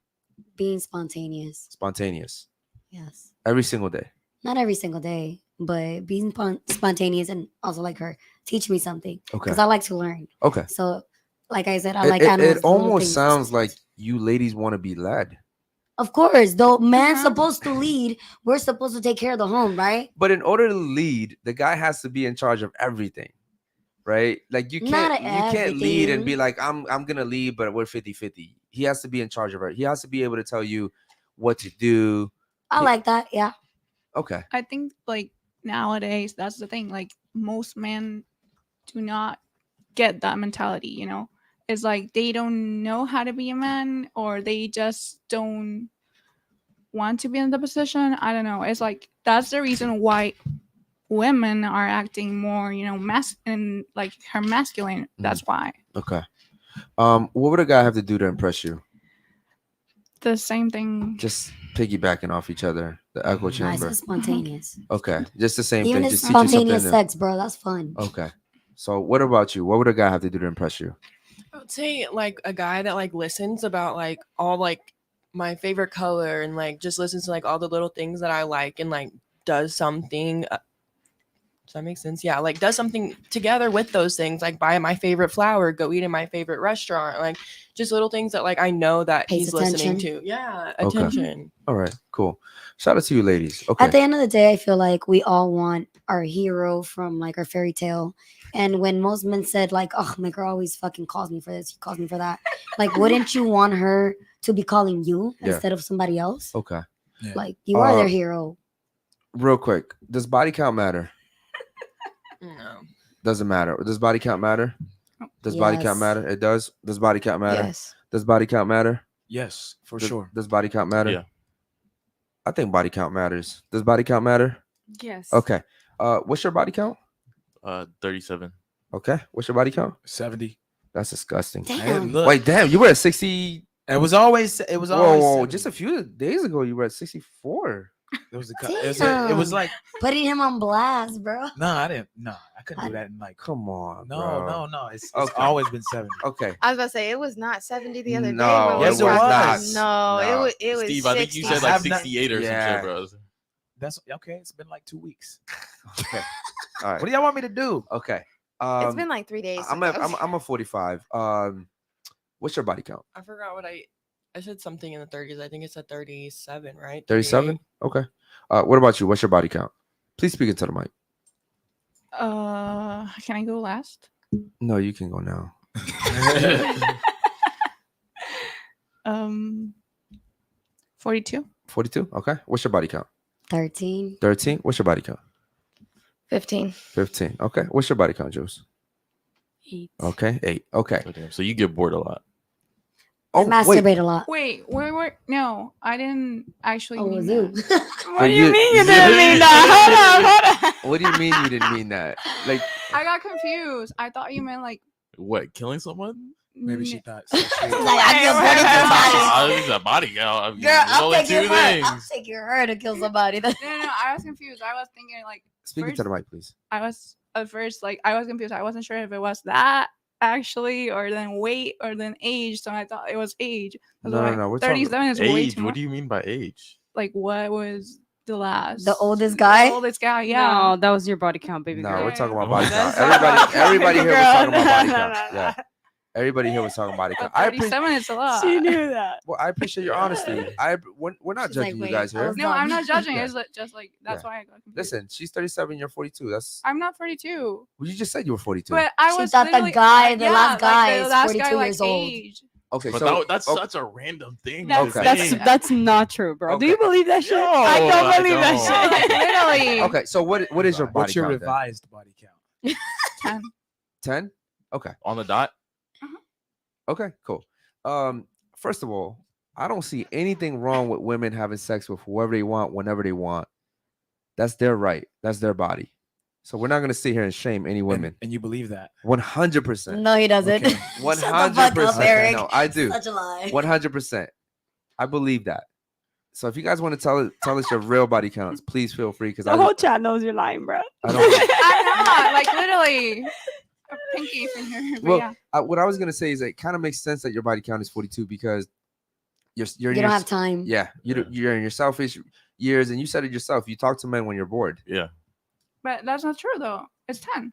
Being spontaneous. Spontaneous. Yes. Every single day. Not every single day, but being spontaneous and also like her, teach me something. Okay. Because I like to learn. Okay. So, like I said, I It, like it, animals. it the little almost things. sounds like you ladies want to be led. Of course, though, man's Yeah. supposed to lead. We're supposed to take care of the home, right? But in order to lead, the guy has to be in charge of everything. Right? Like you Not can't lead and be everything. like, I'm gonna lead, but we're 50-50. He has to be in charge of it. He has to be able to tell you what to do. I like that. Yeah. Okay. I think like nowadays that's the thing. Like most men do not get that mentality, you know? It's like they don't know how to be a man or they just don't want to be in the position. I don't know. It's like that's the reason why women are acting more, you know, and like her masculine. That's why. Okay. What would a guy have to do to impress you? The same thing. Just piggybacking off each other. The echo Nice chamber. and spontaneous. Okay. Just the same Even thing. if Just teach you something spontaneous new. sex, bro, that's fun. Okay. So what about you? What would a guy have to do to impress you? I would say like a guy that like listens about like all like my favorite color and like just listens to like all the little things that I like and like does something. Does that make sense? Yeah, like does something together with those things, like buy my favorite flower, go eat in my favorite restaurant, like just little things that like I know that Pays he's listening attention. to. Yeah, Okay. attention. All right, cool. Shout out to you ladies. Okay. At the end of the day, I feel like we all want our hero from like our fairy tale. And when most men said like, "Oh, my girl always fucking calls me for this, he calls me for that," like, wouldn't you want her to be calling you Yeah. instead of somebody else? Okay. Yeah. Like, you are their Uh, hero. Real quick. Does body count matter? No. Doesn't matter. Does body count matter? Does body count Yes. matter? It does. Does body count matter? Yes. Does body count matter? Yes, for Does, sure. Does body count matter? Yeah. I think body count matters. Does body count matter? Yes. Okay. What's your body count? 37. Okay. What's your body count? 70. That's disgusting. Hey, Damn. look, Wait, damn, you were at 60. it was always Whoa, 70. just a few days ago, you were at 64. It was it was Damn. like Putting him on blast, bro. no, I didn't. No, I couldn't do that in like Come on, no, bro. no. It's Okay. always been 70. Okay. I was about to say it was not 70 the other No, day. When Yes, we it talked was. about- No, No. it was Steve, I think you said 60. like I've not- 68 or Yeah. some shit, bro. That's okay. It's been like 2 weeks. Okay. All right. What do y'all want me to do? Okay. It's been like 3 days. I'm a 45. What's your body count? I forgot what I said something in the 30s. I think it said 37, right? 37. Okay. What about you? What's your body count? Please speak into the mic. Can I go last? No, you can go now. 42. 42. Okay. What's your body count? 13. 13. What's your body count? 15. 15. Okay. What's your body count, Jules? 8. Okay. 8. Okay. Oh, damn. So you get bored a lot. I Oh, masturbate wait. a lot. Wait, where? No, I didn't actually Oh, it mean was that. you. What do you- you mean you didn't mean that? Hold on. What do you mean you didn't mean that? Like, I got confused. I thought you meant like What? Killing someone? Maybe she n- thought. Like, sexually- I feel Wait, better wait, than I that. think that body count. I mean, Girl, there's I'm only taking two her. I'm things. taking her to kill somebody. No, I was confused. I was thinking like speak into the mic, please. I was at first like I was confused. I wasn't sure if it was that actually or then weight or then age. So I thought it was age. That's No, why no. We're talking 37 is way Age? too What much. do you mean by age? Like what was the last? The oldest guy? The oldest guy, yeah. No, that was your body count, baby No, girl. we're talking about Oh, body that's count. not body count, Everybody baby here was talking girl. about body No, count. no, no. Yeah. Everybody here was talking body count. But I appreciate. 37 is a lot. She knew that. Well, I appreciate your honesty. We're not She's like, judging you wait, guys I here. was No, I'm not judging. Yeah. It's just like that's Yeah. why I got confused. Listen, she's 37. You're 42. That's. I'm not 42. Well, you just said you were 42. But I She was thought the literally- guy- the last like, guy the is last 42 guy, like, years old. age. Okay, But so that's oh, such a random thing. That's, to Okay. say. that's not true, bro. Do you Okay. believe that shit? No, I don't I believe don't. No, like, that shit. literally. okay. So what is your body What's your count? then? revised body count? 10. 10. Okay. On the dot? Okay. Cool. First of all, I don't see anything wrong with women having sex with whoever they want, whenever they want. That's their right. That's their body. So we're not gonna sit here and shame any women. And you believe that? 100%. No, he doesn't. Okay. One Shut the hundred fuck up, percent. Eric. No, I do. Such a lie. 100%. I believe that. So if you guys want to tell us your real body counts, please feel free because The whole chat knows you're lying, bro. I don't. I'm not. Like, literally. A pinky finger. But Well, yeah. what I was gonna say is it kind of makes sense that your body count is 42 because you're You in don't your, have time. yeah you're in your selfish years and you said it yourself. You talk to men when you're bored. Yeah. But that's not true, though. It's 10.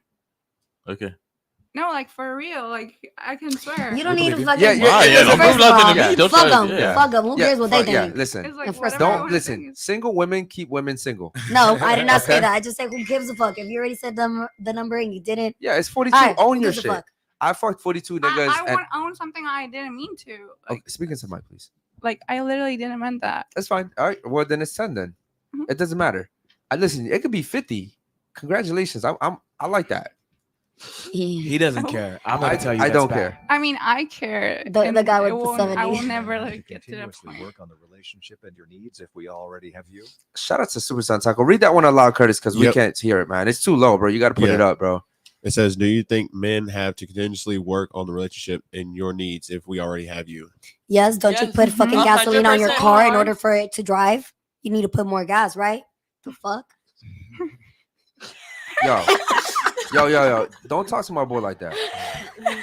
Okay. No, like, for real. Like, I can swear. You don't need to believe you. fucking. Yeah, yeah, Ah, yeah, listen, don't first prove of nothing all, to me. Don't fuck try them. it. Yeah. Fuck them. Who cares what they fuck- yeah, think? listen. It's like, And first whatever of I Don't wanna listen. think is- Single women keep women single. No, I did not say Okay. that. I just said who gives a fuck. If you already said the number and you didn't, Yeah, it's 42. all right, Own who your gives a shit. fuck? I fucked 42 niggas. I and, want to own something I didn't mean to. Like, okay, speaking to mic, please. like, I literally didn't mean that. That's fine. All right. Well, then it's 10 then. Mhm. It doesn't matter. I listen. It could be 50. Congratulations. I like that. He doesn't care. I'm gonna tell you. I that's don't bad. care. I mean, I care. The and guy with it the won't- I 70. will never, You like, get to that continuously point. work on the relationship and your needs if we already have you. Shout out to Super Sun Taco. Read that one aloud, Curtis, because we Yep. can't hear it, man. It's too low, bro. You got to put it Yeah. up, bro. It says, "Do you think men have to continuously work on the relationship and your needs if we already have you?" Yes, don't you Yes. put fucking 100% gasoline on your car in more. order for it to drive? You need to put more gas, right? The fuck? Yo. Don't talk to my boy like that.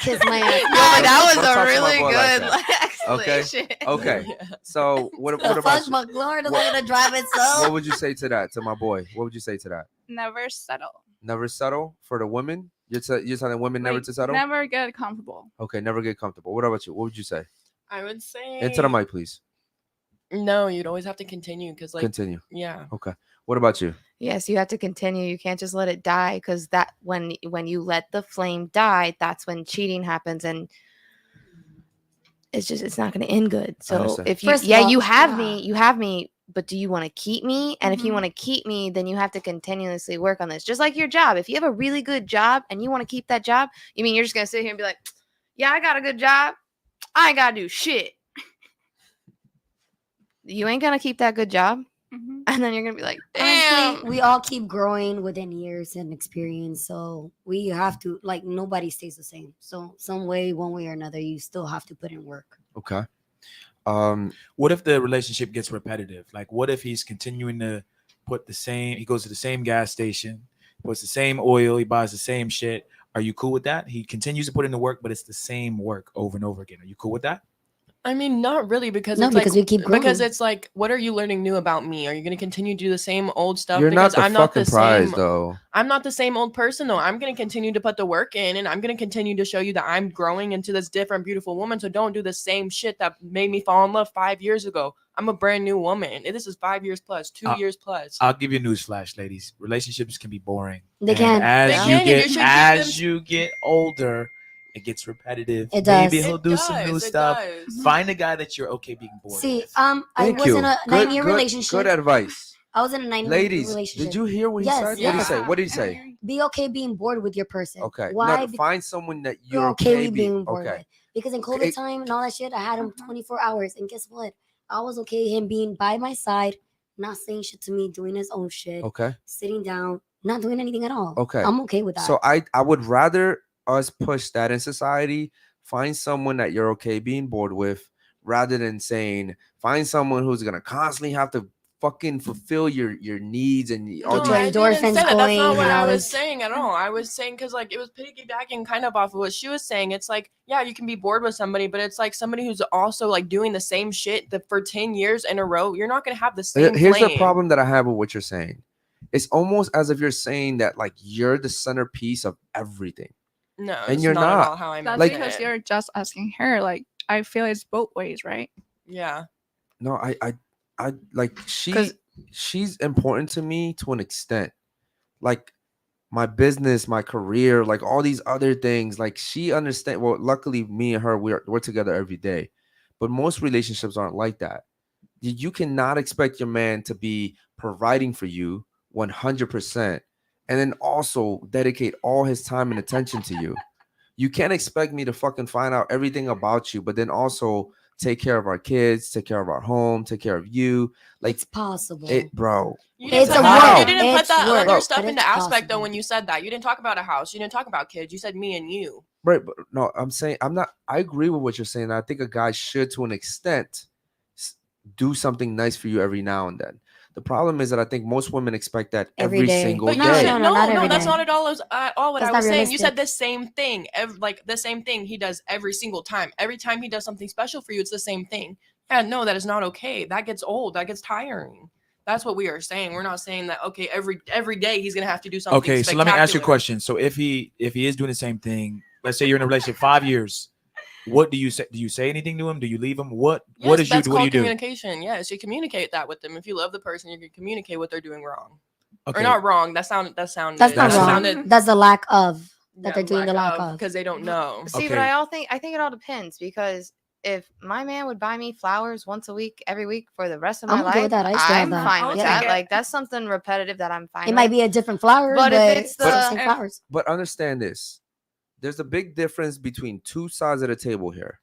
Kiss my ass. Yo, that Don't was talk a to my really boy like good that. Okay. explanation. Okay. So what The about fuck, you? my car doesn't What- want to drive What itself. would you say to that, to my boy? What would you say to that? Never settle. Never settle for the women? You're telling women never Like, to settle? Never get comfortable. Okay, never get comfortable. What about you? What would you say? I would say Into the mic, please. No, you'd always have to continue because, like, Continue. yeah, Okay. What about you? Yes, you have to continue. You can't just let it die because that when you let the flame die, that's when cheating happens, and it's not going to end good. So understand. if you First of all, you have me, but do you want to keep me? And if you Mhm. want to keep me, then you have to continuously work on this. Just like your job. If you have a really good job and you want to keep that job, you mean you're just going to sit here and be like, "Yeah, I got a good job. I ain't got to do shit." You ain't going to keep that good job. Mhm. And then you're going to be like, "Damn." Honestly, we all keep growing within years and experience. So we have to, like, nobody stays the same. So some way, one way or another, you still have to put in work. Okay. What if the relationship gets repetitive? Like, what if he's continuing to put he goes to the same gas station, puts the same oil, he buys the same shit. Are you cool with that? He continues to put in the work, but it's the same work over and over again. Are you cool with that? I mean, not really, because No, it's because like, we keep growing. because it's like, what are you learning new about me? Are you going to continue to do the same old stuff? You're not Because the I'm not fucking the prize, same. though. I'm not the same old person though. I'm going to continue to put the work in, and I'm going to continue to show you that I'm growing into this different, beautiful woman. So don't do the same shit that made me fall in love 5 years ago. I'm a brand new woman. And this is 5 years plus, 2 years plus. I'll give you a newsflash, ladies. Relationships can be boring. They And can. As They you can, and get you should give as them- you get older, it gets repetitive. It Maybe does. he'll It do some does, new it stuff. does. Find a guy that you're okay being bored See, with. I Thank was you. in a Good- 9-year good- relationship. Good advice. I was in a 9-year Ladies, relationship. did you hear what he Yes, said? yeah. What did he say? What did he say? Be okay being bored with your person. Okay. Why? No, find someone that You're you're okay okay with being bored okay. with. Because in COVID Okay. time and all that shit, I had him 24 hours. And guess what? I was okay him being by my side, not saying shit to me, doing his own shit, Okay. sitting down, not doing anything at all. Okay. I'm okay with that. So I would rather us push that in society. Find someone that you're okay being bored with, rather than saying find someone who's gonna constantly have to fucking fulfill your needs and all Get No, your I these. endorphins didn't say that. That's going not what and I all was this. saying at all. I was saying because like it was piggybacking kind of off of what she was saying. It's like, yeah, you can be bored with somebody, but it's like somebody who's also like doing the same shit for 10 years in a row. You're not gonna have the same. Here's the flame. problem that I have with what you're saying. It's almost as if you're saying that like you're the centerpiece of everything. No, And it's you're not not. at all how I That's meant because it. you're just asking her. Like, I feel it's both ways, right? Yeah. No, I like 'Cause- she's important to me to an extent. Like my business, my career, like all these other things. Like she understand. Well, luckily, me and her, we're together every day. But most relationships aren't like that. You cannot expect your man to be providing for you 100%, and then also dedicate all his time and attention to you. You can't expect me to fucking find out everything about you, but then also take care of our kids, take care of our home, take care of you. Like It's possible. bro. You It's didn't, a put that, work. you didn't put It's that work, other stuff but into it's aspect though possible. when you said that. You didn't talk about a house. You didn't talk about kids. You said me and you. Right, but no, I'm saying I'm not. I agree with what you're saying. I think a guy should, to an extent, do something nice for you every now and then. The problem is that I think most women expect that Every every day. single But day. you No, should, no, no, not no, every that's day. not at all what That's I not was saying. You said realistic. the same thing, like the same thing he does every single time. Every time he does something special for you, it's the same thing. Yeah, no, that is not okay. That gets old. That gets tiring. That's what we are saying. We're not saying that okay, every day he's gonna have to do something. Okay, so let me ask you a spectacular. question. So if he is doing the same thing, let's say you're in a relationship 5 years, what do you say? Do you say anything to him? Do you leave him? What Yes, is that's what do you called do? communication. Yes, you communicate that with them. If you love the person, you can communicate what they're doing wrong. Okay. Or not wrong. That sounded. That's not That's wrong. sounded- That's the lack of that yeah, they're doing the lack of. because they don't know. See, but Okay. I think it all depends because if my man would buy me flowers once a week, every week for the rest of my I'm okay life, with that. I used to have I'm that. fine I'll with take that. it. Like that's something repetitive that I'm fine It might with. be a different flower, But but, if it's it's the the- same flowers. But understand this. There's a big difference between two sides of the table here.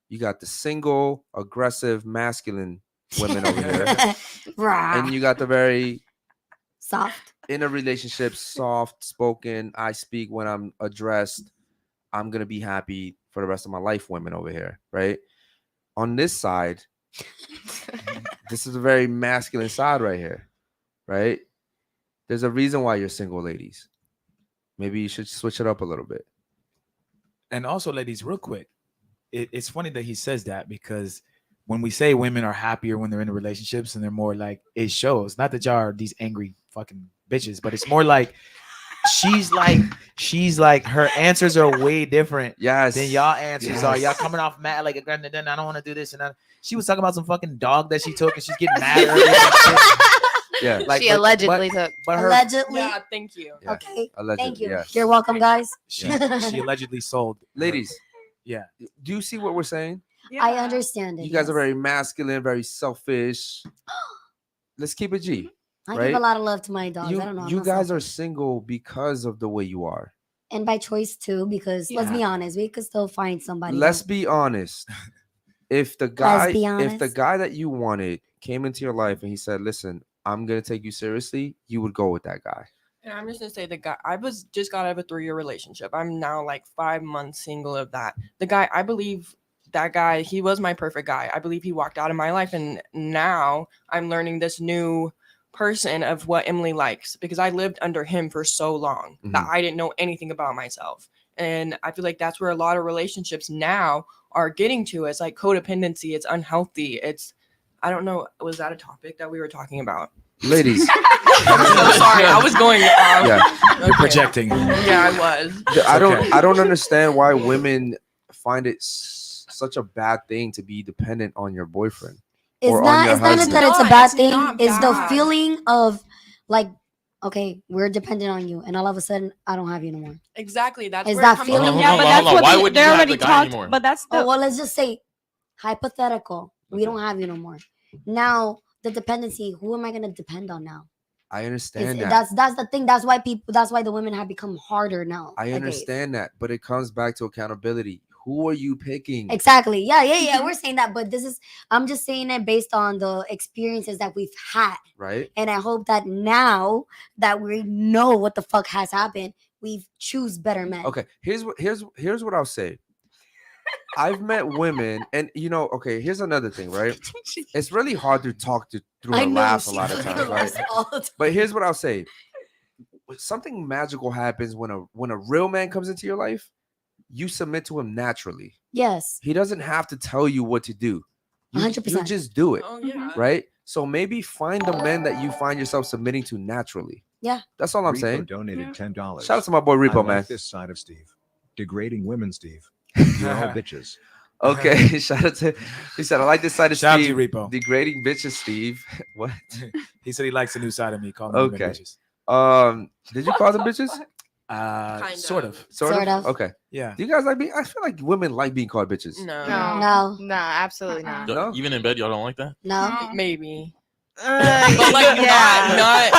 You got the single, aggressive, masculine women over here, Rah. and you got the very Soft. in a relationship, soft spoken. I speak when I'm addressed. I'm gonna be happy for the rest of my life. Women over here, right? On this side, this is a very masculine side right here, right? There's a reason why you're single, ladies. Maybe you should switch it up a little bit. And also, ladies, real quick, it's funny that he says that because when we say women are happier when they're in relationships and they're more like, it shows. Not that y'all are these angry fucking bitches, but it's more like she's like her answers are way different Yes. than y'all answers are. Y'all Yes. coming off mad like, then I don't want to do this and that. She was talking about some fucking dog that she took and she's getting mad earlier and shit. Yeah. Like, she but- allegedly took. But her Allegedly. Yeah, thank you. Yeah. Okay. Allegedly, Thank you. yeah. You're welcome, guys. she allegedly sold her- Ladies, Yeah. do you see what we're saying? I understand it. You guys are yes. very masculine, very selfish. Let's keep it G. I right? give a lot of love to my dogs. You, I don't know. I'm you not guys are selfish. single because of the way you are. And by choice too, because let's be Yeah. honest, we could still find somebody. Let's that- be honest. If the guy, be if the honest. guy that you wanted came into your life and he said, "Listen, I'm gonna take you seriously," you would go with that guy. And I'm just gonna say the guy. I was just got out of a 3-year relationship. I'm now like 5 months single of that. The guy, I believe that guy, he was my perfect guy. I believe he walked out of my life, and now I'm learning this new person of what Emily likes because I lived under him for so long that I didn't know anything about myself. And I feel like that's where a lot of relationships now are getting to. It's like codependency. It's unhealthy. I don't know. Was that a topic that we were talking about? Ladies, I'm so sorry. I was going off. yeah, You're projecting. Yeah, I was. I don't understand why women find it such a bad thing to be dependent on your boyfriend. It's or on not. your It's not husband. that it's a No, bad it's thing. not It's the bad. feeling of like, okay, we're dependent on you, and all of a sudden, I don't have you no more. Exactly. That's Is where that it comes feeling- from. Hold Yeah, on, but hold that's on. what Why would they you have already the guy talked. anymore? But that's Oh the well, let's just say hypothetical. We don't have you no more. Now the dependency. Who am I gonna depend on now? I understand that. That's the thing. That's why people. That's why the women have become harder now. I understand that, but it comes back to accountability. Who are you picking? Exactly. Yeah. We're saying that, but this is. I'm just saying it based on the experiences that we've had, Right? and I hope that now that we know what the fuck has happened, we choose better men. Okay. Here's what I'll say. I've met women, and okay. Here's another thing, right? It's really hard to talk through I her know. laughs a she lot of fucking times, right? laughs all the time. But here's what I'll say. Something magical happens when a real man comes into your life. You submit to him naturally. Yes. He doesn't have to tell you what to do. You 100%. just do it, Oh yeah. right? So maybe find the men that you find yourself submitting to naturally. Yeah. That's all I'm Repo saying. donated Yeah. $10. Shout out to my boy I Repo, like man. this side of Steve. Degrading women, Steve. You're all bitches. Okay, shout out to. He said, "I like this side of Shout out to Steve." you, Repo. Degrading bitches, Steve. What? He said he likes a new side of me. Call me women Okay. bitches. Did you call them bitches? Sort of. Sort Sort of. Okay. Yeah. Do you guys like being? I feel like women like being called bitches. No. No. No, absolutely not. No? Even in bed, y'all don't like that? No. Maybe. Uh, But like yeah.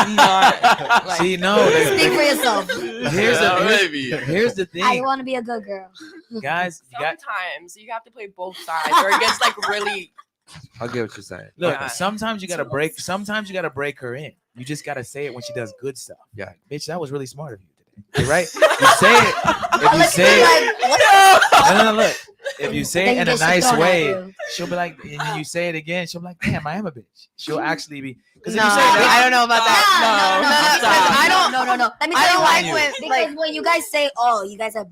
not like See, no. Speak for yourself. Here's the I thing, want to be a good girl. guys. You got sometimes you have to play both sides or it gets like really I get what you're saying. look. Yeah. Sometimes you gotta break. Sometimes you gotta break her in. You just gotta say it when she does good stuff. Yeah. Like, bitch, that was really smart of you today. Right? You say it. If you Look say at it, me like, what? no. Look. If you say Then it in you a get shit nice thrown at way, you. she'll be like, and you say it again, she'll be like, damn, I am a bitch. She'll actually be. Because No, if you say I that, don't know about that. No. I don't. No. Let me I tell you don't why. like when Because like when you guys say, "Oh, you guys are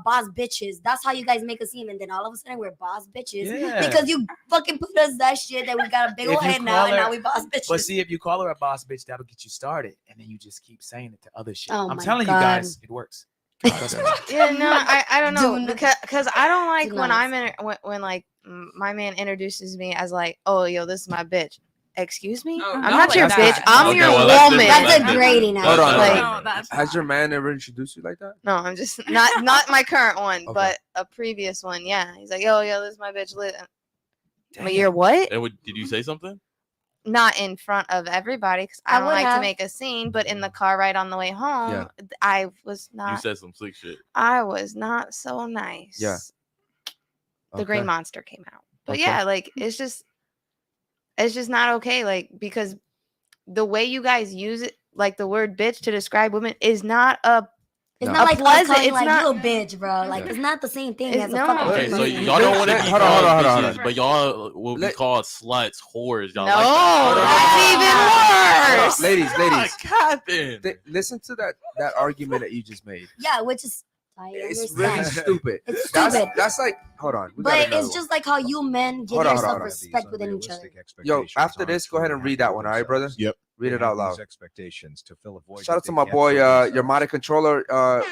boss bitches," that's how you guys make us seem, and then all of a sudden we're boss bitches Yeah. because you fucking put us that shit that we got a big If old you head now, call and her- now we boss bitches. But see, if you call her a boss bitch, that'll get you started, and then you just keep saying it to other shit. Oh I'm my telling God. you guys, it works. Trust me. yeah, no, I don't know Do not- because I don't like do when not. I'm in when like my man introduces me as like, oh yo, this is my bitch. Excuse me, Oh, I'm not not like your that. bitch. I'm Okay, your well, that's woman. different. That's That's degrading. Hold on, Like, No, that's Has your man ever introduced you like that? no, I'm just not my current one, Okay. but a previous one. Yeah, he's like, yo, this is my bitch. I'm like, you're what? And did you say something? Not in front of everybody because I I don't would like have. to make a scene, but in the car ride on the way home, Yeah. I was You not. said some slick shit. I was not so nice. Yeah. The Okay. Green Monster came out, but Okay. yeah, like it's just not okay. Like because the way you guys use it, like the word bitch to describe women, is not a. It's No. not like Pleasant, calling it's like not- you a bitch, bro. Like Yeah. it's not the same thing It's as a not. fucking. Okay, so person. y'all don't want to Let- be hold on, called hold on, hold bitches, on. but y'all will be Let- called sluts, whores. Y'all No, like that. that's even worse. Ladies. Captain. Listen to that argument that you just made. Yeah, which is I It's understand. really stupid. It's That's, stupid. that's like, hold on. we got But another it's one. just like how you men give Hold on, yourself hold on. respect within each other. Yo, after this, go ahead and read that one, all right, brother? Yep. Read it out loud. Expectations to fill a void Shout out that to they my can't boy, fill your themselves. modded controller.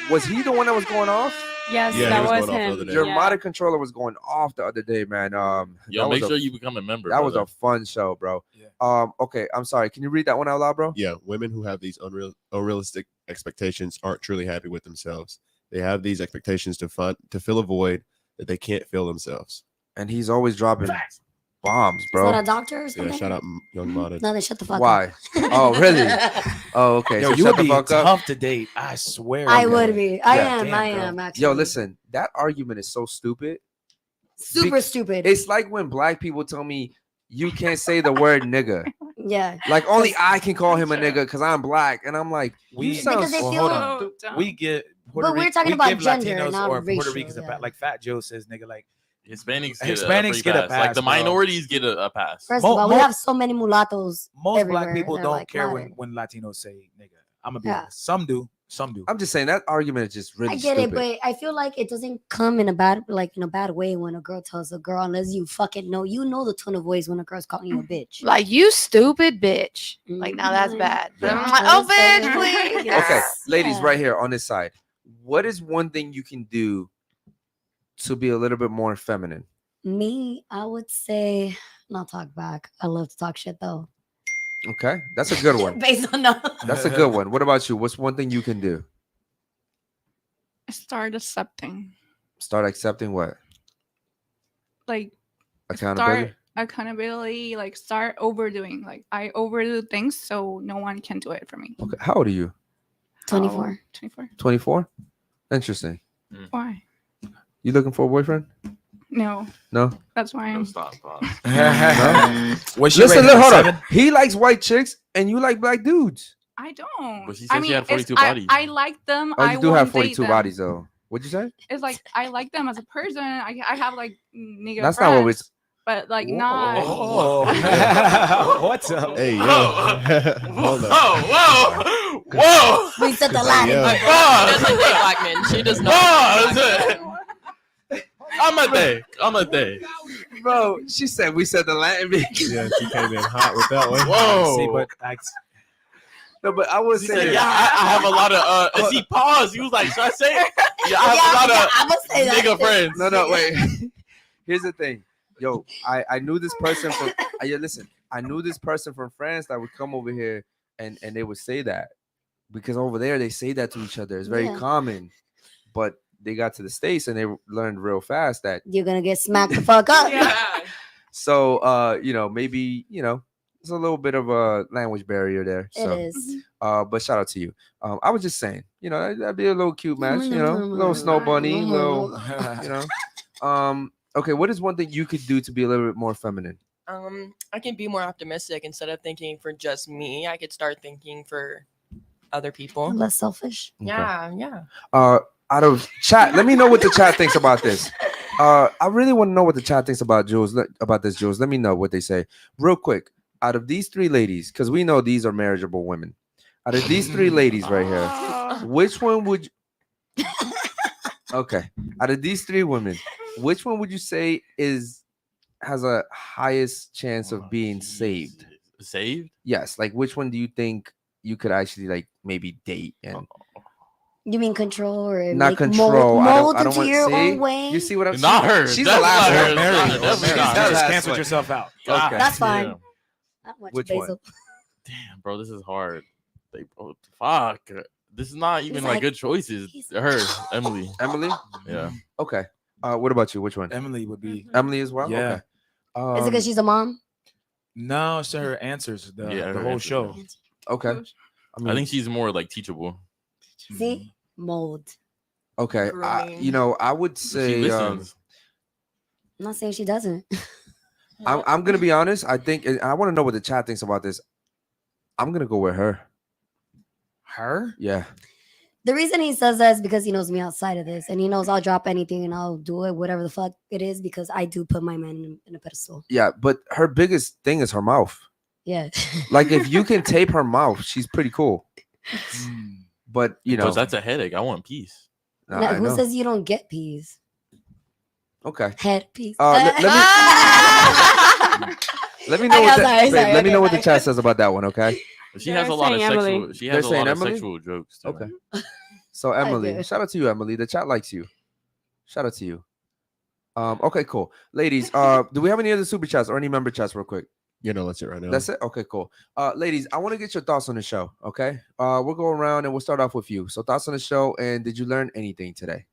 Was he the one that was going off? yes, Yeah, he that was was going off the him. other day. Your Yeah. modded controller was going off the other day, man. Yo, that make was sure a, you become a member. that was brother. a fun show, bro. Yeah. Okay, I'm sorry. Can you read that one out loud, bro? Yeah, women who have these unrealistic expectations aren't truly happy with themselves. They have these expectations to fill a void that they can't fill themselves. And he's always dropping bombs, Is bro. that a doctor or Yeah, something? shout out Young Modded. No, then shut the fuck up. Why? Oh, really? Oh, okay. Yo, so you shut would the be fuck up. tough to date. I swear. I you would be. I Yeah. am. Damn, I girl. am actually. Yo, listen, that argument is so stupid. Super stupid. It's like when black people tell me you can't say the word nigga. Yeah. Like only I can call him a nigga because I'm black, and I'm like, you We- sound Because they so- feel- hold so on. dumb. We get. But we're talking about give gender, Latinos not or racial, Puerto Ricans a yeah. pat. Like Fat Joe says, nigga. Like Hispanics Hispanics free get a Like pass, the bro. minorities get a pass. First Mo- of all, we mo- have so many mulattoes. most everywhere. black people They're don't like care modern. when Latinos say nigga. I'm gonna be Yeah. honest. Some do. Some do. I'm just saying that argument is just really I get stupid. it, but I feel like it doesn't come in a bad way when a girl tells a girl, unless you fucking know, the tone of voice when a girl's calling you a bitch. Like, you stupid bitch. Like, now that's bad. But Yeah. I'm like, oh, bitch, please. Okay, ladies, Yeah. right here on this side, what is one thing you can do to be a little bit more feminine? Me, I would say not talk back. I love to talk shit though. Okay, that's a good one. Based on that. That's a good one. What about you? What's one thing you can do? Start accepting. Start accepting what? Like Accountability. start accountability, like start overdoing. Like I overdo things so no one can do it for me. Okay, how old are you? 24. 24. 24. Interesting. Why? You looking for a boyfriend? No, No. that's why No, I'm stop. Was she Listen, rated look, at hold 7? on. He likes white chicks, and you like black dudes. I don't. But she said she had it's- 42 I- bodies. I like them. Oh, I you do have won't date 42 them. bodies, though. What'd you say? It's like I like them as a person. I have like nigga That's not what we. friends, but like not. Oh, what's up? Hey, yo. Hold Whoa, up. whoa, whoa. We set the line. Yo. My girl doesn't date black men. She does not. Pause. date black men. I'm a day. Bro, she said we said the Latin. Yeah, she came in hot with that one. Whoa. See, but No, but I would She say said, yeah, I have a lot of. And she paused. He was like, should I say it? Yeah, I have a lot I'm gonna say of that. nigga friends. No, wait. Here's the thing. Yo, I knew this person from listen, I knew this person from France that would come over here and they would say that. Because over there they say that to each other. It's very Yeah. common. But they got to the States and they learned real fast that You're gonna get smacked the fuck up. Yeah. so maybe, there's a little bit of a language barrier there. It So is. but shout out to you. I was just saying, that'd be a little cute match, little snow bunny, little okay, what is one thing you could do to be a little bit more feminine? I can be more optimistic instead of thinking for just me. I could start thinking for other people. Less selfish. Okay. Yeah. Out of chat, let me know what the chat thinks about this. I really want to know what the chat thinks about Jules. About this, Jules. Let me know what they say real quick. Out of these three ladies, because we know these are marriageable women. Out of these three ladies right here, which one would? Okay, out of these three women, which one would you say has a highest chance of being saved? Saved? Yes, like which one do you think you could actually like maybe date and You mean control or not like control? mold I don't into want your see. own way? You see what I'm Not her. She's That's the last not her. one. Mary. Mary. Definitely She's not the her. just last canceled one. yourself out. Okay. That's fine. Yeah. Not much Which basil. Damn, bro, this is hard. They both fuck. This is not even like like- good choices. he's- Her, Emily. Emily. Yeah. Okay. What about you? Which one? Emily would be. Emily as well. Yeah. Okay. Is it because she's a mom? No, it's her answers. The Yeah, her whole answers, show. okay. I think she's more like teachable. See? Mold. okay. Growing. I would She say listens. I'm not saying she doesn't. I'm gonna be honest. I think and I want to know what the chat thinks about this. I'm gonna go with her. Her? Yeah. The reason he says that is because he knows me outside of this, and he knows I'll drop anything and I'll do it, whatever the fuck it is, because I do put my man in a pedestal. Yeah. But her biggest thing is her mouth. Yeah. Like if you can tape her mouth, she's pretty cool. But Because that's a headache. I want peace. nah, Now, I who know. says you don't get peas? Okay. Head peas. Let me know I what know, that, sorry, let me okay, know what the bye. chat says about that one. Okay. She They're has a lot of saying sexual. Emily. She They're has a saying lot of Emily? sexual jokes. Too. Okay. So Emily, Okay. shout out to you, Emily. The chat likes you. Shout out to you. Okay, cool. Ladies, do we have any other super chats or any member chats real quick? That's it right now. That's it? Okay, cool. Ladies, I want to get your thoughts on the show. Okay. We'll go around and we'll start off with you. So thoughts on the show, and did you learn anything today?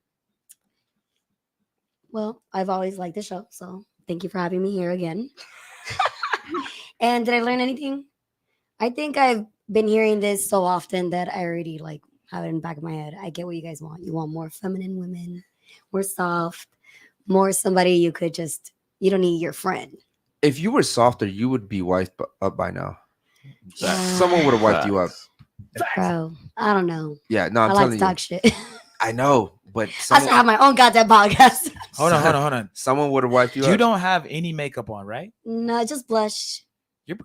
Well, I've always liked the show, so thank you for having me here again. And did I learn anything? I think I've been hearing this so often that I already like have it in the back of my head. I get what you guys want. You want more feminine women, more soft, more somebody you could just, you don't need your friend. If you were softer, you would be wiped up by now. Yeah. Someone would have wiped you up. Bro, I don't know. Yeah, no, I'm I like telling to you. talk shit. I know, but I should someone, have my own goddamn podcast. Hold on. someone would have wiped you You up. don't have any makeup on, right? No, just blush.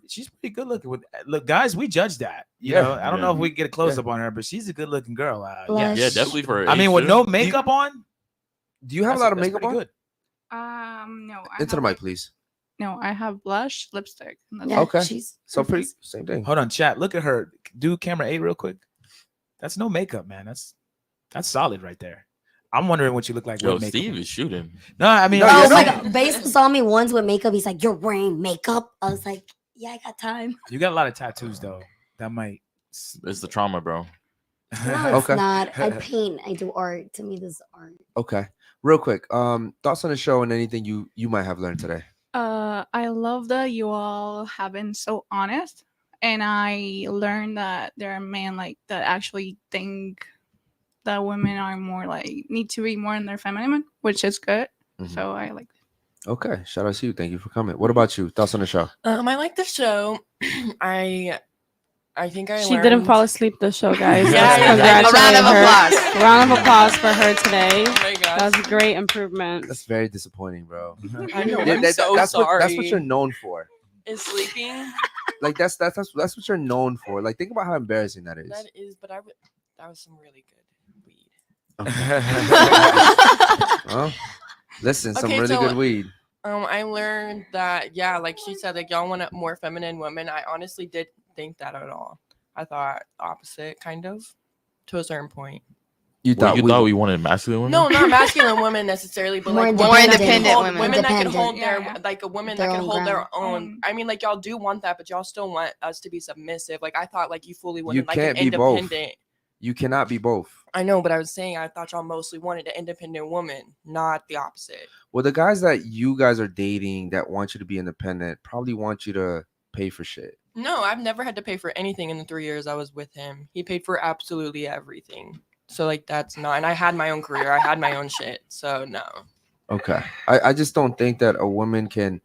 She's pretty good looking. Look, guys, we judge that. You Yeah. know, I don't Yeah. know if we can get a close up on her, but she's a good looking girl. Yeah. Blush. Yeah, definitely for her. I mean, age, with too. no makeup on, Do you have a lot of that's makeup pretty on? good. No. I Into the have, mic, like- please. No, I have blush, lipstick. and that's Yeah, it. Okay. she's So pretty, same thing. Hold on, chat. Look at her. Do camera 8 real quick. That's no makeup, man. That's solid right there. I'm wondering what you look like Yo, with makeup. Steve is shooting. No, I mean, No, Oh you're my not. god! Basil saw me once with makeup. He's like, "You're wearing makeup." I was like, "Yeah, I got time." you got a lot of tattoos though. That might. It's the trauma, bro. No, it's Okay. not. I paint. I do art. To me, this is art. Okay. Real quick. Thoughts on the show and anything you might have learned today. I love that you all have been so honest, and I learned that there are men like that actually think that women are more like need to be more in their feminine, which is good. Mhm. So I like. Okay. Shout out to you. Thank you for coming. What about you? Thoughts on the show? I like the show. I think I She learned... didn't fall asleep the show, guys. Yeah, Let's yeah, yeah. A round of congratulate her. applause. Round of applause for her today. Oh my gosh. That was a great improvement. That's very disappointing, bro. I know. Yeah, I'm that- so that's sorry. That's what you're known for. Is sleeping. Like that's what you're known for. Like think about how embarrassing that is. That is, but that was some really good weed. Well, listen, some Okay, really so- good weed. I learned that like she said, like y'all want a more feminine woman. I honestly did think that at all. I thought opposite, kind of, to a certain point. You What, thought you thought we wanted masculine women? No, not masculine women necessarily, but More like More women that can independent hold- women. women that can Independent. hold their Yeah. like a woman Their that can own hold their ground. own. I mean, like y'all do want that, but y'all still want us to be submissive. Like I thought, like you fully wanted You like an can't be both. independent. You cannot be both. I know, but I was saying I thought y'all mostly wanted an independent woman, not the opposite. Well, the guys that you guys are dating that want you to be independent probably want you to pay for shit. No, I've never had to pay for anything in the 3 years I was with him. He paid for absolutely everything. So like that's not, and I had my own career. I had my own shit. So no. Okay. I just don't think that a woman can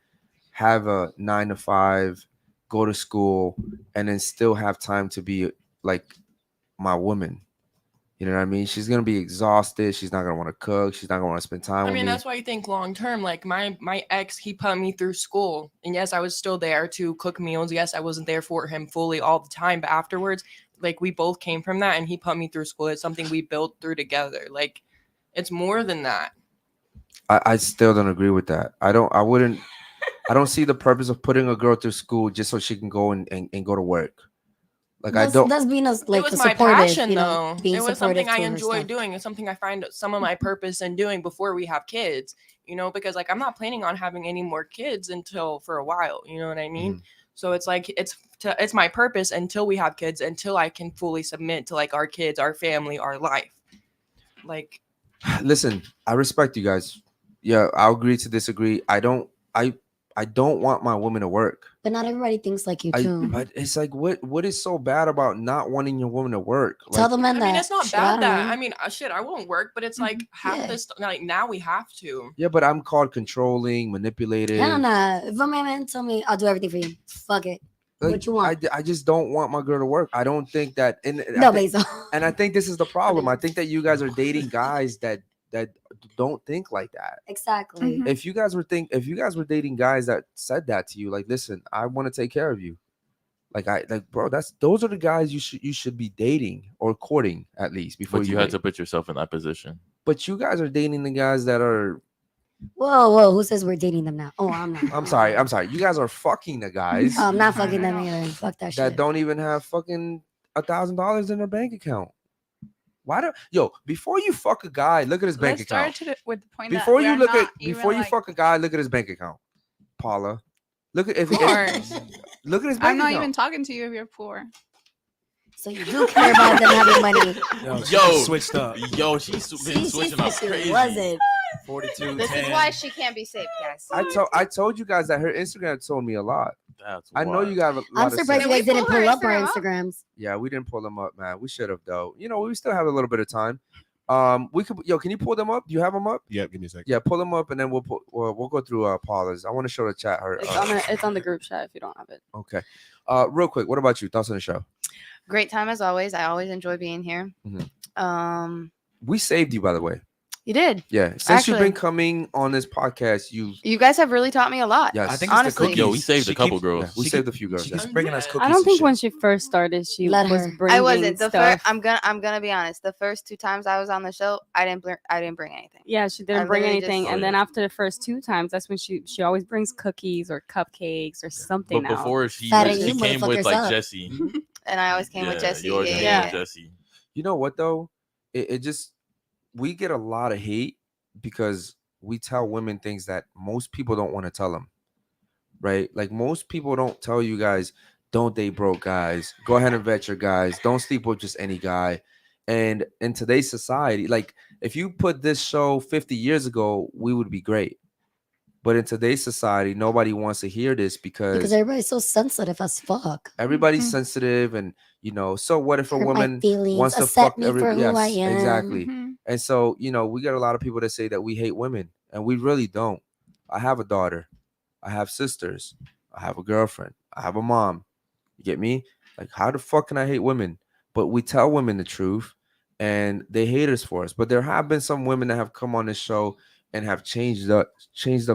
have a 9 to 5, go to school, and then still have time to be like my woman. You know what I mean? She's gonna be exhausted. She's not gonna want to cook. She's not gonna want to spend time I with mean, me. that's why you think long term. Like my ex, he put me through school, and yes, I was still there to cook meals. Yes, I wasn't there for him fully all the time, but afterwards, like we both came from that, and he put me through school. It's something we built through together. Like it's more than that. I still don't agree with that. I don't see the purpose of putting a girl through school just so she can go and go to work. Like I don't. That's being like it was a my supportive, passion, you know, though. being It was supportive something I to her enjoy stuff. doing. It's something I find some of my purpose in doing before we have kids. You know, because like I'm not planning on having any more kids until for a while. You know what I mean? So it's like it's my purpose until we have kids, until I can fully submit to like our kids, our family, our life. Like, Listen, I respect you guys. Yeah, I'll agree to disagree. I don't want my woman to work. But not everybody thinks like you too. But it's like, what is so bad about not wanting your woman to work? Tell Like, the men I that. mean, it's not shit, I bad don't that know. I mean, shit, I won't work, but it's like half Yeah. this. Like now we have to. yeah, but I'm called controlling, manipulative. Hell nah. If a man tell me I'll do everything for you, fuck it. Like, What you want? I just don't want my girl to work. I don't think that. No, Basil. And I think this is the problem. I think that you guys are dating guys that don't think like that. Exactly. Mhm. If you guys were dating guys that said that to you, like, listen, I want to take care of you. Bro, those are the guys you should be dating or courting at least before But you had date. to put yourself in that position. But you guys are dating the guys that are. Whoa. Who says we're dating them now? Oh, I'm not. I'm sorry. You guys are fucking the guys I'm not fucking them either. Fuck that that shit. don't even have fucking $1,000 in their bank account. Why don't before you fuck a guy, look at his bank Let's start account. with the point Before that you we're look not at even, before you like, fuck a guy, look at his bank account. Paula, look at Of course. look at his bank I'm not account. even talking to you if you're poor. So you do care about them having money. Yo, switched up. Yo, she's been switching up She crazy. wasn't. 42. This is 10. why she can't be saved, guys. I told you guys that her Instagram told me a lot. That's I know wild. you got a lot I'm of surprised sense. you guys Did we didn't pull her pull up our Instagram up? Instagrams. Yeah, we didn't pull them up, man. We should have though. We still have a little bit of time. We could. Can you pull them up? Do you have them up? Yep, give me a second. Yeah, pull them up, and then we'll go through Paula's. I want to show the chat her. It's on the group chat if you don't have it. Okay. Real quick, what about you? Thoughts on the show? Great time as always. I always enjoy being here. We saved you, by the way. You did. Yeah, since you've been Actually. coming on this podcast, You guys have really taught me a lot. yes. I think Honestly. it's the cookies. Yo, we saved a She couple keeps- girls. Yeah, we she saved keep- a few girls. She Yeah. keeps bringing us cookies. I don't and think shit. when she first started, she Let was her. bringing I wasn't the stuff. first. I'm gonna be honest. The first 2 times I was on the show, I didn't bring anything. Yeah, she I didn't bring literally anything, just- and Oh, then yeah. after the first 2 times, that's when she always brings cookies or cupcakes or something. But now. before she Fatten she you came with motherfuckers like up. Jesse. And I always came with Jesse. You always Yeah, came yeah. with Jesse. You know what though? It just we get a lot of hate because we tell women things that most people don't want to tell them. Right? Like most people don't tell you guys, don't date broke guys. Go ahead and vet your guys. Don't sleep with just any guy. And in today's society, like if you put this show 50 years ago, we would be great. But in today's society, nobody wants to hear this Because everybody's so sensitive as fuck. everybody's Mhm. sensitive, and so what if a Hurt my woman feelings, wants to accept fuck me for who I am. exactly. Mhm. And so we got a lot of people that say that we hate women, and we really don't. I have a daughter, I have sisters, I have a girlfriend, I have a mom. You get me? Like, how the fuck can I hate women? But we tell women the truth, and they hate us for us. But there have been some women that have come on this show and have changed up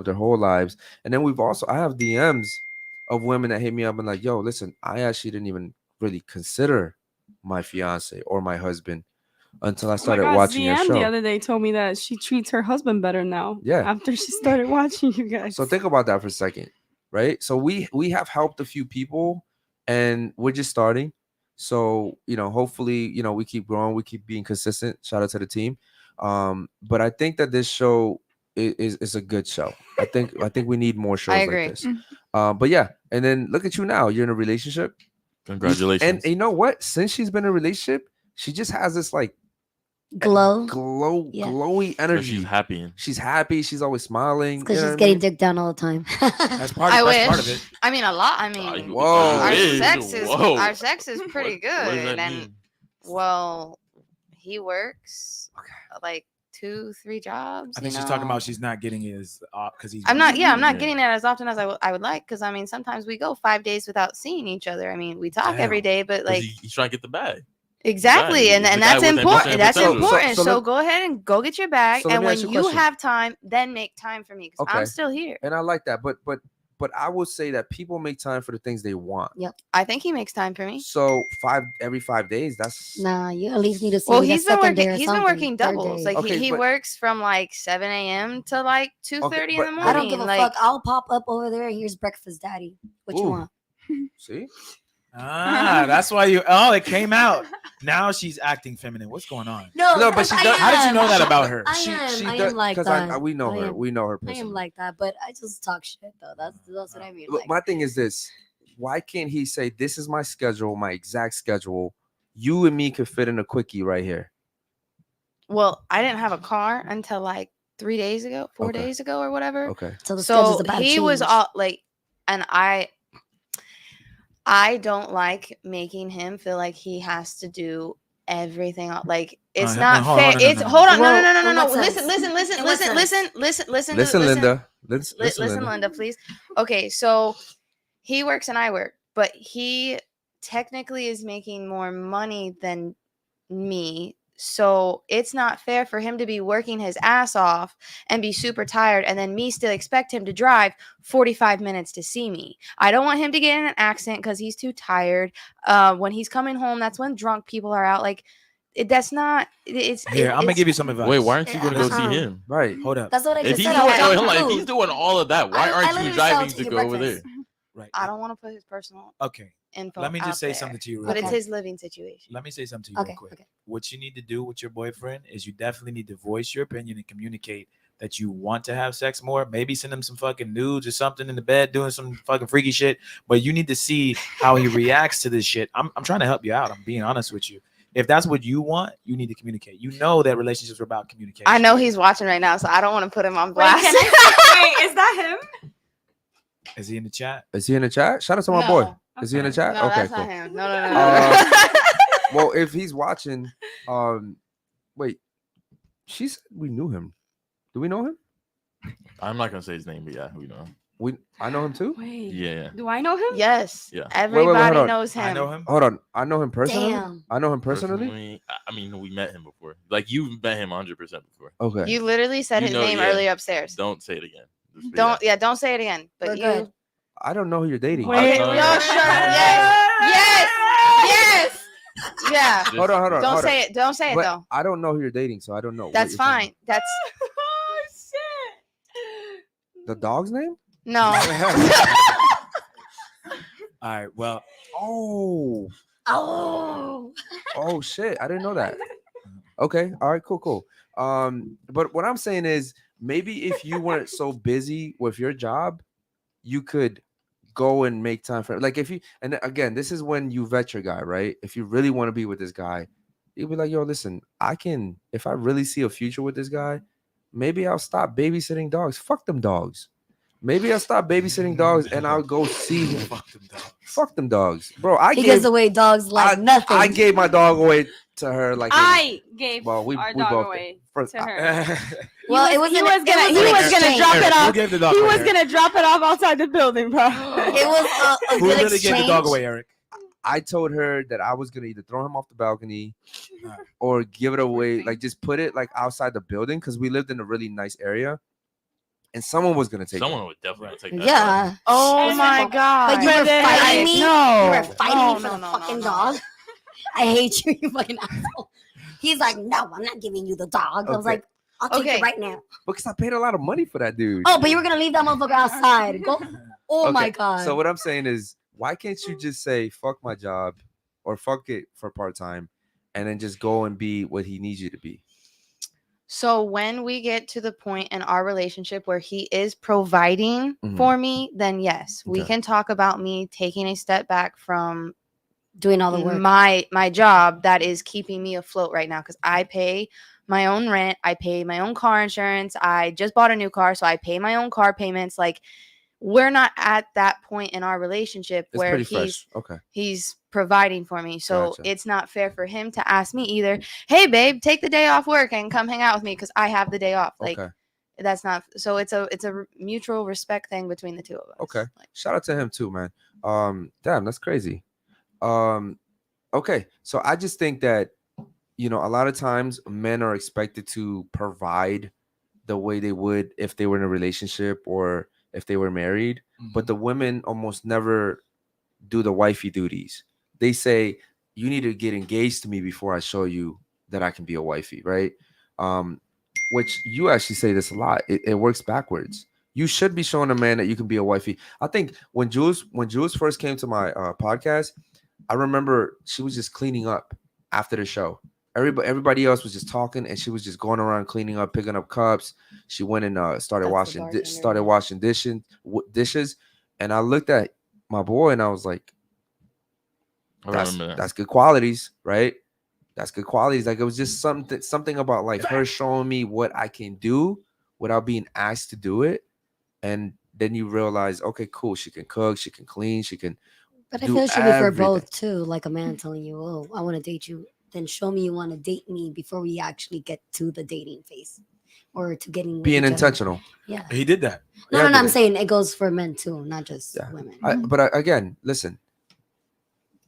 their whole lives. And then I have DMs of women that hit me up and like, yo, listen, I actually didn't even really consider my fiance or my husband until I started watching your ZM show. the other day told me that she treats her husband better now. Yeah. After she started watching you guys. So think about that for a second, right? So we have helped a few people, and we're just starting. So hopefully we keep growing, we keep being consistent. Shout out to the team. But I think that this show is a good show. I think we need more shows like agree. this. But yeah, and then look at you now. You're in a relationship. Congratulations. And you know what? Since she's been in a relationship, she just has this like Glow. glowy So energy. she's happy. She's happy. She's always smiling. Because you know she's what I getting mean? dick down all the time. That's part I of, wish. that's part of it. I mean, a lot. I mean, Whoa. our Wish. sex is Whoa. our sex is pretty What does good, that and mean? well, he works like 2-3 jobs. I think you she's talking know? about she's not getting it as because he's. I'm not. Yeah, I'm not Yeah. getting it as often as I would like, because I mean, sometimes we go 5 days without seeing each other. I mean, we talk every Damn. day, but 'Cause like he's trying to get the bag. exactly, Right. and The guy that's wasn't important. That's emotionally important. So So, let- go ahead and go get your bag, So let and me when ask you a you question. have time, then make time for me, because Okay. I'm still here. And I like that, but I will say that people make time for the things they want. I think he makes time for me. So every 5 days, that's Nah, you at least need to see Well, me the he's been second day working. or He's been something, working third doubles. day. Like Okay, he but- works from like 7 a.m. to like 2:30 in the but- morning. I don't give a like, fuck. I'll pop up over there. Here's breakfast, daddy. What you Ooh. want? see. That's why you. Oh, it came out. Now she's acting feminine. What's going on? No, but 'cause she I does- How did you am. know that about her? I She am like because that. we know I her. am. We know her I personally. am like that, but I just talk shit though. That's what I mean. Look, Like, my thing is this: why can't he say, "This is my schedule, my exact schedule. You and me could fit in a quickie right here." well, I didn't have a car until like 3 days ago, 4 Okay. days ago, or whatever. Okay. so the schedule's So about to he was change. all like, and I don't like making him feel like he has to do everything. Like it's no, not hold on, fair. hold on, It's no, no, hold on, no, Well, no, no, no, in no. what Listen, sense? listen, listen, In what listen, sense? listen, Listen, Linda. Listen, Listen, Linda, please. Okay, so he works and I work, but he technically is making more money than me. So it's not fair for him to be working his ass off and be super tired, and then me still expect him to drive 45 minutes to see me. I don't want him to get in an accident because he's too tired. When he's coming home, that's when drunk people are out. Like, that's not. It's Here, I'm gonna it's- give you some advice. Wait, why aren't you going to go see Uh-uh. him? Right. Hold up. That's what I If just he's said. doing, I was hold on, if food. he's doing all of that, why I aren't you literally driving sell to to go you over there? breakfast. Right. I don't want to put his personal Okay. info. Let me just out say there, something to you real but it's quick. his living situation. Let me say something to you Okay, real quick. okay. What you need to do with your boyfriend is you definitely need to voice your opinion and communicate that you want to have sex more. Maybe send him some fucking nudes or something in the bed doing some fucking freaky shit. But you need to see how he reacts to this shit. I'm trying to help you out. I'm being honest with you. If that's what you want, you need to communicate. You know that relationships are about communication. I know he's watching right now, so I don't want to put him on Wait, blast. can I, wait, is that him? Is he in the chat? Is he in the chat? Shout out to my No. boy. Is he in the Okay. chat? No, Okay, that's cool. not him. No. Well, if he's watching, wait, she said we knew him. Do we know him? I'm not going to say his name, but yeah, we know. I know him too. Wait. Yeah. Do I know him? Yes. Yeah. Wait, Everybody hold on. knows him. I know him. Hold on, I know him personally. Damn. I know him personally. I mean, we met him before. Like you've met him 100% before. Okay. You literally said You his know, name yeah. earlier upstairs. Don't say it again. Just- Don't say it again. But We're you. good. I don't know who you're dating. Wait, Okay, No, no, no. sure. Yes. Yes. Yeah. Just- Hold on. Don't say it. Don't say it But though. I don't know who you're dating, so I don't know. what That's you're talking fine. That's Oh shit. about. The dog's name? no. All right. Well, Oh. Oh. Oh shit! I didn't know that. Okay. All right. Cool. But what I'm saying is, maybe if you weren't so busy with your job, you could go and make time for, like, if you, and again, this is when you vet your guy, right? If you really want to be with this guy, you'll be like, yo, listen, I can, if I really see a future with this guy, maybe I'll stop babysitting dogs. Fuck them dogs. Maybe I'll stop babysitting dogs and I'll go see him. fuck them dogs. Fuck them dogs, bro. I He gives gave away dogs like nothing. I gave my dog away to her like I gave well, we our we dog both away first, to her. Well, He it was he an- was it gonna was he an was gonna exchange. drop it Eric, who off. gave the dog He away, was Eric? gonna drop it off outside the building, bro. It was a Who good really exchange. gave the dog away, Eric? I told her that I was gonna either throw him off the balcony Alright. or give it away, like just put it like outside the building because we lived in a really nice area, and someone was gonna take Someone him. would definitely take that. Yeah. Oh my god. But you were Brendan, fighting me. no. You were fighting No, me for no, the no, fucking no, no. dog. I hate you, you fucking asshole. He's like, no, I'm not giving you the dog. I was Okay. like, I'll take Okay. it right now. Because I paid a lot of money for that dude. Oh, but you were gonna leave that motherfucker outside. Go. Oh Okay, my god. So what I'm saying is, why can't you just say fuck my job or fuck it for part time, and then just go and be what he needs you to be? So when we get to the point in our relationship where he is providing Mhm. for me, then yes, we Okay. can talk about me taking a step back from Doing all the work. my job that is keeping me afloat right now because I pay my own rent, I pay my own car insurance, I just bought a new car, so I pay my own car payments. Like we're not at that point in our relationship It's where pretty he's fresh. Okay. he's providing for me. So Gotcha. it's not fair for him to ask me either, hey babe, take the day off work and come hang out with me because I have the day off. Like Okay. that's not, so it's a mutual respect thing between the two of us. Okay. Like, Shout out to him too, man. Damn, that's crazy. Okay. So I just think that, you know, a lot of times men are expected to provide the way they would if they were in a relationship or if they were married, but the women almost never do the wifey duties. They say, you need to get engaged to me before I show you that I can be a wifey, right? Which you actually say this a lot. It works backwards. You should be showing a man that you can be a wifey. I think when Jules first came to my podcast, I remember she was just cleaning up after the show. Everybody else was just talking, and she was just going around cleaning up, picking up cups. She went and started That's the washing bartender. dishes. And I looked at my boy, and I was like, I remember that. that's good qualities, right? That's good qualities. Like it was just something about like her showing me what I can do without being asked to do it. And then you realize, okay, cool. She can cook, she can clean, she can. But I do feel it should be for everything. both too. Like a man telling you, "Oh, I want to date you," then show me you want to date me before we actually get to the dating phase, or to getting with Being each other. intentional. Yeah. He did that. No, Yeah, no, I no. I'm did it. saying it goes for men too, not just Yeah. women. But again, listen.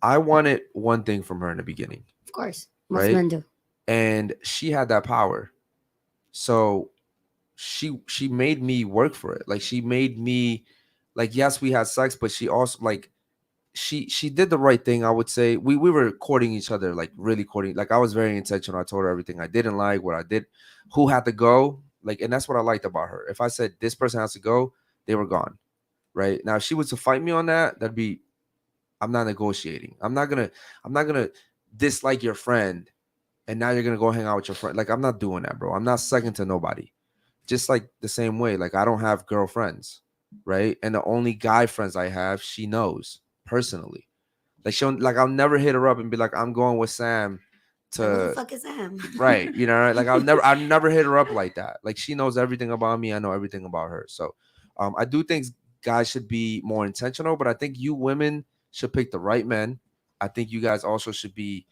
I wanted one thing from her in the beginning, Of course, most Right? men do. and she had that power. So she made me work for it. Like she made me, like, yes, we had sex, but she also like she did the right thing. I would say we were courting each other, like really courting. Like I was very intentional. I told her everything I didn't like, what I did, who had to go. Like, and that's what I liked about her. If I said this person has to go, they were gone. Right now, if she was to fight me on that, that'd be. I'm not negotiating. I'm not gonna dislike your friend, and now you're gonna go hang out with your friend. Like I'm not doing that, bro. I'm not second to nobody. Just like the same way, like I don't have girlfriends, right? And the only guy friends I have, she knows personally. Like I'll never hit her up and be like, I'm going with Sam Like, who the to fuck is Sam? right, you know, right? Like I'll never hit her up like that. Like she knows everything about me. I know everything about her. So I do think guys should be more intentional, but I think you women should pick the right men. I think you guys also should be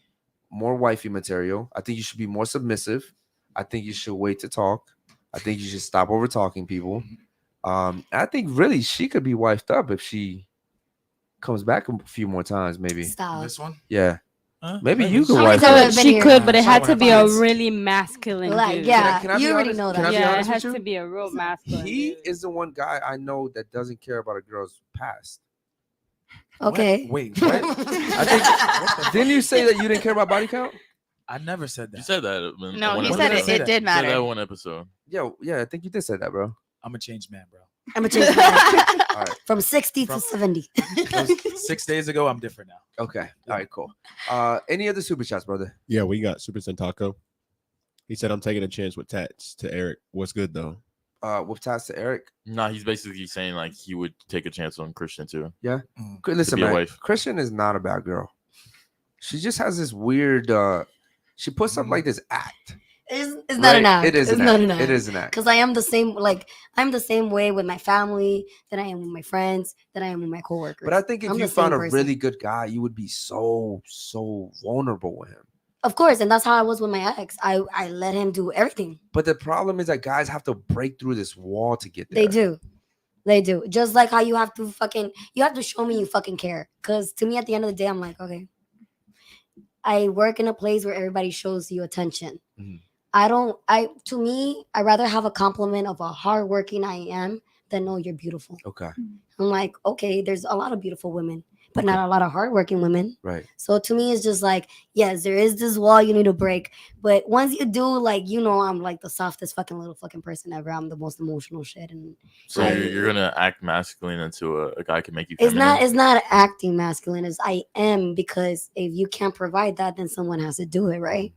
more wifey material. I think you should be more submissive. I think you should wait to talk. I think you should stop over talking people. I think really she could be wifed up if she comes back a few more times, maybe. Stop. This one? Yeah. Huh? Maybe Maybe. you could How wife many her. times So I've been she here? could, but it So had when to I be a find- really masculine Like, dude. yeah, Can I be you already honest? know Can I that. be Yeah, it honest with has you? to be a real masculine He dude. is the one guy I know that doesn't care about a girl's past. Okay. Wait, what? I think. Didn't you say that you didn't care about body count? I never said that. You said that. No, one he When said did I it. say It that? did You said that matter. one episode. Yo, yeah, I think you did say that, bro. I'm a changed man, bro. I'm a change man. All right. From 60 From- to 70. Those 6 days ago, I'm different now. Okay. All right. Cool. Any other super chats, brother? Yeah, we got Super Taco. He said, I'm taking a chance with Tats to Eric. What's good, though? With ties to Eric. Nah, he's basically saying like he would take a chance on Christian too. Listen, be a man. wife. Christian is not a bad girl. She just has this weird. She puts up like this act. It's not an Right? act. It is It's an not act. an act. It is an act. Because I am the same. Like I'm the same way with my family that I am with my friends that I am with my coworkers. But I think if I'm you the found same a person. really good guy, you would be so vulnerable with him. Of course, and that's how I was with my ex. I let him do everything. But the problem is that guys have to break through this wall to get there. They do. They do. Just like how you have to show me you fucking care. Because to me, at the end of the day, I'm like, okay. I work in a place where everybody shows you attention. Mhm. To me, I rather have a compliment of a hardworking I am than no, you're beautiful. Okay. I'm like, okay, there's a lot of beautiful women, but not a lot of hardworking women. Right. So to me, it's just like, yes, there is this wall you need to break. But once you do, like, I'm like the softest fucking little fucking person ever. I'm the most emotional shit. And So I- you're gonna act masculine until a guy can make you it's feminine. not acting masculine. It's I am, because if you can't provide that, then someone has to do it, right?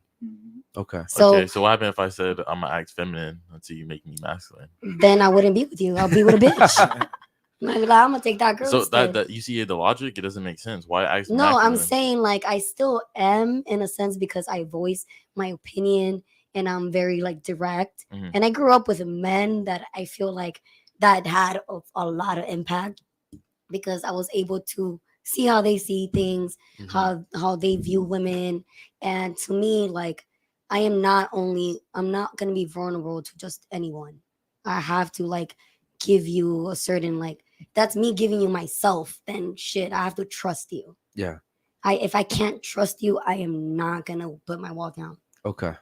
Okay. So Okay, so what happened if I said I'm gonna act feminine until you make me masculine? then I wouldn't be with you. I'll be with a bitch. I'm gonna take that girl. So instead. that you see the logic, it doesn't make sense. Why act No, I'm masculine? saying like I still am in a sense because I voice my opinion and I'm very like direct. Mhm. And I grew up with men that I feel like that had a lot of impact because I was able to see how they see things, Mhm. how they view women. And to me, like I'm not gonna be vulnerable to just anyone. I have to like give you a certain like that's me giving you myself, then shit, I have to trust you. Yeah. If I can't trust you, I am not gonna put my wall down. Okay.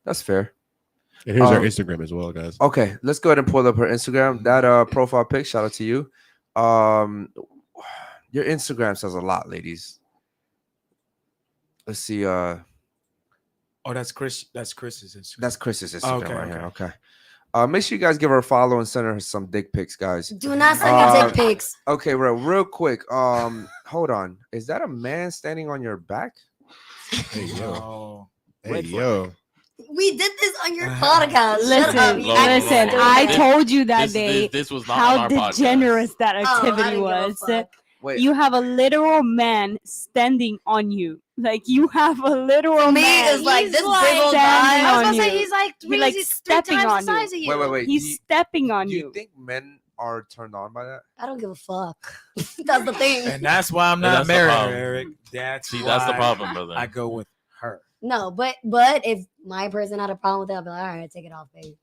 That's fair. And here's our Um, Instagram as well, guys. Okay, let's go ahead and pull up her Instagram. That profile pic, shout out to you. Your Instagram says a lot, ladies. Let's see. Oh, that's Chris. That's Chris's Instagram. That's Chris's Instagram Okay, right here. okay. Okay. Make sure you guys give her a follow and send her some dick pics, guys. Do not send me dick pics. Okay, real quick. Hold on. Is that a man standing on your back? Hey, yo. Oh, Hey, yo. We did this on your podcast. Shut Listen, up. Logan, listen. Logan, I this- told you that this, day this was not on how our podcast. degenerate that Oh, I activity didn't give a was. fuck. Wait. You have a literal man standing on you. Like you have a literal Me man. is like He's this big old standing guy. I was on gonna say you. he's like He, like, three stepping times on the you. size of you. Wait. He's stepping on Do you you. think men are turned on by that? I don't give a fuck. That's the thing. and that's why I'm And not that's the married, problem. Eric. That's That's the why problem, brother. I go with her. No, but if my person had a problem with that, I'd be like, all right, take it off, baby.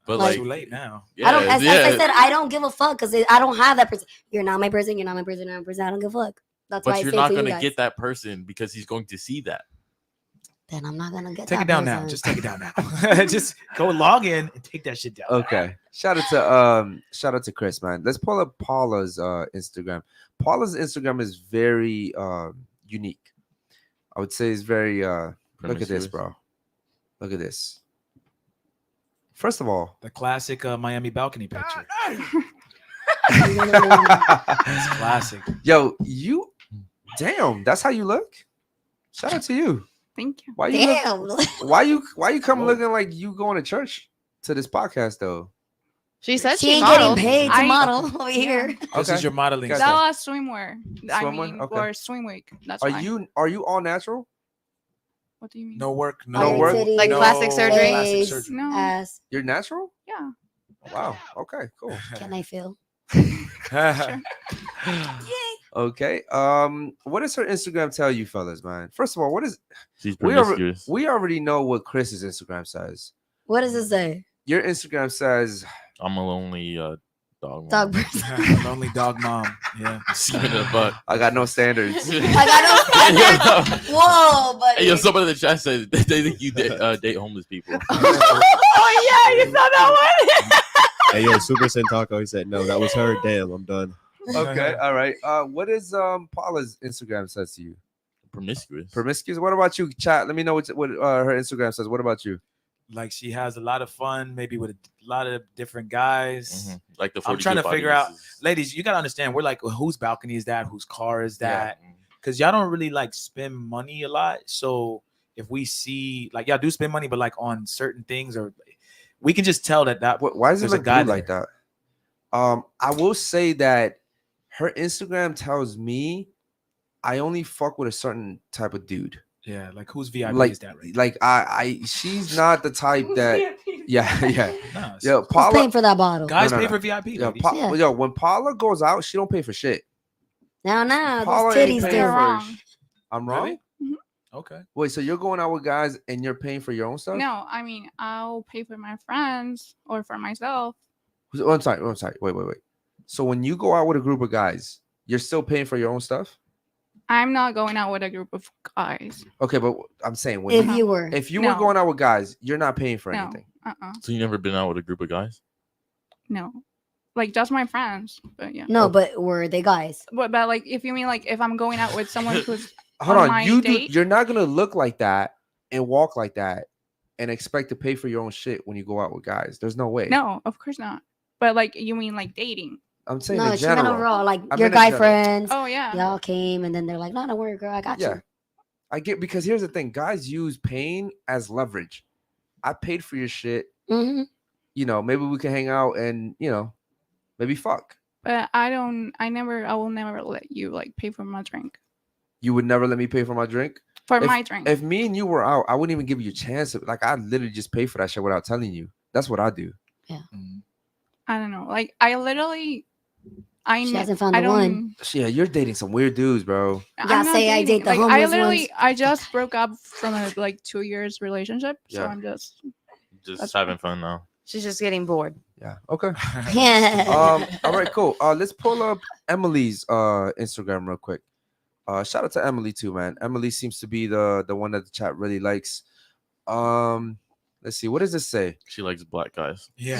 But like- Too late now. I don't. As I yeah. said, I don't give a fuck because I don't have that person. You're not my person. You're not my person. You're not my person. I don't give a fuck. That's why But I you're say not to you gonna guys, get that person because he's going to see that. Then I'm not gonna get. Take that it down now. person. Just take it down now. Just go log in and take that shit down. Okay. Shout out to Chris, man. Let's pull up Paula's Instagram. Paula's Instagram is very unique. I would say it's very look at this, Promiscuous. bro. Look at this. First of all, The classic Miami balcony picture. it's It's classic. Yo, damn, that's how you look. Shout out to you. Thank you. Why you Damn. why you come Whoa. looking like you going to church to this podcast though? She said She she ain't getting modeled. paid to I- model over here. This Okay. is your modeling. Gotcha. That stuff. was swimwear. I Swimwear? mean, Okay. or swim week. That's Are why. you all natural? What do you mean? No work. No, No work? Titties, Like plastic surgery? Plastic face, surgery. No. ass. You're natural? Yeah. Wow. Okay, cool. Can I feel? Okay. What does her Instagram tell you, fellas, man? First of all, what is She's we promiscuous. already know what Chris's Instagram says. What does it say? Your Instagram says I'm a lonely Dog. Dog mom. person. Lonely dog mom. Yeah. Skin in the butt. I got no standards. I got no standards. Whoa, buddy. Hey, yo, somebody in the chat said they think you date homeless people. Oh yeah, you saw that one. Hey, yo, Super Taco. He said, no, that was her. Damn, I'm done. Okay, all right. What is Paula's Instagram says to you? Promiscuous. Promiscuous. What about you, chat? Let me know what her Instagram says. What about you? Like she has a lot of fun, maybe with a lot of different guys. Mhm. Like the I'm 40 trying to good figure out, audiences. ladies, you gotta understand. We're like, well, whose balcony is that? Whose car is Yeah. that? Because y'all don't really like spend money a lot. So if we see, like, y'all do spend money, but like on certain things, or we can just tell that Why does it there's a look guy blue like that? I will say that her Instagram tells me I only fuck with a certain type of dude. Yeah, like whose VIP Like, is that? Right? like she's not the type that. Yeah. No, Yo, Who's Paula. paying for that bottle? guys no, pay no. for VIP. Yo, ladies. Yeah. yo, when Paula goes out, she don't pay for shit. Now, Paula those ain't titties paying do. You're for wrong. sh- I'm wrong. Really? Okay. Wait, so you're going out with guys and you're paying for your own stuff? No, I mean I'll pay for my friends or for myself. Oh, I'm sorry. Wait. So when you go out with a group of guys, you're still paying for your own stuff? I'm not going out with a group of guys. Okay, but I'm saying when If you, you were. if you were No. going out with guys, you're not paying for No. anything. So you never been out with a group of guys? No. Like just my friends. But yeah. No, but were they guys? But like if you mean like if I'm going out with someone who's Hold on on, my you do. date? You're not gonna look like that and walk like that and expect to pay for your own shit when you go out with guys. There's no way. No, of course not. But like you mean like dating. I'm saying No, in she meant general. overall. Like I your meant in guy general. friends, Oh yeah. y'all came, and then they're like, "No, don't worry, girl, I got Yeah. you." I get, because here's the thing: guys use pain as leverage. I paid for your shit. Hmm. You know, maybe we can hang out and maybe fuck. But I will never let you like pay for my drink. You would never let me pay for my drink. For If- my drink. If me and you were out, I wouldn't even give you a chance. Like, I literally just pay for that shit without telling you. That's what I do. I don't know. Like I literally She hasn't found I the don't one. Yeah, you're dating some weird dudes, bro. You I'm gotta not say I dating. date the Like, homeless I literally ones. I just broke up from a like 2 years relationship. So Yeah. I'm just Just That's having fun now. She's just getting bored. Yeah. Okay. Yeah. All right. Cool. Let's pull up Emily's Instagram real quick. Shout out to Emily too, man. Emily seems to be the one that the chat really likes. Let's see. What does this say? She likes black guys. Yeah.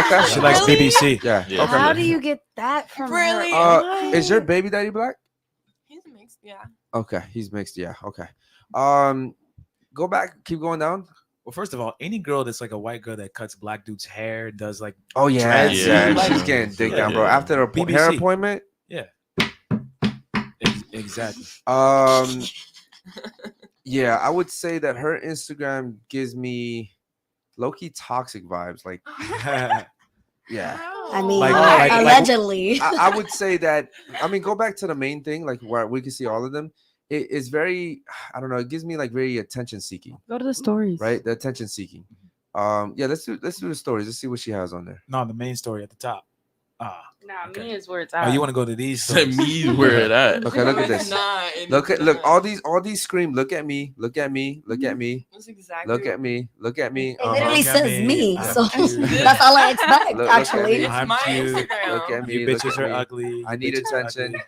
Okay. She likes Really? BBC. Yeah. Yeah. Okay. How do you get that from Really? her? Is your baby daddy black? He's mixed, yeah. Okay, he's mixed. Yeah. Okay. Go back. Keep going down. Well, first of all, any girl that's like a white girl that cuts black dude's hair, does like, Oh yeah, Trans- yeah. Yeah. She's getting dick Yeah. down, bro. After the BBC. hair appointment. yeah. Exactly. Yeah, I would say that her Instagram gives me low-key toxic vibes. Like, yeah. I mean, Like- allegedly. I would say that. I mean, go back to the main thing, like where we can see all of them. It is very, I don't know. It gives me like very attention seeking, Go to the stories. right? The attention seeking. Yeah, let's do the stories. Let's see what she has on there. No, the main story at the top. Nah, Okay. me is where it's Oh, at. you want to go to these? Said stories? me where it at. Okay, look at It's this. not, it Look is at look not. all these scream. Look at me. Look at me. Look at me. That's exactly Look what- at me. Look at me. It literally Look at says me. me, I'm so cute. that's all I expect. Look at Actually, me. It's I'm my cute. Instagram. Look at me. You look bitches at are me. ugly. I You need bitches are attention. ugly.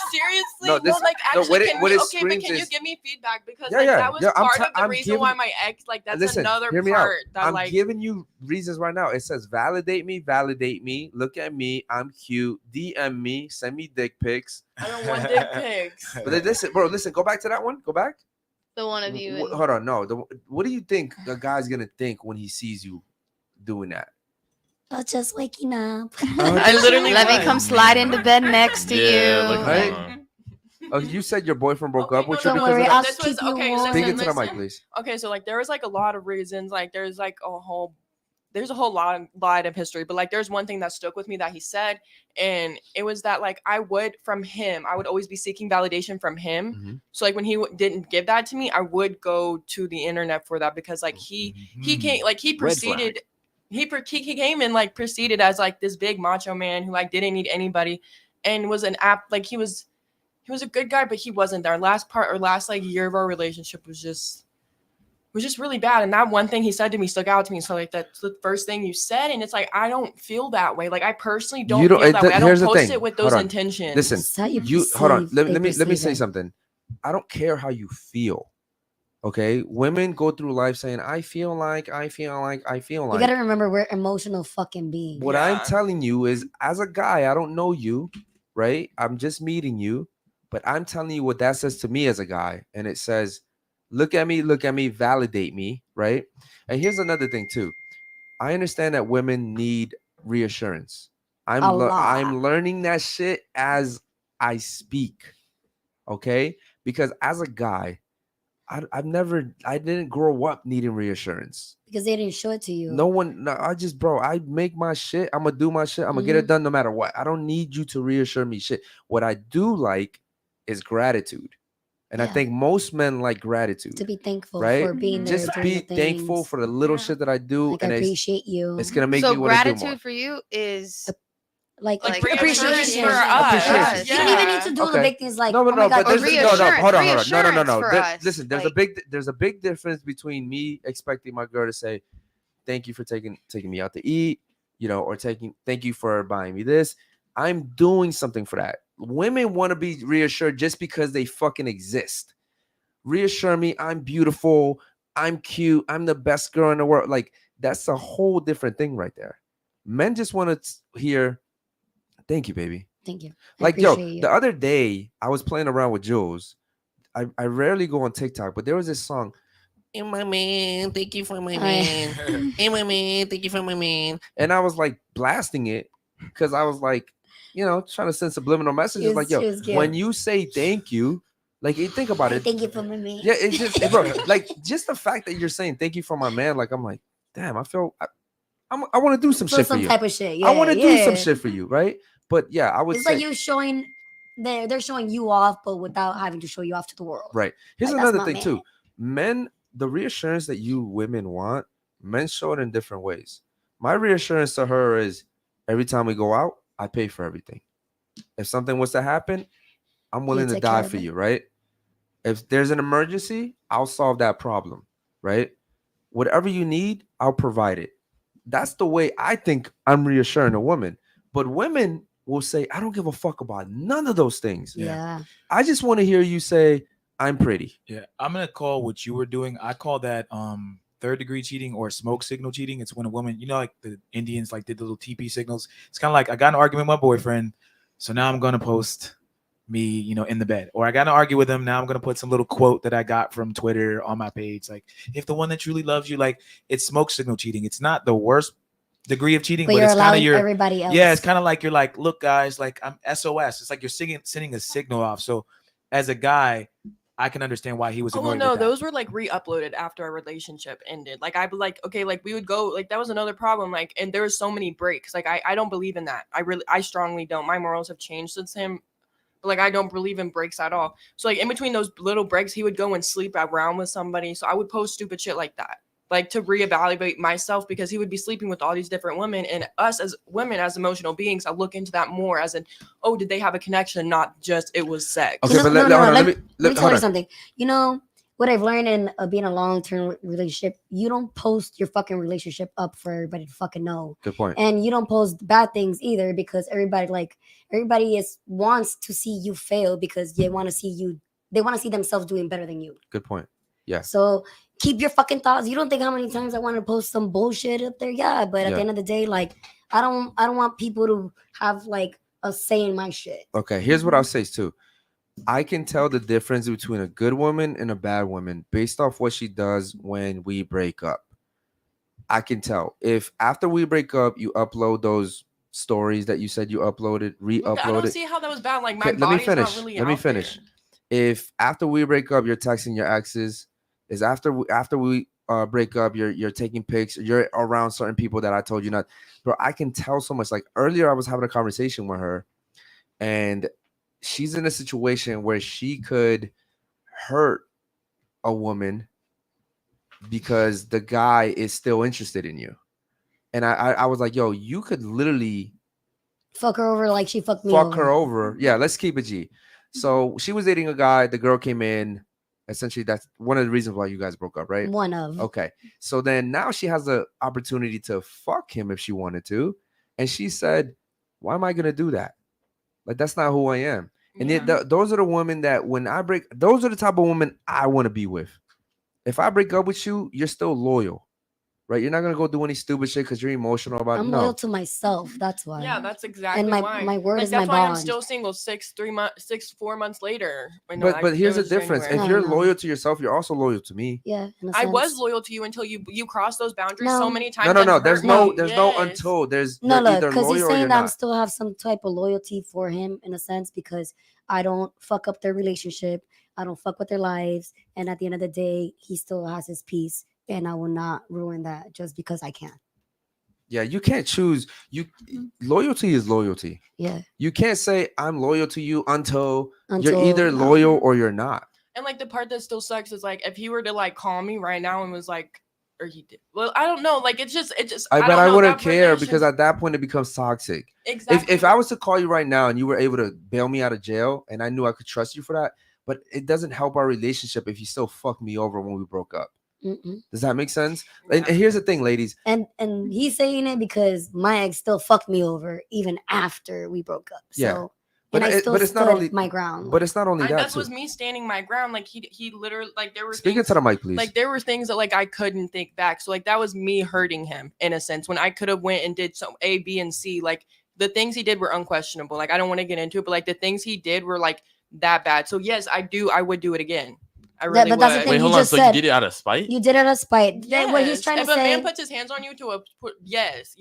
Seriously, No, this- like no, actually, what it okay, but screams can you is- give me feedback because Yeah, like yeah, that was yeah, I'm part t- of the I'm reason giving- why my ex like that's Listen, another hear me part out. that I'm like giving you reasons right now. It says validate me, look at me, I'm cute, DM me, send me dick pics. I don't want dick pics. But then listen, bro, listen, go back to that one. Go back. The one of you. and- Hold on, no. What do you think the guy's gonna think when he sees you doing that? I'm just waking up. I literally Let me was. come slide into bed next to Yeah, you. look Right? on. Oh, you said your boyfriend broke Okay, up with no, you Don't because worry, of I'll that? This was- keep you okay, warm. Speak listen, into the mic, listen. please. Okay, so like there was like a lot of reasons. Like there's like a whole there's a whole lot of history, but like there's one thing that stuck with me that he said, and it was that like I would always be seeking validation from him. Mhm. So like when he didn't give that to me, I would go to the internet for that because like he came like he Mm-hmm. Red flag. proceeded he came and like proceeded as like this big macho man who like didn't need anybody and was an app like he was a good guy, but he wasn't. Our last like year of our relationship was just was just really bad. And that one thing he said to me stuck out to me. So like that's the first thing you said, and it's like I don't feel that way. Like I personally don't feel that way. I don't Here's the post thing. it with Hold those on. intentions. Listen, It's how you hold on. perceive- Let they me perceive say it. something. I don't care how you feel. Okay, women go through life saying, "I feel like, I feel like, I feel You like." gotta remember we're emotional fucking beings. What I'm Yeah. telling you is, as a guy, I don't know you, right? I'm just meeting you, but I'm telling you what that says to me as a guy, and it says, look at me, validate me, right? And here's another thing too. I understand that women need reassurance. A lot. I'm learning that shit as I speak. Okay, because as a guy, I didn't grow up needing reassurance. Because they didn't show it to you. No one, no, I make my shit. I'm gonna do my shit. I'm gonna get it done no matter what. I don't need you to reassure me shit. What I do like is gratitude. And I Yeah. think most men like gratitude. To be thankful right? for being there. Just doing be the thankful things. for the little Yeah. shit that I do. Like I And appreciate you. it's gonna make So me want to do more. gratitude for you is like like appreciation. appreciation for Appreciation. us. You don't even need to do the Okay. big things like No, oh my God, but there's reassurance- hold on. No. reassurance for us, Listen, there's like- a big difference between me expecting my girl to say, "Thank you for taking me out to eat," or thank you for buying me this. I'm doing something for that. Women want to be reassured just because they fucking exist. Reassure me, I'm beautiful, I'm cute, I'm the best girl in the world. Like that's a whole different thing right there. Men just want to hear, "Thank you, baby." Thank you. I Like, appreciate you. the other day I was playing around with Jules. I rarely go on TikTok, but there was this song, "Hey, my man, thank you for my man. Hey, my man, thank you for my man." And I was like blasting it because I was like, trying to send subliminal messages. Like, yo, when you say thank you, like, think about it. Thank you for my man. Yeah, it's just, bro, like, just the fact that you're saying thank you for my man, like, I'm like, damn, I want to do some For shit for some you. type of shit. I want to do some yeah. shit for you, right? But yeah, I would It's say, like you showing they're showing you off, but without having to show you off to the world. right. Here's Like, that's another my thing man. too. Men, the reassurance that you women want, men show it in different ways. My reassurance to her is every time we go out, I pay for everything. If something was to happen, I'm willing to take die care of for it. you, right? If there's an emergency, I'll solve that problem, right? Whatever you need, I'll provide it. That's the way I think I'm reassuring a woman. But women will say, "I don't give a fuck about none of those things. Yeah. I just want to hear you say, I'm pretty." Yeah, I'm gonna call what you were doing. I call that third degree cheating or smoke signal cheating. It's when a woman, like the Indians like did the little TP signals. It's kind of like I got in an argument with my boyfriend, so now I'm gonna post me, in the bed, or I got to argue with him. Now I'm gonna put some little quote that I got from Twitter on my page, like if the one that truly loves you, like it's smoke signal cheating. It's not the worst degree of cheating, But but you're it's kind of allowing your everybody else. yeah, it's kind of like you're like, look, guys, like I'm SOS. It's like you're sending a signal off. So as a guy, I can understand why he was Oh well, annoyed no, with that. those were like re-uploaded after our relationship ended. Like I'd be like, okay, like we would go, like that was another problem. Like, and there was so many breaks. Like I don't believe in that. I strongly don't. My morals have changed since him. But like I don't believe in breaks at all. So like in between those little breaks, he would go and sleep around with somebody. So I would post stupid shit like that, like to reevaluate myself, because he would be sleeping with all these different women, and us as women, as emotional beings, I look into that more as in, oh, did they have a connection, not just it was sex. Okay, You know- but no, let no, me let me hold tell you on. something. What I've learned in being a long-term relationship, you don't post your fucking relationship up for everybody to fucking know. Good point. And you don't post bad things either, because everybody wants to see you fail, because they want to see themselves doing better than you. Good point. Yeah. So keep your fucking thoughts. You don't think how many times I want to post some bullshit up there? Yeah, but at Yeah. the end of the day, like I don't want people to have like a say in my shit. Okay, here's what I'll say too. I can tell the difference between a good woman and a bad woman based off what she does when we break up. I can tell. If after we break up, you upload those stories that you said you uploaded, I re-upload don't it. see how that was bad. Like my Okay, let me body's finish. not really Let me out finish. there. If after we break up, you're texting your exes, is after we break up, you're taking pics, you're around certain people that I told you not. Bro, I can tell so much. Like earlier, I was having a conversation with her, and she's in a situation where she could hurt a woman because the guy is still interested in you. And I was like, yo, you could literally Fuck her over like she fucked me fuck over. her over. Yeah, let's keep it G. So she was dating a guy. The girl came in, Essentially, that's one of the reasons why you guys broke up, right? One of. Okay. So then now she has the opportunity to fuck him if she wanted to. And she said, why am I going to do that? Like, that's not who I am. And yet those are the women that those are the type of women I want to be with. If I break up with you, you're still loyal. Right, you're not gonna go do any stupid shit because you're emotional about it. I'm loyal to myself. That's why. Yeah, that's exactly and why. my word like, is that's my why bond. I'm still single 4 months later. But here's the difference. If you're loyal to yourself, you're also loyal to me. Yeah, I was loyal to you until you crossed those boundaries so many times. No. There's no until. There's no, either because he's loyal or saying you're that I not. still have some type of loyalty for him in a sense because I don't fuck up their relationship. I don't fuck with their lives, and at the end of the day, he still has his peace, and I will not ruin that just because I can. Yeah, you can't choose. Loyalty is loyalty. Yeah. You can't say I'm loyal to you until you're either loyal or you're not. And like the part that still sucks is like if he were to like call me right now and was like, or he did. Well, I don't know. Like it's just. I don't know, wouldn't that care because at that point it becomes toxic. Exactly. If I was to call you right now and you were able to bail me out of jail and I knew I could trust you for that, but it doesn't help our relationship if you still fuck me over when we broke up. Mm-mm. Does that make sense? And here's the thing, ladies. And he's saying it because my ex still fucked me over even after we broke up. So Yeah. But I still it's not only my ground. But it's not only that. That was me standing my ground. Like he literally like there were speaking to the mic, please. Like there were things that like I couldn't think back. So like that was me hurting him in a sense when I could have went and did some A, B, and C. Like the things he did were unquestionable. Like I don't want to get into it, but like the things he did were like that bad. So yes, I would do it again. I really but that's the thing. Wait, hold on. So you did it out of spite? You did it out of spite. Yes. What he's trying if to say. If a man puts his hands on you yes,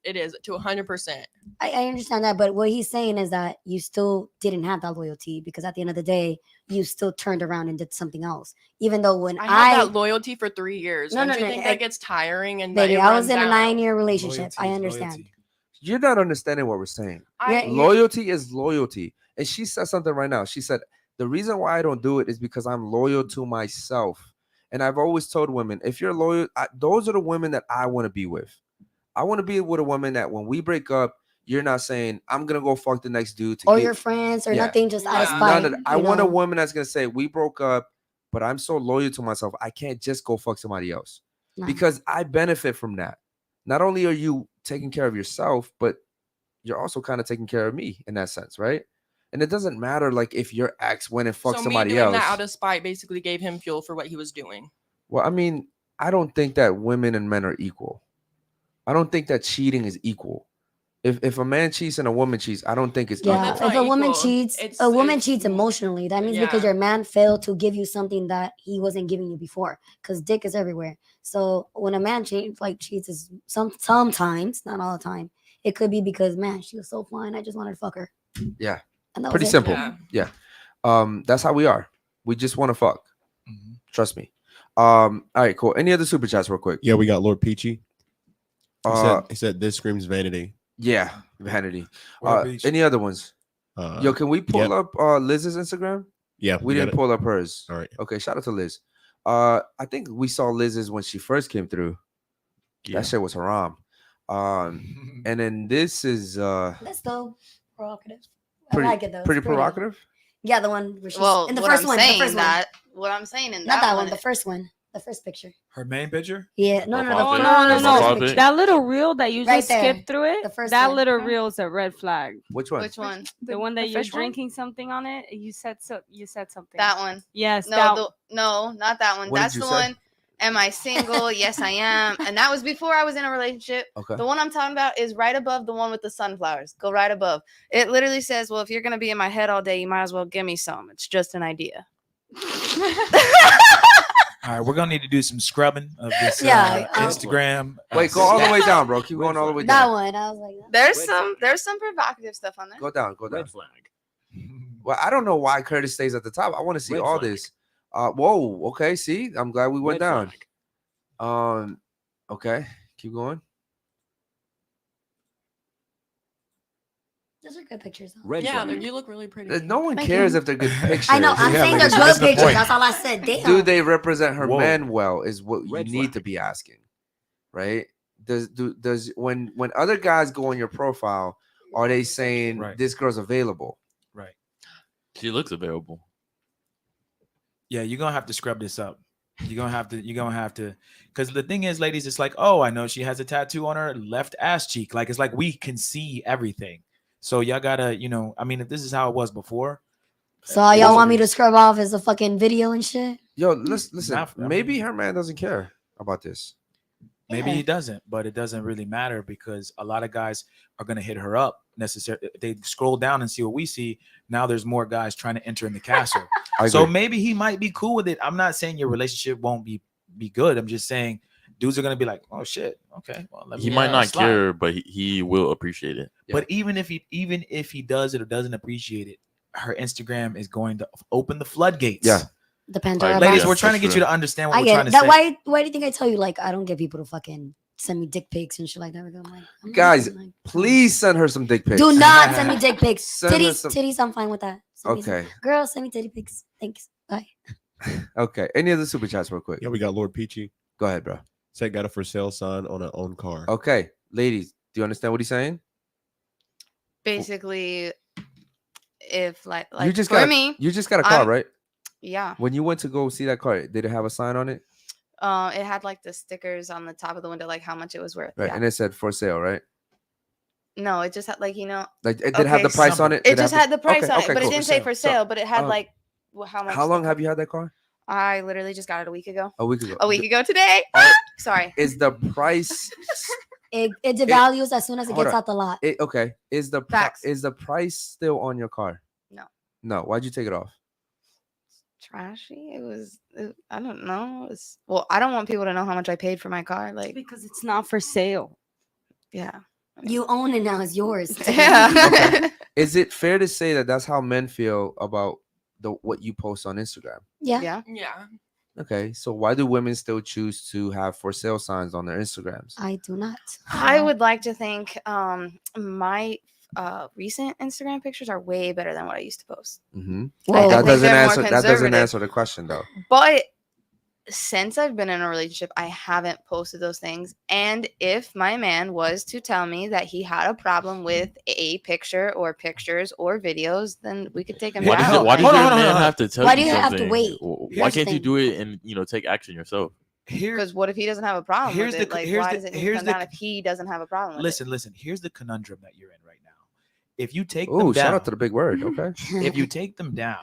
it is to 100%. I understand that, but what he's saying is that you still didn't have that loyalty because at the end of the day, you still turned around and did something else. Even though when I had that loyalty for 3 years. No, Don't you think that gets tiring? And baby, I was in a 9-year relationship. I understand. Loyalty. You're not understanding what we're saying. Loyalty is loyalty. And she said something right now. She said, the reason why I don't do it is because I'm loyal to myself. And I've always told women, if you're loyal, those are the women that I want to be with. I want to be with a woman that when we break up, you're not saying, I'm going to go fuck the next dude. Or your friends or nothing, just out of spite. I want a woman that's going to say, we broke up, but I'm so loyal to myself. I can't just go fuck somebody else. No. Because I benefit from that. Not only are you taking care of yourself, but you're also kind of taking care of me in that sense, right? And it doesn't matter like if your ex went and fucked somebody else. That out of spite basically gave him fuel for what he was doing. Well, I mean, I don't think that women and men are equal. I don't think that cheating is equal. If a man cheats and a woman cheats, I don't think it's equal. If a woman cheats, a woman cheats emotionally. That means because your man failed to give you something that he wasn't giving you before. Because dick is everywhere. So when a man cheats is sometimes, not all the time, it could be because man, she was so fine. I just wanted to fuck her. Yeah. Pretty simple. Yeah. That's how we are. We just want to fuck. Mm-hmm. Trust me. All right, cool. Any other super chats real quick? Yeah, we got Lord Peachy. He said this screams vanity. Yeah, vanity. Any other ones? Yo, can we pull up Liz's Instagram? Yeah. We didn't pull up hers. All right. Okay, shout out to Liz. I think we saw Liz's when she first came through. Yeah. That shit was haram. And then this is that's so provocative. I like it though. Pretty provocative. Yeah, the one where she's in the first one. What I'm saying in not that one. The first one. The first picture. Her main picture? Yeah. No. That little reel that you just skipped through it. The first that little reel is a red flag. Which one? Which one? The one that you're drinking something on it. You said something. That one. Yes. No, no, not that one. That's the one. Am I single? Yes, I am. And that was before I was in a relationship. Okay. The one I'm talking about is right above the one with the sunflowers. Go right above. It literally says, well, if you're going to be in my head all day, you might as well give me some. It's just an idea. All right, we're going to need to do some scrubbing of this Instagram. Wait, go all the way down, bro. Keep going all the way down. That one. I was like, there's some provocative stuff on there. Go down. Red flag. Well, I don't know why Curtis stays at the top. I want to see Red all flag. this. Whoa, okay. See, I'm glad we went down. Okay, keep going. those are good pictures. You look really pretty. No one cares if they're good pictures. I know. I'm saying they're good pictures. That's all I said. Damn. Do they represent her man well? Is what you need to be asking, right? Does when other guys go on your profile, are they saying this girl's available? Right. She looks available. Yeah, you're gonna have to scrub this up. You're gonna have to, because the thing is, ladies, it's like, oh, I know she has a tattoo on her left ass cheek. Like, it's like we can see everything. So y'all gotta, I mean, if this is how it was before, So all y'all it want me to is. scrub off as a fucking video and shit? Yo, listen. Not- I Maybe mean- her man doesn't care about this. Maybe Yeah. he doesn't, but it doesn't really matter because a lot of guys are gonna hit her up. Necessarily, they scroll down and see what we see. Now there's more guys trying to enter in the castle. So agree. maybe he might be cool with it. I'm not saying your relationship won't be good. I'm just saying dudes are gonna be like, oh shit, okay, well, let He me, might not slide. care, but he will appreciate it. But even if he does it or doesn't appreciate it, her Instagram is going to open the floodgates. Yeah. Depends Like, on Ladies, Yeah, we're trying to that's get you true. to understand what I we're get trying it. to That say. why do you think I tell you like I don't get people to fucking send me dick pics and shit like that? I'm like, I'm not Guys, fucking, like, Please send her some dick pics. do not send me dick pics. Send her Titties, some- titties. I'm fine with that. Send me some- Okay. girl, send me titty pics. Thanks. Bye. Okay. Any other super chats, real quick? Yeah, we got Lord Peachy. Go ahead, bro. Said got a for sale sign on an own car. Okay, ladies, do you understand what he's saying? Basically, if like you just for got me, you just got a car, I'm- right? yeah, When you went to go see that car, did it have a sign on it? it had like the stickers on the top of the window, like how much it was worth. Right, Yeah. and it said for sale, right? No, it just had like Like it did have Okay, the price on it. it Did just have had the price okay, on it, okay, but cool. it didn't say for So, sale. But it had um, like how much? How long have you had that car? I literally just got it a week ago. A week ago. A week ago today. Sorry. Is the price? It devalues as soon as it hold gets on. out the lot. Okay. Is the Facts. is the price still on your car? No. No. Why'd you take it off? Trashy. I don't know. Well, I don't want people to know how much I paid for my car. Like, Because it's not for sale. yeah. You own it now. It's yours. Yeah. Is it fair to say that that's how men feel about what you post on Instagram? Yeah. Yeah. Yeah. Okay, so why do women still choose to have for sale signs on their Instagrams? I do not. I would like to think my recent Instagram pictures are way better than what I used to post. Mm-hmm. Well, that think doesn't they're more answer. That doesn't conservative. answer the question though. But since I've been in a relationship, I haven't posted those things. And if my man was to tell me that he had a problem with a picture or pictures or videos, then we could take him Why Why does does, down. it- why does Hold your on, hold on, man hold on. have to tell Why you do you have to something? wait? Why Here's the can't you thing. do it and take action yourself? Here, Because what if he doesn't have a problem Here's with it? the- Like, here's why the- does it need to here's come the- down if he doesn't have a problem with listen. Here's the conundrum that you're in right now. If you take Oh, them shout down, out to the big word. Okay. if you take them down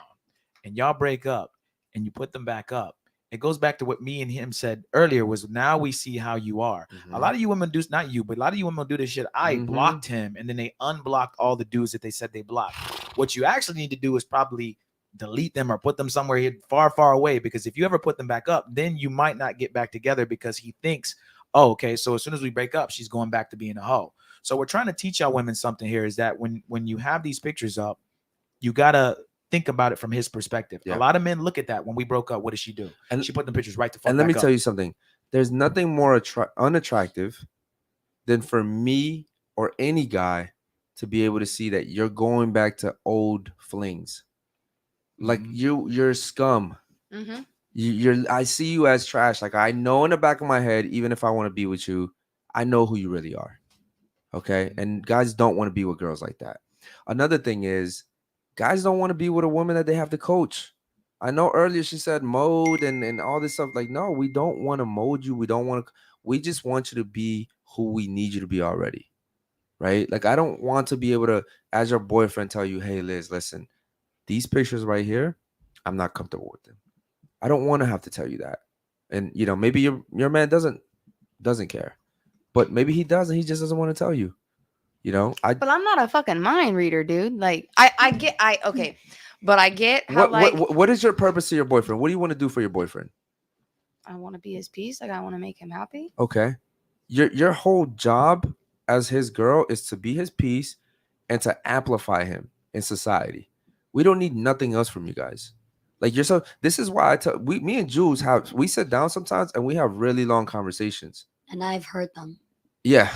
and y'all break up and you put them back up, it goes back to what me and him said earlier was now we see how you are. A lot of you women do, not you, but a lot of you women do this shit. I Mhm. blocked him and then they unblocked all the dudes that they said they blocked. What you actually need to do is probably delete them or put them somewhere here far, far away, because if you ever put them back up, then you might not get back together because he thinks, oh, okay, so as soon as we break up, she's going back to being a hoe. So we're trying to teach y'all women something here is that when you have these pictures up, you gotta think about it from his perspective. Yeah. A lot of men look at that when we broke up. What did she do? And- She put the pictures right the fuck And let back me up. tell you something. There's nothing more unattractive than for me or any guy to be able to see that you're going back to old flings. Like Mhm. you're scum. it. Mm-hmm. I see you as trash. Like I know in the back of my head, even if I want to be with you, I know who you really are. Okay. And guys don't want to be with girls like that. Another thing is guys don't want to be with a woman that they have to coach. I know earlier she said mold and all this stuff. Like, no, we don't want to mold you. We just want you to be who we need you to be already. Right? Like, I don't want to be able to, as your boyfriend, tell you, hey, Liz, listen, these pictures right here, I'm not comfortable with them. I don't want to have to tell you that. And maybe your man doesn't care. But maybe he does and he just doesn't want to tell you. But I'm not a fucking mind reader, dude. Like, I get how what is your purpose to your boyfriend? What do you want to do for your boyfriend? I want to be his peace. Like, I want to make him happy. Okay. Your whole job as his girl is to be his peace and to amplify him in society. We don't need nothing else from you guys. Like this is why me and Jules we sit down sometimes and we have really long conversations. And I've heard them. Yeah.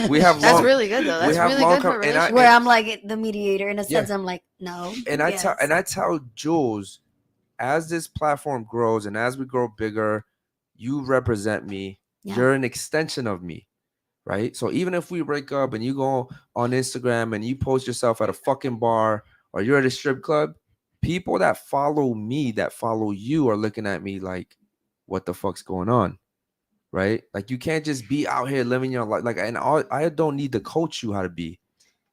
We have That's long, really good though. That's have really long good for a and I- relationship. Where I'm like the mediator in a Yeah. sense. I'm like, no. and I tell Jules, as this platform grows and as we grow bigger, you represent me. Yeah. You're an extension of me, right? So even if we break up and you go on Instagram and you post yourself at a fucking bar or you're at a strip club, people that follow me, that follow you, are looking at me like, what the fuck's going on? Right? Like, you can't just be out here living your life. Like, and I don't need to coach you how to be.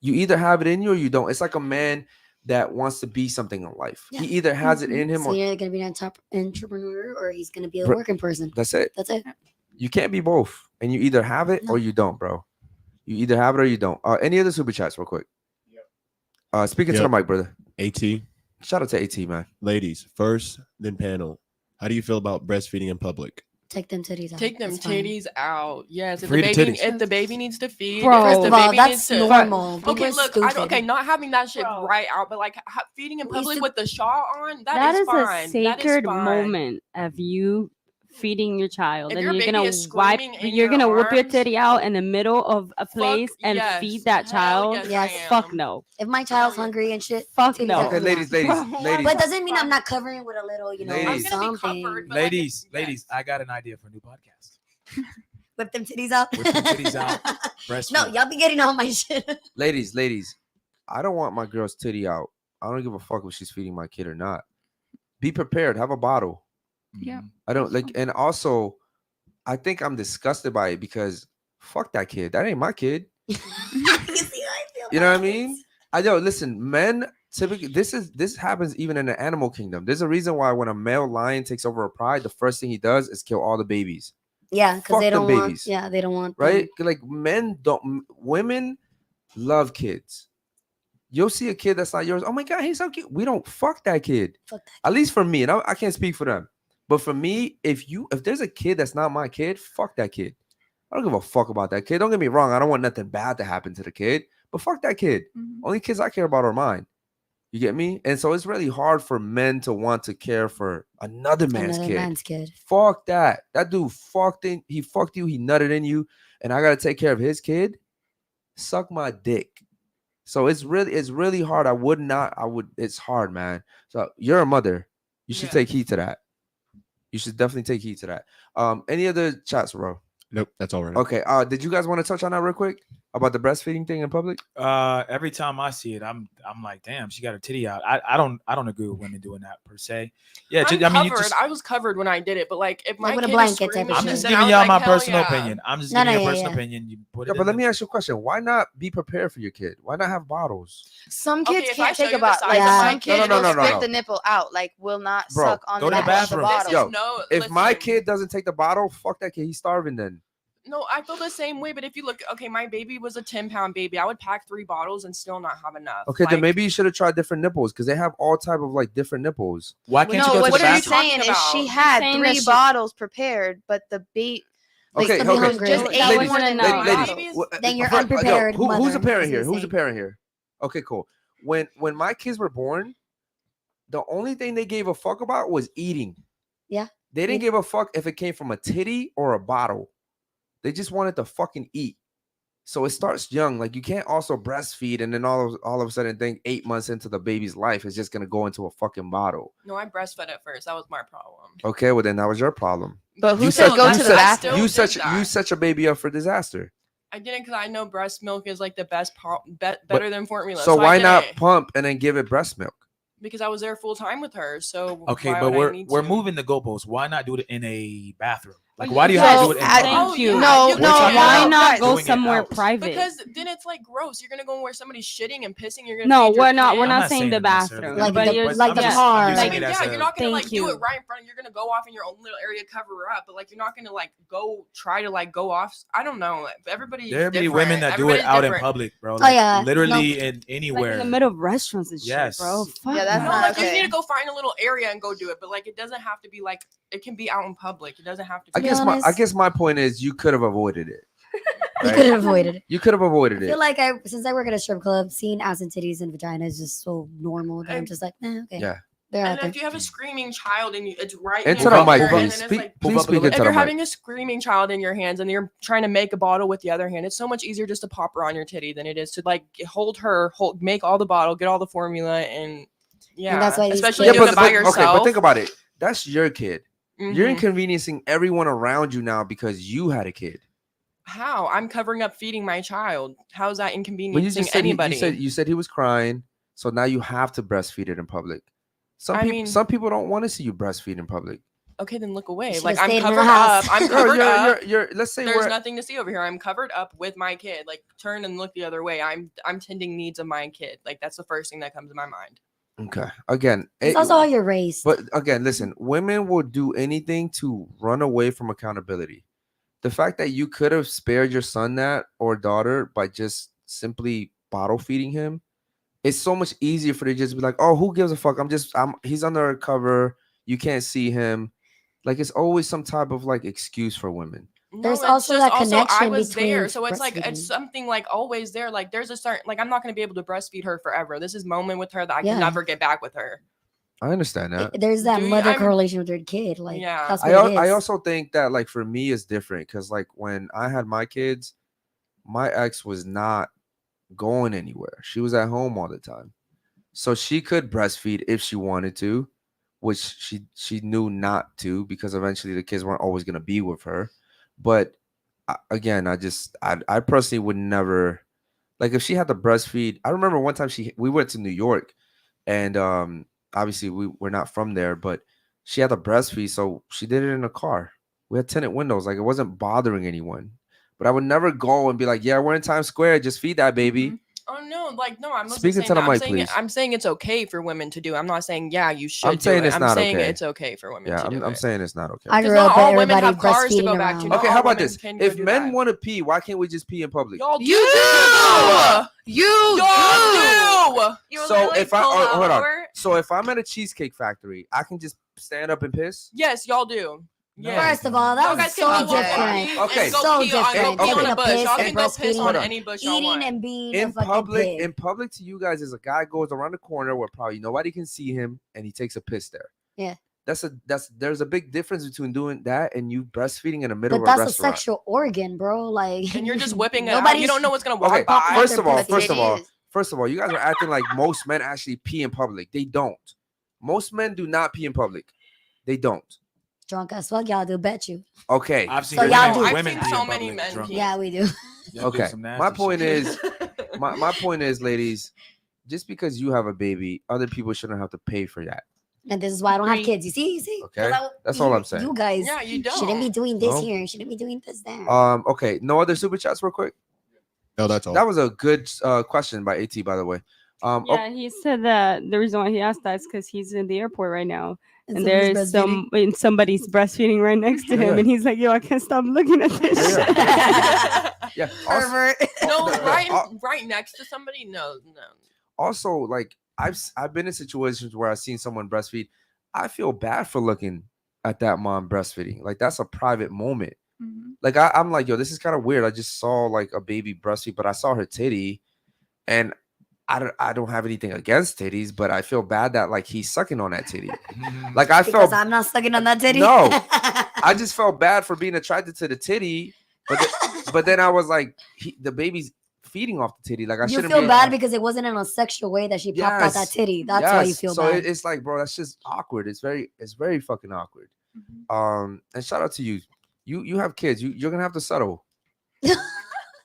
You either have it in you or you don't. It's like a man that wants to be something in life. Yeah. He either has it in him So or you're gonna be an entrepreneur, or he's gonna be a Bro, working person. that's it. That's it. You can't be both. And you either have it or No. you don't, bro. You either have it or you don't. Any other super chats real quick? Speaking to the Yep. mic, brother. AT, Shout out to AT, man. ladies first, then panel. How do you feel about breastfeeding in public? Take them titties out. Take them That's fine. titties out. Yes, if Free the the baby, titties. if the baby needs to feed, Bro. if First the of all, baby that's needs to. normal. People Okay, are look, stupid. okay, not having that shit Bro. right out, but like feeding in We used public to- with the shawl on, That is is fine. a That is sacred fine. moment of you feeding your child, If and your you're baby gonna is wipe. screaming in You're your gonna whip your arms, titty out in the middle of a place and yes. feed that Hell child. yes, I Yes. am. Fuck no. If my child's No. hungry and shit, Fuck titties no. out Okay, in the ladies, mouth. ladies, Bro, ladies. But it doesn't mean I'm not covering it with a little, you know, Ladies. I'm gonna be something. covered, but, like, Ladies, yes. ladies, I got an idea for a new podcast. Whip them titties out. Whip them titties out. Breastfeed. No, y'all be getting all my shit. Ladies, I don't want my girl's titty out. I don't give a fuck if she's feeding my kid or not. Be prepared. Have a bottle. Yeah. Mhm. I don't like, and also, I think I'm disgusted by it because fuck that kid. That ain't my kid. You see how I feel You know what I about mean? it? I know. Listen, men typically this happens even in the animal kingdom. There's a reason why when a male lion takes over a pride, the first thing he does is kill all the babies. Yeah, because Fuck they them don't want. babies. Yeah, they don't want. Right? Like men don't. Women love kids. You'll see a kid that's not yours. Oh my god, he's so cute. We don't fuck that kid. Fuck that. At least for me, and I can't speak for them. But for me, if there's a kid that's not my kid, fuck that kid. I don't give a fuck about that kid. Don't get me wrong. I don't want nothing bad to happen to the kid, but fuck that kid. Mhm. Only kids I care about are mine. You get me? And so it's really hard for men to want to care for another man's Another kid. man's kid. Fuck that. That dude fucked in. He fucked you. He nutted in you, and I gotta take care of his kid. Suck my dick. So it's really hard. I would. It's hard, man. So you're a mother. You should Yeah. take heed to that. You should definitely take heed to that. Any other chats, bro? Nope, that's all right. now. Okay. Did you guys want to touch on that real quick about the breastfeeding thing in public? Every time I see it, I'm like, damn, she got her titty out. I don't agree with women doing that per se. Yeah, I'm I mean, you covered. just, I was covered when I did it, but like if my Like with a kid blanket is type of screaming, I'm shit. just then I giving was y'all like, my hell personal yeah. opinion. I'm just No, giving no, you a yeah, personal yeah. opinion. You put Yeah, it but in let the- me ask you a question. Why not be prepared for your kid? Why not have bottles? Some Okay, kids if I can't show take you a the bottle. size Like of my some kid- kids No, will no, no, spit no. the nipple out. Like will not Bro, suck on go the to the nipple of the bathroom. This bottle. Yo, is no. If my listen. kid doesn't take the bottle, fuck that kid. He's starving then. No, I feel the same way. But if you look, okay, my baby was a 10-pound baby. I would pack 3 bottles and still not have enough. Okay, then Like, maybe you should have tried different nipples because they have all type of like different nipples. Why can't No, you go what to the are you she's bathroom? saying talking is she about? had saying that 3 she- bottles prepared, but the beat. Like, Okay, to be okay. hungry. Just That ate wasn't more than enough. 3 Ladies, bottles. Then you're yo, unprepared who's a mother, parent is here? Who's a insane. parent here? Okay, cool. When my kids were born, the only thing they gave a fuck about was eating. Yeah. They didn't Yeah. give a fuck if it came from a titty or a bottle. They just wanted to fucking eat. So it starts young. Like you can't also breastfeed and then all of a sudden think 8 months into the baby's life is just gonna go into a fucking bottle. No, I breastfed at first. That was my problem. Okay, well then that was your problem. But who You said set- go you to the set- bathroom? You Still set did that. you set your baby up for disaster. I didn't because I know breast milk is like the best, better than formula. So I why did not it pump and then give it breast milk? because I was there full time with her. So Okay, why but would I need we're to? moving the goalposts. Why not do it in a bathroom? Like, Well, why do you you have to guys- do it in I- public? Oh, you. yeah, No, you no, can- talking Why about not guys, go doing it somewhere out. private? Because then it's like gross. You're gonna go where somebody's shitting and pissing. You're gonna No, feed your we're not. We're kid. not not saying saying the it necessarily bathroom, Like but the- you're, like the yeah, car. using I like mean, it as yeah, a- you're not gonna like Thank do you. it right in front. You're gonna go off in your own little area, cover her up. But like, you're not gonna like go try to like go off. I don't know. Everybody. There be women that do it Everybody's out in different. public, bro. Oh, Like, yeah. literally in like anywhere. in the middle of restaurants and shit, Yes. bro. Fuck Yeah, that's no. No, not like you okay. need to go find a little area and go do it. But like, it doesn't have to be like. It can be out in public. It doesn't have to. I Be be I honest- guess my point is you could have avoided it. You Right? could have avoided it. You could have I avoided it. feel like since I work at a strip club, seeing ass and titties and vagina is just so normal that I'm just like, okay. Yeah. They're out And there. if you have a screaming child and it's right Into in the your mic, ear, and please. then it's Speak, like, please Move up a speak little into if the you're mic. having a screaming child in your hands and you're trying to make a bottle with the other hand, it's so much easier just to pop her on your titty than it is to like make all the bottle, get all the formula, and yeah, that's why these especially kids- doing it by yourself. okay, but think about it. That's your kid. You're Mhm. inconveniencing everyone around you now because you had a kid. How? I'm covering up feeding my child. How is that When you inconveniencing just said anybody? you said he was crying, so now you have to breastfeed it in public. Some people don't want to see you breastfeed in public. Okay, then look away. Should've Like I'm stayed in the covered house. up. I'm Yo, covered up. let's say There's nothing to see over here. I'm covered up with my kid. Like turn and look the other way. I'm tending needs of my kid. Like that's the first thing that comes to my mind. Okay. Again, It's also how you're raised. but again, listen, women will do anything to run away from accountability. The fact that you could have spared your son that or daughter by just simply bottle feeding him, it's so much easier for you to just be like, oh, who gives a fuck? He's undercover. You can't see him. Like it's always some type of like excuse for women. There's it's also just that connection I was there, between so it's like breastfeeding. it's something like always there. Like there's a certain like I'm not going to be able to breastfeed her forever. This is moment with her that I Yeah. can never get back with her. I understand that. There's that Do you- mother I'm- correlation with your kid. Like, Yeah. that's what it is. I also think that like for me it's different because like when I had my kids, my ex was not going anywhere. She was at home all the time. So she could breastfeed if she wanted to, which she knew not to because eventually the kids weren't always going to be with her. But again, I personally would never, like if she had to breastfeed. I remember one time we went to New York and obviously we're not from there, but she had to breastfeed, so she did it in a car. We had tinted windows, like it wasn't bothering anyone. But I would never go and be like, yeah, we're in Times Square, just feed that baby. Oh no, like no, I'm not Speak saying into the that. mic, please. I'm saying it's okay for women to do. I'm not saying yeah, you should. I'm saying do it. it's I'm not saying okay. it's okay for women Yeah, to do I'm it. saying it's not okay. I Because grew not up all with women everybody have cars to breastfeeding go back to. around. Not Okay, all how about women this? can go If do men that. want to pee, why can't we just pee in public? Y'all do. You Y'all do. So if hold on. So if I'm at a cheesecake factory, I can just stand up and piss? Yes, y'all do. Yeah. First of all, that Y'all was guys so can go different. pee Okay. and go So pee on, different. go pee Taking on a a bush. piss Y'all and can go piss breastfeeding. on any bush y'all Eating want. and being a In fucking public, pig. in public to you guys is a guy goes around the corner where probably nobody can see him and he takes a piss there. Yeah. There's a big difference between doing that and you breastfeeding in the middle But of a that's a restaurant. sexual organ, bro. Like, And you're just whipping it out. Nobody You don't know what's gonna walk Okay, by. first of all, pussy. first of all, you guys are acting like most men actually pee in public. They don't. Most men do not pee in public. They don't. drunk as fuck, y'all do. Bet you. Okay. I've seen So y'all do- women I've pee seen so in many public men drunk. pee. Yeah, we do. Y'all do Okay. some nasty My point shit. is, my point is, ladies, just because you have a baby, other people shouldn't have to pay for that. And this is why I don't have Agreed. kids. You see? 'Cause Okay. That's all I'm saying. You guys Yeah, you don't. shouldn't be doing this No. here. Shouldn't be doing this there. Okay. No other super chats, real quick. No, that's all. That was a good question by AT, by the way. Yeah, he said that the reason why he asked that is because he's in the airport right now, and somebody's there's breastfeeding. somebody's breastfeeding right next to him, Yeah. and he's like, "Yo, I can't stop looking at this." Yeah. shit." Yeah. Also, Pervert. No, the- right next to somebody. No. also, like I've been in situations where I've seen someone breastfeed. I feel bad for looking at that mom breastfeeding. Like that's a private moment. Mhm. Like I'm like, yo, this is kind of weird. I just saw like a baby breastfeed, but I saw her titty, and I don't have anything against titties, but I feel bad that like he's sucking on that titty. Like I Because felt I'm not sucking on that titty. No. I just felt bad for being attracted to the titty, but then I was like, the baby's feeding off the titty. Like I you shouldn't feel be bad because it wasn't in a sexual way that she popped out that Yes. titty. That's why you Yes. feel so bad. it's like, bro, that's just awkward. It's very fucking awkward. Mhm. And shout out to you. You have kids. You're gonna have to settle.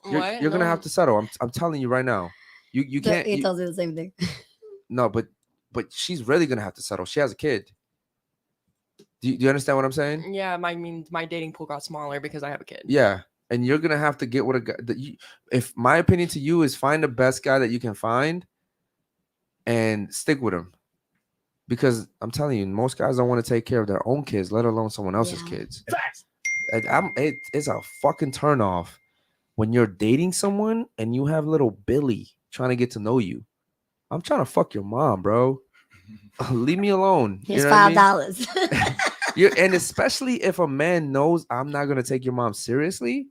What? You're gonna have to settle. I'm telling you right now. You can't. He tells you the same thing. No, but she's really gonna have to settle. She has a kid. Do you understand what I'm saying? Yeah, my dating pool got smaller because I have a kid. Yeah, and you're gonna have to get with a guy that if my opinion to you is find the best guy that you can find and stick with him, because I'm telling you, most guys don't want to take care of their own kids, let alone someone else's Yeah. kids. It's a fucking turnoff when you're dating someone and you have little Billy trying to get to know you. I'm trying to fuck your mom, bro. Leave me alone. Here's You know what I mean? $5. And especially if a man knows I'm not gonna take your mom seriously,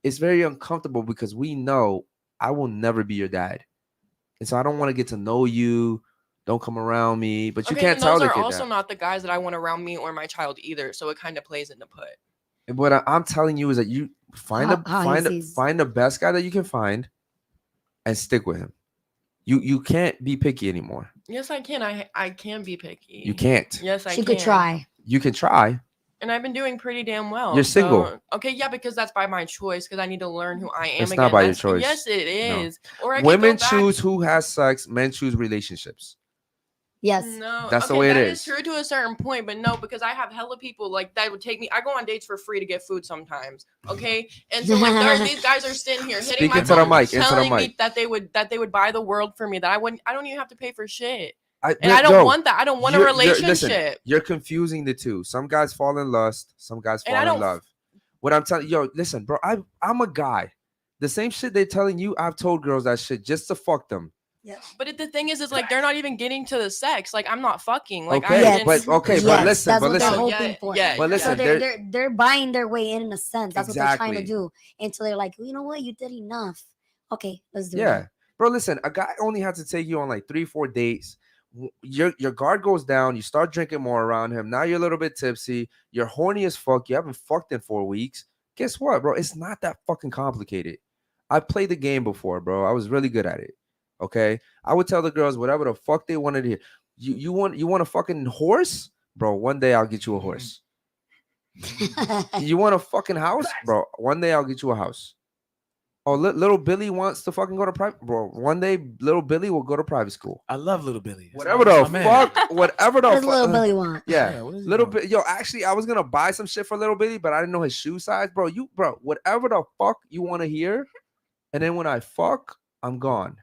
it's very uncomfortable because we know I will never be your dad, and so I don't want to get to know you. Don't come around me, but you Okay, can't and tell those the are kid also that. not the guys that I want around me or my child either. So it kind of plays into put. What I'm telling you is that you find the best guy that you can find, and stick with him. You can't be picky anymore. Yes, I can. I can be picky. You can't. Yes, I She can. could try. You can try. And I've been doing pretty damn well. You're single. So, okay, yeah, because that's by my choice. Because I need to learn who I am. It's again. not by your That's- choice. Yes, it No. is. Or I could Women go back- choose who has sex. Men choose relationships. Yes. No, That's the okay, way it that is. true to a certain point, but no, because I have hella people like that would take me. I go on dates for free to get food sometimes. Okay, and so like these guys are sitting here hitting Speak my into the phone, mic, into the telling mic. me that they would buy the world for me. That I don't even have to pay for shit. And no, I don't want that. I don't want a listen, relationship. you're confusing the two. Some guys fall in lust. Some guys And fall I in don't- love. What I'm telling yo, listen, bro. I'm a guy. The same shit they're telling you, I've told girls that shit just to fuck them. But the thing is like they're not even getting to the sex. Like I'm not fucking. Like Okay, I didn't, but listen, that's but what listen. they're hoping for. Yeah, But listen, so they're buying their way in a sense. That's what they're trying to Exactly. do until they're like, you know what, you did enough. Okay, let's do Yeah, it. bro. Listen, a guy only had to take you on like 3-4 dates. Your guard goes down. You start drinking more around him. Now you're a little bit tipsy. You're horny as fuck. You haven't fucked in 4 weeks. Guess what, bro? It's not that fucking complicated. I played the game before, bro. I was really good at it. Okay, I would tell the girls whatever the fuck they wanted to hear. You want a fucking horse, bro? One day I'll get you a horse. You want a fucking house, bro? One day I'll get you a house. Oh, little Billy wants to fucking go to private, bro. One day, little Billy will go to private school. I love little Billy. Whatever the fuck, whatever the What does fuck. little Billy want? Yeah, what is he little doing? bit. Yo, actually, I was gonna buy some shit for little Billy, but I didn't know his shoe size, bro. Whatever the fuck you want to hear, and then when I fuck, I'm gone.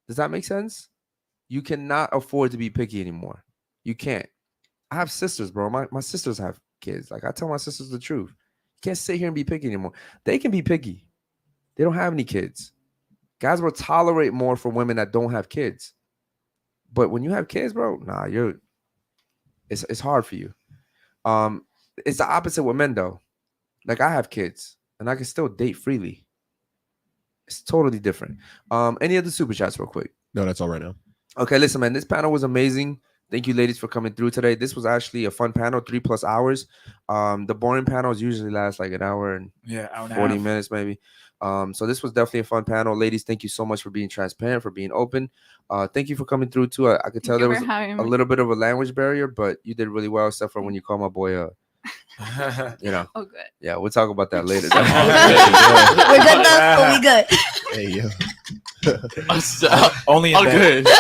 Does that make sense? You cannot afford to be picky anymore. You can't. I have sisters, bro. My sisters have kids. Like I tell my sisters the truth. You can't sit here and be picky anymore. They can be picky. They don't have any kids. Guys will tolerate more for women that don't have kids. But when you have kids, bro, nah, it's hard for you. It's the opposite with men though. Like I have kids and I can still date freely. It's totally different. Any other super chats real quick? No, that's all right now. Okay, listen, man, this panel was amazing. Thank you, ladies, for coming through today. This was actually a fun panel, 3+ hours. The boring panels usually last like an hour and hour and a 40 half. minutes, maybe. So this was definitely a fun panel. Ladies, thank you so much for being transparent, for being open. Thank you for coming through, too. I could tell Thank there you was for having a me. little bit of a language barrier, but you did really well, except for when you called my boy you know. Oh, good. Yeah, we'll talk about that later. We're good though, but we good. Hey, yo. Only in bed. Okay.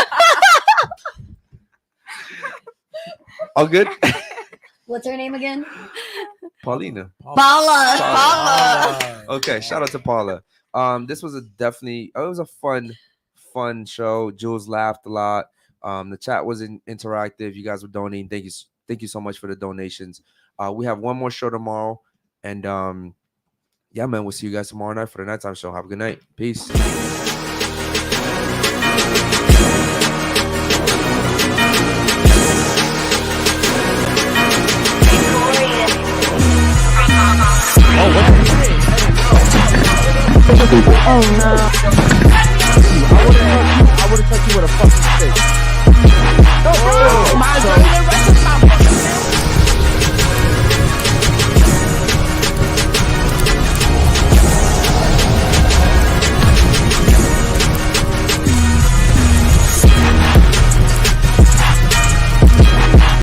All good? What's her name again? Paulina. Paula. Okay, shout out to Paula. This was it was a fun show. Jules laughed a lot. The chat was interactive. You guys were donating. Thank you so much for the donations. We have one more show tomorrow, and yeah, man, we'll see you guys tomorrow night for the nighttime show. Have a good night. Peace. I would have touched you with a fucking stick.